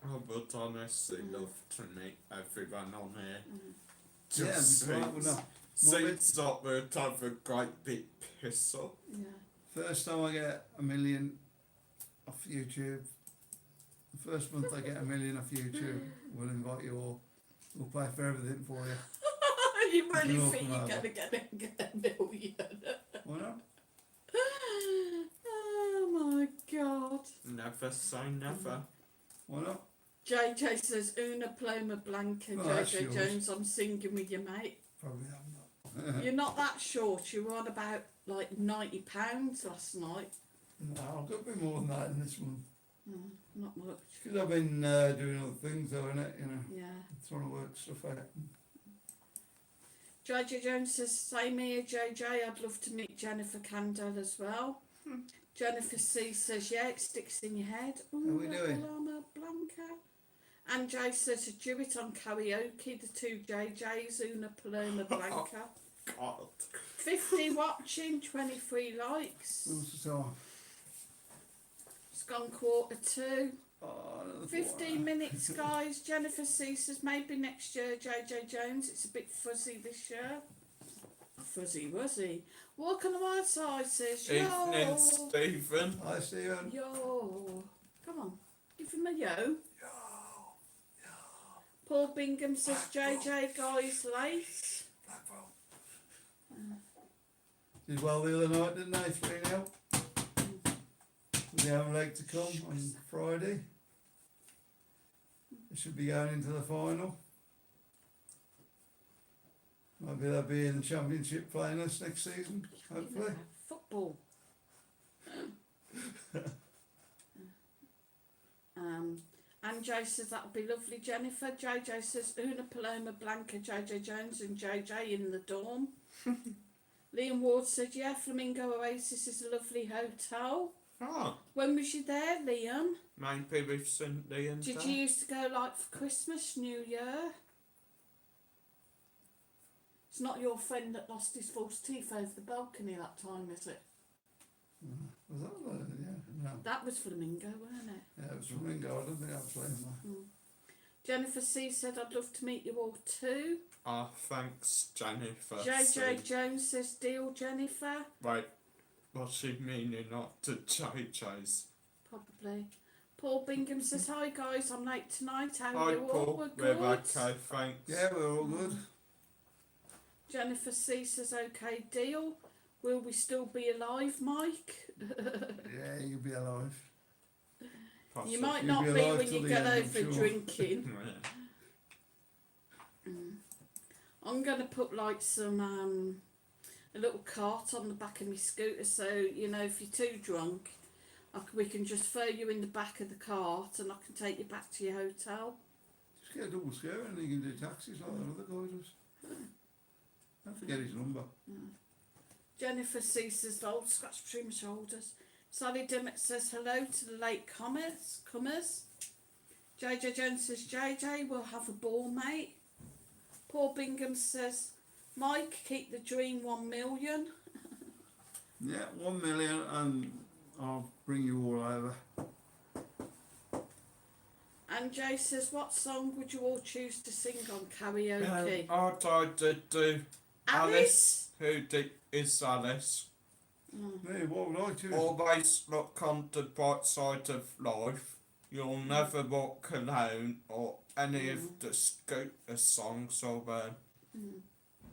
I would honestly love to meet everyone on here. Yeah, Just right, well, no. seems like we'd have a great big piss up. Yeah. First time I get 1 million off YouTube, the first month I get 1 million off YouTube, we'll invite you all. We'll pay for everything for you. You really You'll think come you're over. going to get a million? Why not? Oh my God. Never say never. Why not? JJ says, "Una Paloma Blanca." Oh, that's JJ yours. Jones, I'm singing with you, mate. Probably I'm not. You're not that short. You were on about like £90 last night. No, I've got a bit more than that in this one. Not much. Because I've been doing other things though, innit? You know, Yeah. trying to work stuff out. JJ Jones says, "Same here, JJ. I'd love to meet Jennifer Candle as well." Jennifer C says, "Yeah, it sticks in your head." Ooh, How we doing? Paloma Blanca. And Jay says, "To do it on karaoke, the two JJs, Una Paloma Blanca." God. 50 watching, 23 likes. What's the time? It's gone 1:45. Oh, another 15 minutes, guys. Jennifer C says, "Maybe next year, JJ Jones. It's a bit fuzzy this year." Fuzzy wuzzy. Walk on the wild side says, "Yo." Evening, Stephen. Hi, Stephen. Yo. Come on. Give him a yo. Paul Bingham says JJ guys late. Did well the other night, didn't they? 3-0. The home leg to come on Friday. They should be going into the final. Maybe they'll be in the championship playing us next season, hopefully. Football. Anjay says that'll be lovely, Jennifer. JJ says Una Paloma Blanca, JJ Jones and JJ in the dorm. Liam Ward said, yeah, Flamingo Oasis is a lovely hotel. Oh, When was you there, Liam? maybe we've seen Liam. Did you used to go like for Christmas, New Year? It's not your friend that lost his false teeth over the balcony that time, is it? Was that yeah, no. That was Flamingo, weren't it? Yeah, it was Flamingo. I don't think I was playing that. Jennifer C said, I'd love to meet you all too. Ah, thanks, Jennifer. JJ C. Jones says, deal, Jennifer. Right, what's she meaning not to JJ's? Probably. Paul Bingham says, hi guys, I'm late tonight. How Hi are you all? Paul, We're we're good. okay, thanks. Yeah, we're all good. Jennifer C says, okay, deal. Will we still be alive, Mike? Yeah, you'll be alive. Possibly. You might You'll not be be alive when till you the get end, I'm over sure. drinking. Yeah. I'm going to put like some, a little cart on the back of my scooter, so, you know, if you're too drunk, we can just throw you in the back of the cart and I can take you back to your hotel. Just get a double scare and you can do taxis like that other guy does. Don't forget his number. Jennifer C says, the old scratch between my shoulders. Sally Dimmitt says, hello to the late comers. JJ Jones says, JJ, we'll have a ball, mate. Paul Bingham says, Mike, keep the dream 1 million. Yeah, 1 million and I'll bring you all over. And Jay says, what song would you all choose to sing on karaoke? I did do Alice? Is Alice. Me, what would I choose? Always look on the bright side of life. You'll never walk alone, or any of the Scooter songs, or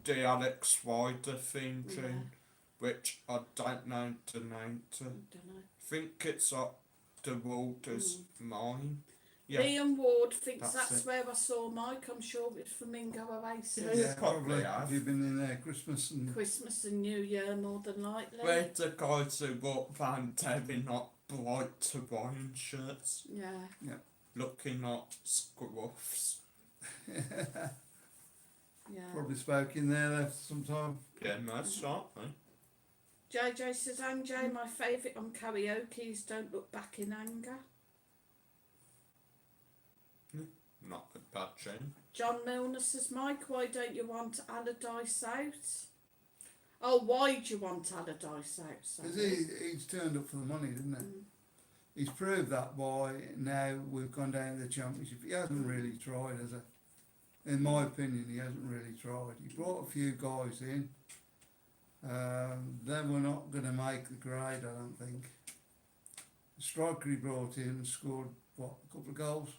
the Alex Wider theme tune, which I don't know the name to. I don't know. Think it's up the Waters Mine. Yeah. Liam Ward thinks That's that's it. where I saw Mike. I'm sure it's Flamingo Oasis. Yeah, Probably probably. have. Have you been in there Christmas and... Christmas and New Year more than likely. We're the guys who walk Van Devin not bright to wine shirts, Yeah. looking at scruffs. Yeah. Probably spoke in there sometime. Yeah, most certainly. JJ says, Anjay, my favourite on karaoke is Don't Look Back in Anger. Not a bad tune. John Milner says, Mike, why don't you want Allardyce out? Oh, why do you want Allardyce out? Because Sorry. he's turned up for the money, didn't he? Mm. He's proved that by now we've gone down to the championship. He hasn't really tried, has he? In my opinion, he hasn't really tried. He brought a few guys in. Then we're not going to make the grade, I don't think. The striker he brought in and scored, what, a couple of goals?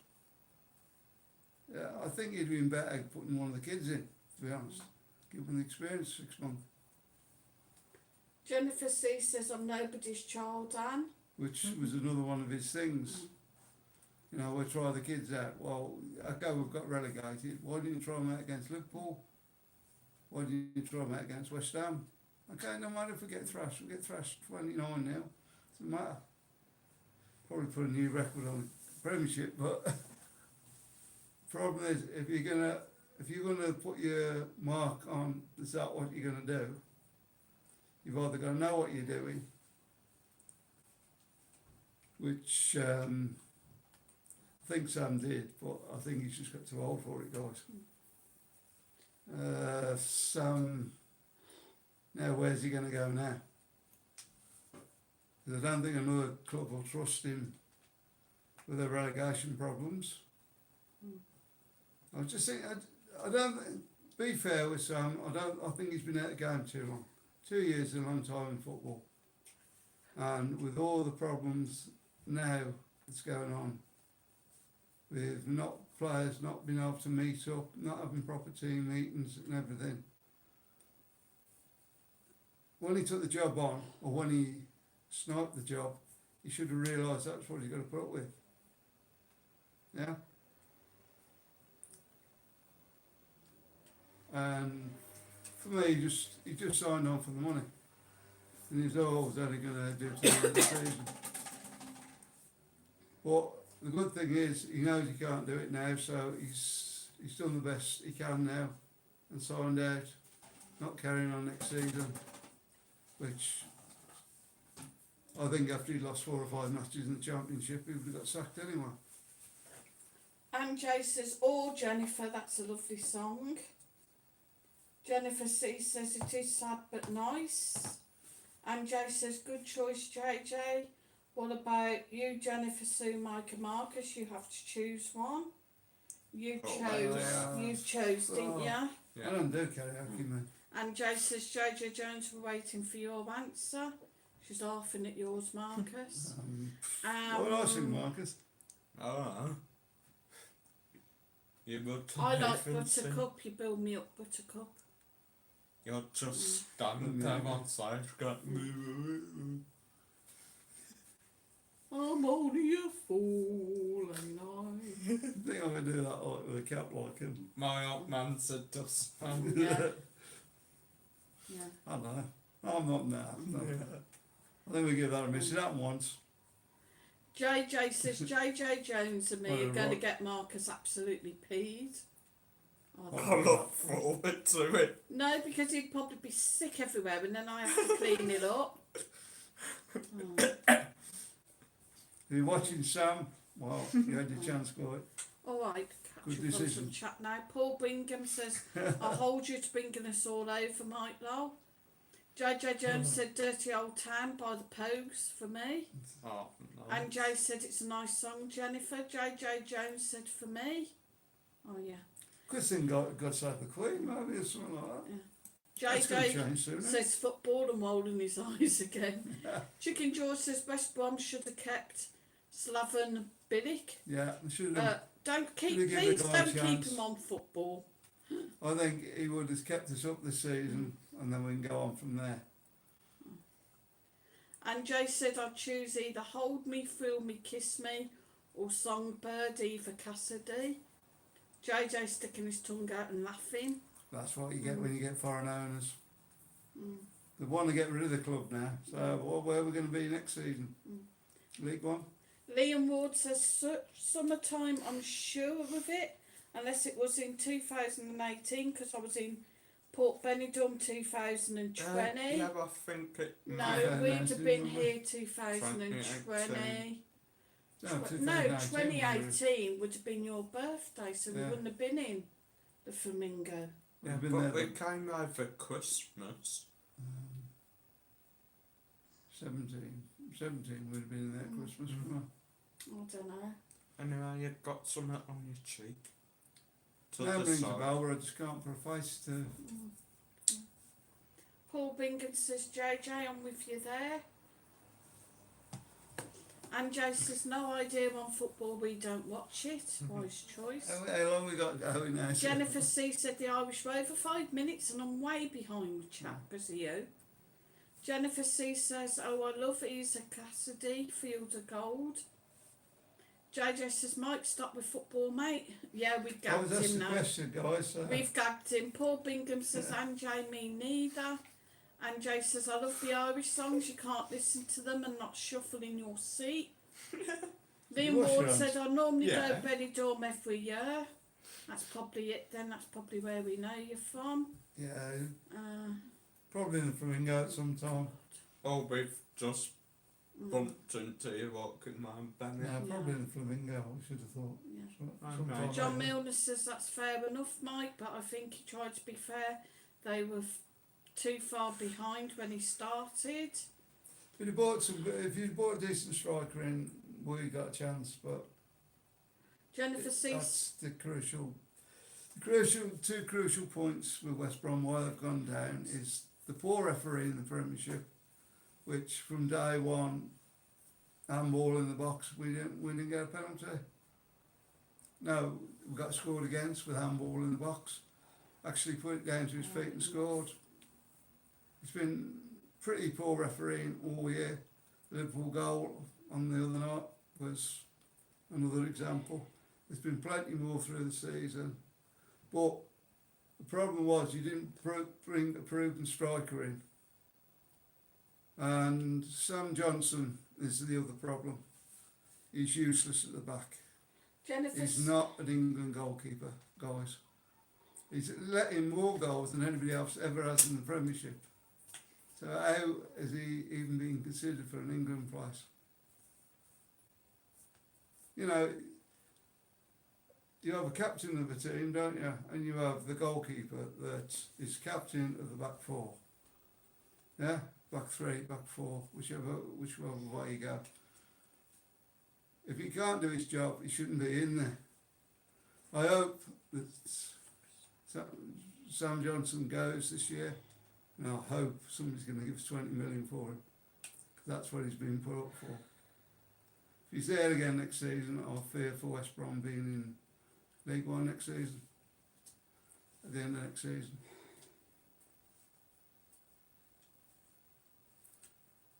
Yeah, I think he'd been better putting one of the kids in, to be honest. Give them the experience 6 months. Jennifer C says, I'm nobody's child, Anne. Which was another one of his things. You know, we'll try the kids out. Well, okay, we've got relegated. Why didn't you try them out against Liverpool? Why didn't you try them out against West Ham? Okay, no matter if we get thrashed, we get thrashed 29 now. Doesn't matter. Probably put a new record on the Premiership, but problem is if you're gonna put your mark on is that what you're gonna do, you've either got to know what you're doing, which I think Sam did, but I think he's just got too old for it, guys. Sam, now where's he going to go now? Because I don't think another club will trust him with their relegation problems. I just think, I don't, be fair with Sam, I think he's been out of the game too long. 2 years is a long time in football. And with all the problems now that's going on, with not players not being able to meet up, not having proper team meetings and everything. When he took the job on, or when he sniped the job, he should have realised that's what he's got to put up with. Yeah? And for me, he just signed on for the money. And he's always only going to do it to the end of the season. But the good thing is, he knows he can't do it now, so he's done the best he can now and signed out, not carrying on next season, which I think after he lost 4 or 5 matches in the Championship, he would have got sacked anyway. And Jay says, "Oh, Jennifer, that's a lovely song." Jennifer C says, "It is sad but nice." And Jay says, "Good choice, JJ. What about you, Jennifer Sue, Micah Marcus? You have to choose one. You chose, didn't you?" Yeah. I don't do karaoke, man. And Jay says, "JJ Jones, we're waiting for your answer." She's laughing at yours, Marcus. What I sing, Marcus? Oh. You go to I like Nathanson. Buttercup. You build me up, Buttercup. You're just standing there on side, going, I'm only a fool, and I think I'm going to do that like, with a cap like him. my old man said dustman. Yeah. Yeah. I don't know. I'm not now. No. I think we give that a miss. It happened once. JJ says, "JJ Jones and me Well, are going to right. get Marcus absolutely peed." I look forward to it. No, because he'd probably be sick everywhere and then I have to clean it up. Oh. If you're watching Sam, well, you had your chance for it. All right, Good catch up on some decision. chat now. Paul Bingham says, "I'll hold you to bringing us all over, Mike Lowell." JJ Jones said, "Dirty Old Town" by the Pogues for me. Oh, no. And Jay said, "It's a nice song, Jennifer." JJ Jones said, "For me." Oh, yeah. Good thing God Save the Queen, maybe, or something like that. That's going to JJ change soon, isn't it? says football and rolling his eyes again. Chicken George says West Brom should have kept Slaven Bilic. Yeah, they should have. Don't keep, Should have given please the guy a don't keep chance. him on football. I think he would have kept us up this season, and then we can go on from there. And Jay said, "I'd choose either Hold Me, Feel Me, Kiss Me or Songbird, Eva Cassidy." JJ sticking his tongue out and laughing. That's what you get when you get foreign owners. Mm. They want to get rid of the club now. So where are we going to be next season? League One? Liam Ward says, "Summertime, I'm sure of it, unless it was in 2018 because I was in Port Benidorm 2020. Yeah, but I think it No, might- Yeah, we'd nice, have been isn't it? here 2020. No, No, 2018 would have been your birthday, so we Yeah. wouldn't have been in the Flamingo. Yeah, We've been but there, we came over Christmas. 17 would have been in there at Christmas. wouldn't I don't know. Anyway, you got something on your cheek. To That the rings a side. bell, but I just can't put a face to. Paul Bingham says, "JJ, I'm with you there." And Jay says, "No idea on football, we don't watch it." Wise choice. How long we got going now? Jennifer C said, "The Irish were over 5 minutes and I'm way behind with chat because of you." Jennifer C says, "Oh, I love Isa Cassidy, Field of Gold." JJ says, "Mike, stop with football, mate." Yeah, we've I was gagged asked him the now. question, guys. So. We've gagged him. Paul Bingham says, "And Jay, me neither." And Jay says, "I love the Irish songs. You can't listen to them and not shuffle in your seat." Liam wash your Ward hands? said, "I normally Yeah. go Benidorm every year." That's probably it then. That's probably where we know you're from. Yeah, Uh, probably in the Flamingo at some time. Oh, we've just bumped into you walking round Benny. Yeah, probably in the Flamingo, I should have thought. yeah. Sometime John later. Milner says that's fair enough, Mike, but I think he tried to be fair. They were too far behind when he started. If you bought a decent striker in, we got a chance, but Jennifer C. that's the two crucial points with West Brom why they've gone down is the poor referee in the Premiership, which from day one, handball in the box, we didn't get a penalty. No, we got scored against with handball in the box, actually put it down to his feet and scored. It's been pretty poor refereeing all year. The Liverpool goal on the other night was another example. There's been plenty more through the season, but the problem was you didn't bring a proven striker in, and Sam Johnson is the other problem. He's useless at the back. He's not an England goalkeeper, guys. He's let in more goals than anybody else ever has in the Premiership. So how has he even been considered for an England place? You know, you have a captain of a team, don't you? And you have the goalkeeper that is captain of the back four. Yeah? Back three, back four, whichever way you go. If he can't do his job, he shouldn't be in there. I hope that Sam Johnson goes this year, and I hope somebody's going to give us 20 million for him. That's what he's been put up for. If he's there again next season, I fear for West Brom being in League One next season, at the end of next season.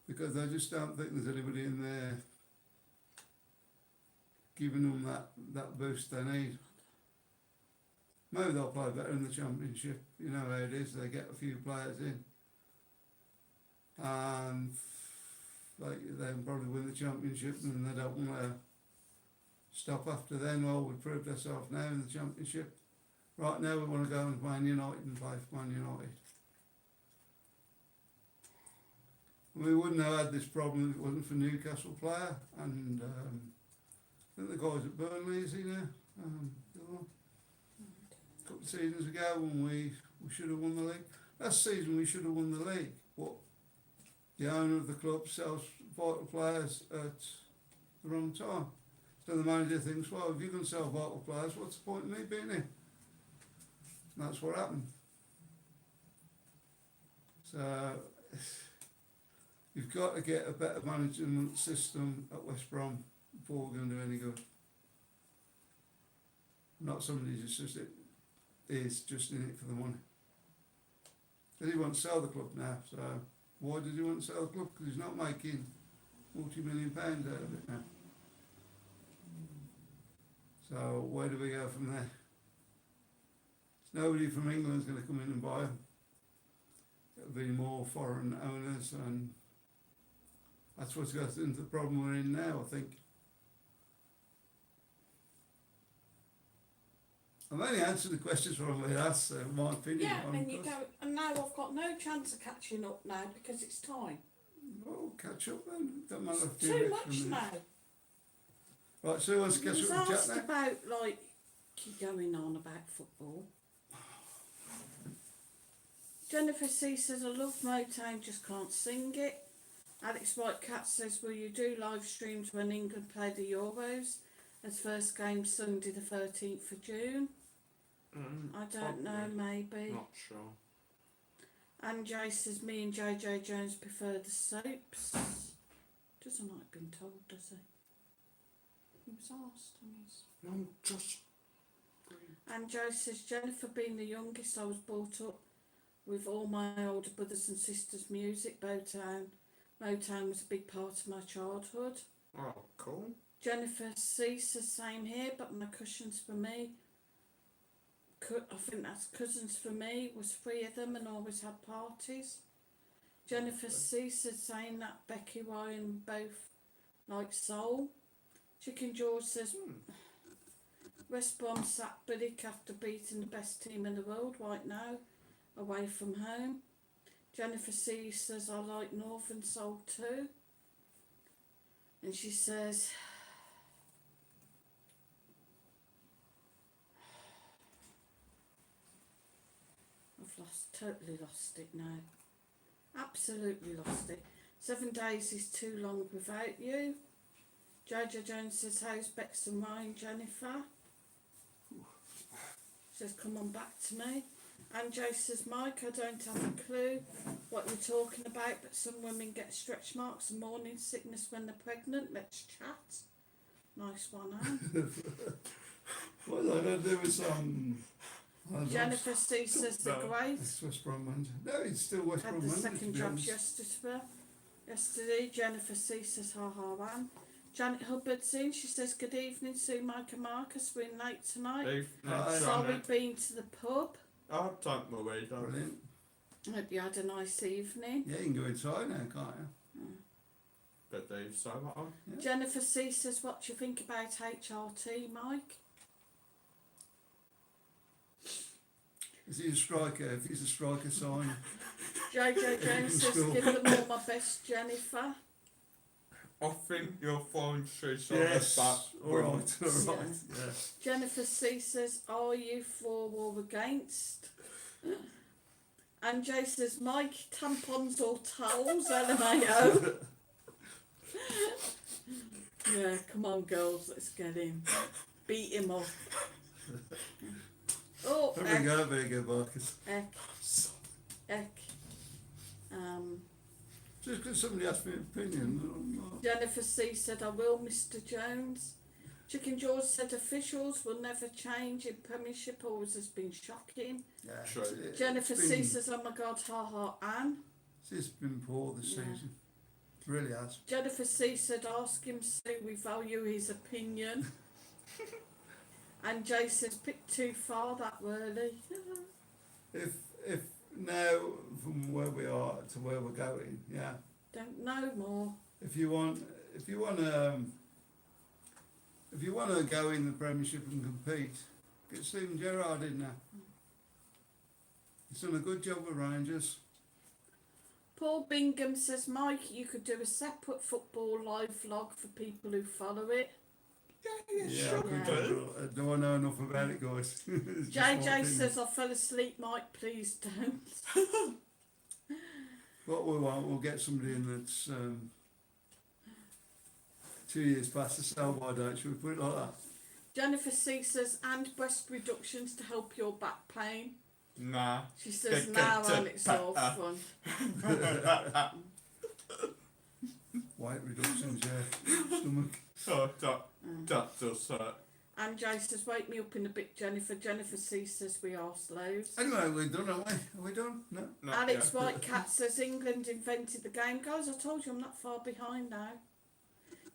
Because I just don't think there's anybody in there giving them that boost they need. Maybe they'll play better in the Championship. You know how it is, they get a few players in. And they can probably win the Championship, and they don't want to stop after then. Well, we've proved ourselves now in the Championship. Right now we want to go and Man United and play for Man United. We wouldn't have had this problem if it wasn't for Newcastle player, and I think the guys at Burnley, is he now? A couple of seasons ago when we should have won the league. Last season we should have won the league, but the owner of the club sells vital players at the wrong time. So the manager thinks, well, if you're going to sell vital players, what's the point of me being here? And that's what happened. So you've got to get a better management system at West Brom before we're going to do any good. Not somebody who's just in it for the money. Does he want to sell the club now? So why does he want to sell the club? Because he's not making multi-million pounds out of it now. So where do we go from there? Nobody from England's going to come in and buy him. It'll be more foreign owners, and that's what's got into the problem we're in now, I think. I've only answered the questions from what I asked, so my opinion. Yeah, and you go, and now I've got no chance of catching up now because it's time. Well, catch up then. Don't matter if Too much now. Right, so who wants to catch up with asked Jack now? about, like, keep going on about football. Jennifer C says, I love Motown, just can't sing it. Alex Whitecat says, will you do live streams when England play the Euros? As first game Sunday the 13th of June. I don't know, maybe. Not sure. And Jay says, me and JJ Jones prefer the soaps. Doesn't like being told, does he? He was asked and he's... No, just... And Joe says, Jennifer being the youngest, I was brought up with all my older brothers and sisters' music. Motown was a big part of my childhood. Oh, cool. Jennifer C says, same here, but my cousins for me, I think that's cousins for me, was 3 of them and always had parties. Jennifer C says, saying that Becky Ryan both like soul. Chicken George says, West Brom sacked Billick after beating the best team in the world right now, away from home. Jennifer C says, I like Northern Soul too. And she says, I've totally lost it now. Absolutely lost it. 7 days is too long without you. Jojo Jones says, how's Bex and Ryan, Jennifer? Says, come on back to me. And Joe says, Mike, I don't have a clue what you're talking about, but some women get stretch marks and morning sickness when they're pregnant. Let's chat. Nice one, Anne. What was I going to do with some... Jennifer C says the No. great. It's West Brom manager. No, it's still West Had Brom the manager, to second be jobs honest. yesterday. Jennifer C says ha ha Anne. Janet Hubbard's in. She says good evening, Sue, Mike and Marcus. We're in late tonight. Evening, Hi. Sorry, Janet. been to the pub. Oh, don't worry, don't. Brilliant. I hope you had a nice evening. Yeah, you can go inside now, can't you? But they've so on. Yeah. Jennifer C says, what do you think about HRT, Mike? Is he a striker? If he's a striker, sign. JJ Jones says, Sure. give them all my best, Jennifer. I think you'll find she's Yes. on All right, all right. Yeah. Jennifer C says, are you for or against? And Jay says, Mike, tampons or towels, LMAO. Yeah, come on girls, let's get him. Beat him up. Oh, There we go, very good, Marcus. Eck. Just because somebody asked me an opinion, I'm not. Jennifer C said, I will, Mr. Jones. Chicken George said, officials will never change in Premiership, always has been shocking. Yeah, Sure. Jennifer it's C been, says, oh my God, ha ha, Anne. it's been poor this Yeah. season. It really has. Jennifer C said, ask him, Sue, we value his opinion. And Jay says, pick too far that early. If now from where we are to where we're going, yeah. Don't know more. If you want to go in the Premiership and compete, get Stephen Gerrard in there. He's done a good job with Rangers. Paul Bingham says, Mike, you could do a separate football live vlog for people who follow it. Yeah, sure I could Yeah. do I know enough about it, guys? It's just my JJ opinion. says, I fell asleep, Mike, please don't. What we want, we'll get somebody in that's 2 years past the sell-by date, should we put it like that? Jennifer C says, and breast reductions to help your back pain. Nah. She says, Get now to and it's all back. fun. Weight reductions, yeah. Stomach. Oh, that does hurt. And Jay says, wake me up in a bit, Jennifer. Jennifer C says, we are slows. Anyway, we're done, aren't we? Are we done? No? Not Alex yet. Whitecat says, England invented the game. Guys, I told you I'm not far behind now.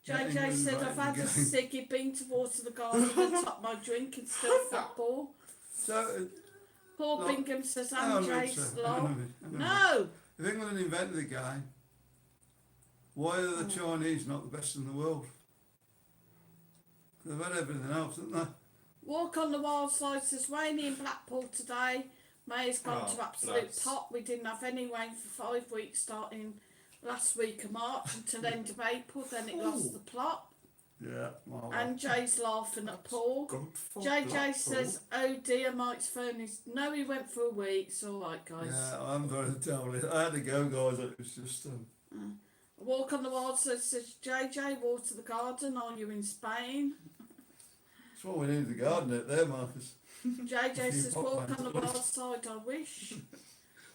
Yeah, JJ England said, I've invented had the a game. ciggy, been to water the garden and top my drink and still football. So, Paul Look, Bingham says, hang on I'm a minute, Jay's sir. Hang on a law. minute, hang on a minute. No! If England invented the game, why are the Chinese not the best in the world? They've had everything else, haven't they? Walk on the Wild Side says, rainy in Blackpool today. May's gone Oh, to absolute bless. pot. We didn't have any rain for 5 weeks starting last week of March until end of April. Then it lost the plot. Yeah, well, And Jay's laughing at Paul. Good for JJ Blackpool. says, oh dear, Mike's phone is... No, he went for a week. It's all right, guys. yeah, I'm going to tell you. I had to go, guys. It was just, Walk on the Wild Side says, JJ, water the garden. Are you in Spain? that's what we need the garden out there, Marcus. JJ A few says, pot walk plants on the at least. wild side, I wish.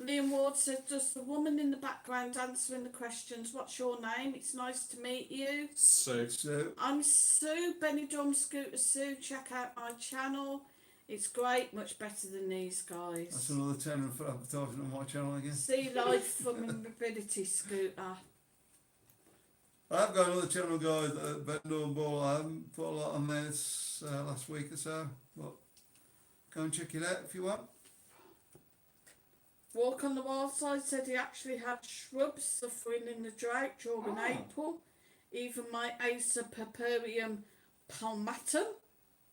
Liam Ward says, does the woman in the background answering the questions, what's your name? It's nice to meet you. So, So, I'm Sue, Benidorm Scooter Sue. Check out my channel. It's great, much better than these guys. that's another tenner for advertising on my channel again. See life from a mobility scooter. I have got another channel, guys, Benidorm Ball. I haven't put a lot on there this last week or so, but go and check it out if you want. Walk on the Wild Side said he actually had shrubs suffering in the drought during April. Even my Acer Purpureum palmatum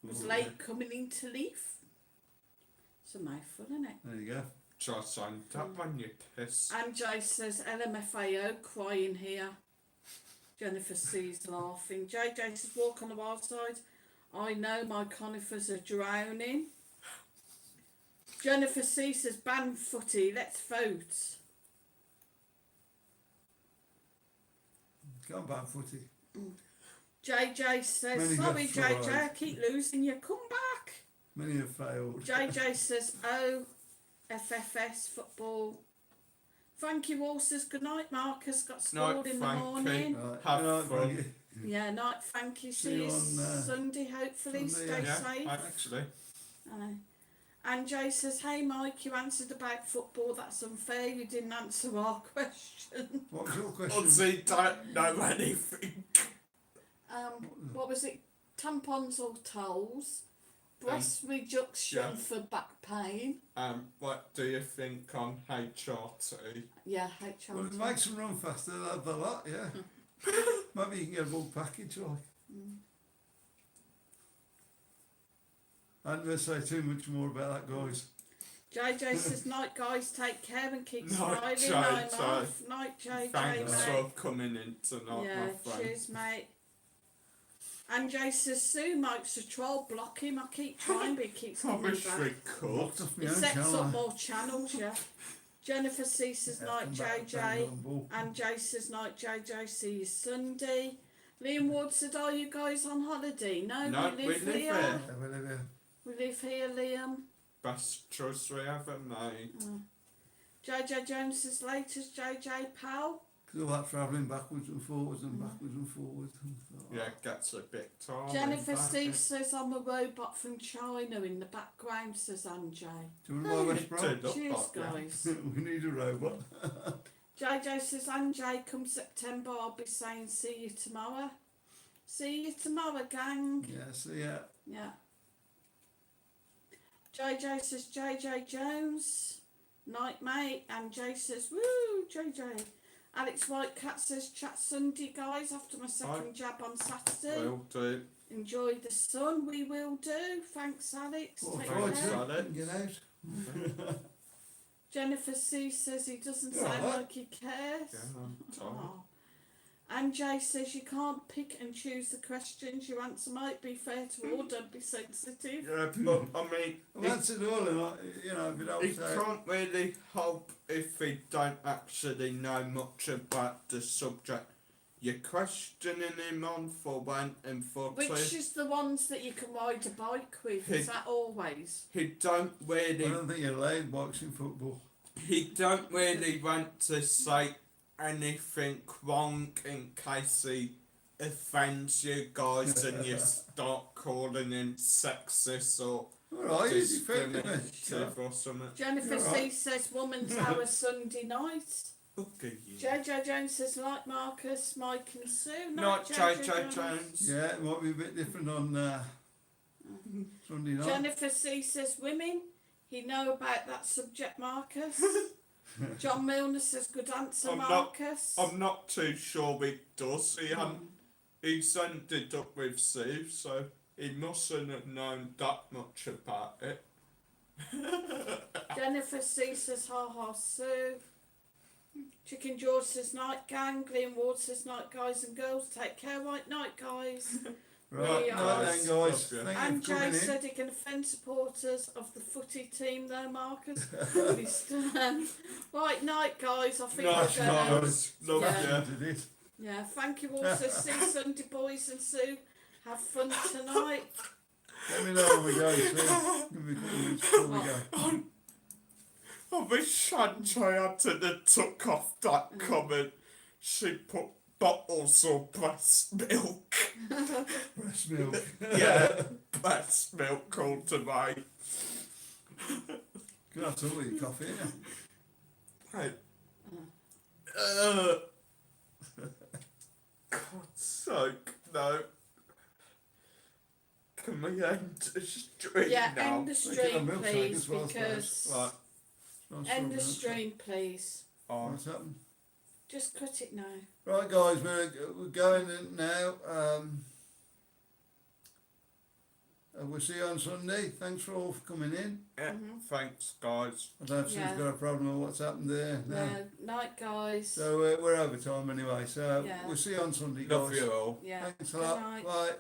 was Ooh, late coming into leaf. It's a mouthful, isn't it? There you go. just on that when you piss. And Jay says, LMFAO, crying here. Jennifer C's laughing. JJ says, walk on the wild side. I know my conifers are drowning. Jennifer C says, ban footy, let's vote. Go on, bad footy. JJ says, Many sorry have JJ, I tried. keep losing you, come back. Many have failed. JJ says, oh, FFS football. Frankie Wall says, good night Marcus, got Night, schooled in the Frankie. morning. Right. Have Good night, fun. Frankie. Yeah, night. Thank you. See See you you on, Sunday. Hopefully, Sunday, stay Yeah, safe. actually. And Jay says, "Hey Mike, you answered about football. That's unfair. You didn't answer our question." What was your question? Ozzy don't know anything. What was it? Tampons or towels? Breast reduction yeah. for back pain. What do you think on HRT? Yeah, HRT. Well, it makes them run faster. They'll have the lot, yeah. Maybe you can get a bulk package, like. I don't going to say too much more about that, guys. JJ says, "Night, guys. Take care and keep Night, smiling. I'm JJ. off. Night, JJ, Thanks mate. for coming in tonight, Yeah, my friend. cheers, mate." And Jay says, "Sue, Mike's a troll. Block him. I keep trying, but he keeps I coming wish back. we could. Locked off my It own sets channel. up more channels, yeah." Jennifer C says, Yeah, "Night, come back, JJ." bang on ball. And Jay says, "Night, JJ. See you Sunday." Liam Ward said, "Are you guys on holiday?" No, No, we live here. Yeah, we live here. We live here, Liam. Best choice we ever made. JJ Jones says, "Latest JJ pal." Because all that travelling backwards and forwards and backwards and forwards. Yeah, it gets a bit tiring. Jennifer don't Steve it? says, "I'm a robot from China in the background," says Anjay. Do you want to buy West Brom? Turned up Cheers, like that. guys. We need a robot. JJ says, "Anjay, come September, I'll be saying see you tomorrow." See you tomorrow, gang. Yeah, so yeah. Yeah. JJ says, "JJ Jones, night mate." And Jay says, "Woo, JJ." Alex Whitecat says, "Chat Sunday, guys, after my second jab on Saturday. Will do. Enjoy the sun." We will do. Thanks, Alex. Well, Take try care. Alex. to get out. Jennifer C says he doesn't Yeah, sound right. like he cares. Yeah, I'm tired. Oh. And Jay says, "You can't pick and choose the questions you answer. Might be fair to all, don't be sensitive." Yeah, but I mean, I've answered all of it, you know, if you don't he say. can't really help if he don't actually know much about the subject. You're questioning him on for one and for two. Which is the ones that you can ride a bike with? Is that always? He don't I really. don't think you're allowed boxing football. He don't really want to say anything wrong in case he offends you guys and you start calling him sexist or Alright, he's defending me. discriminative or something. Jennifer You're C right. says, "Woman's Hour Sunday night." Look at you. JJ Jones says, "Like Marcus, Mike and Sue." Not JJ Jones. Yeah, it might be a bit different on Sunday night. Jennifer C says, "Women, he know about that subject, Marcus." John Milner says, "Good answer, I'm not- Marcus." I'm not too sure he does. He's ended up with Sue, so he mustn't have known that much about it. Jennifer C says, "Ha ha, Sue." Chicken George says, "Night gang." Liam Ward says, "Night guys and girls. Take care, right night guys." Right, We night are- then, guys. Love you. Thank And you for Jay coming in. said he can offend supporters of the footy team though, Marcus. Right night guys, I think Nice, we're going. nice. Love Yeah. you. Did it. Yeah, thank you all. So see you Sunday, boys and Sue. Have fun tonight. Let me know when we go, Sue. Give me a couple of minutes before we go. I wish Sanjay had to took off that comment. She put bottles of breast milk. Breast milk. Yeah, breast milk all to me. Can I talk with your coffee, innit? Right. God's sake, no. Can we end the stream Yeah, now? end the Make it a stream, milkshake please, as well, because Right. Nice end the little stream, please. Oh. What's happened? Just cut it now. Right, guys, we're going in now. We'll see you on Sunday. Thanks for all for coming in. Yeah, thanks guys. I don't know if Yeah. Sue's got a problem or what's happened there. No. Yeah, night guys. So we're over time anyway. So Yeah. we'll see you on Sunday, Love guys. you all. Yeah. Thanks a Good lot. night. Bye.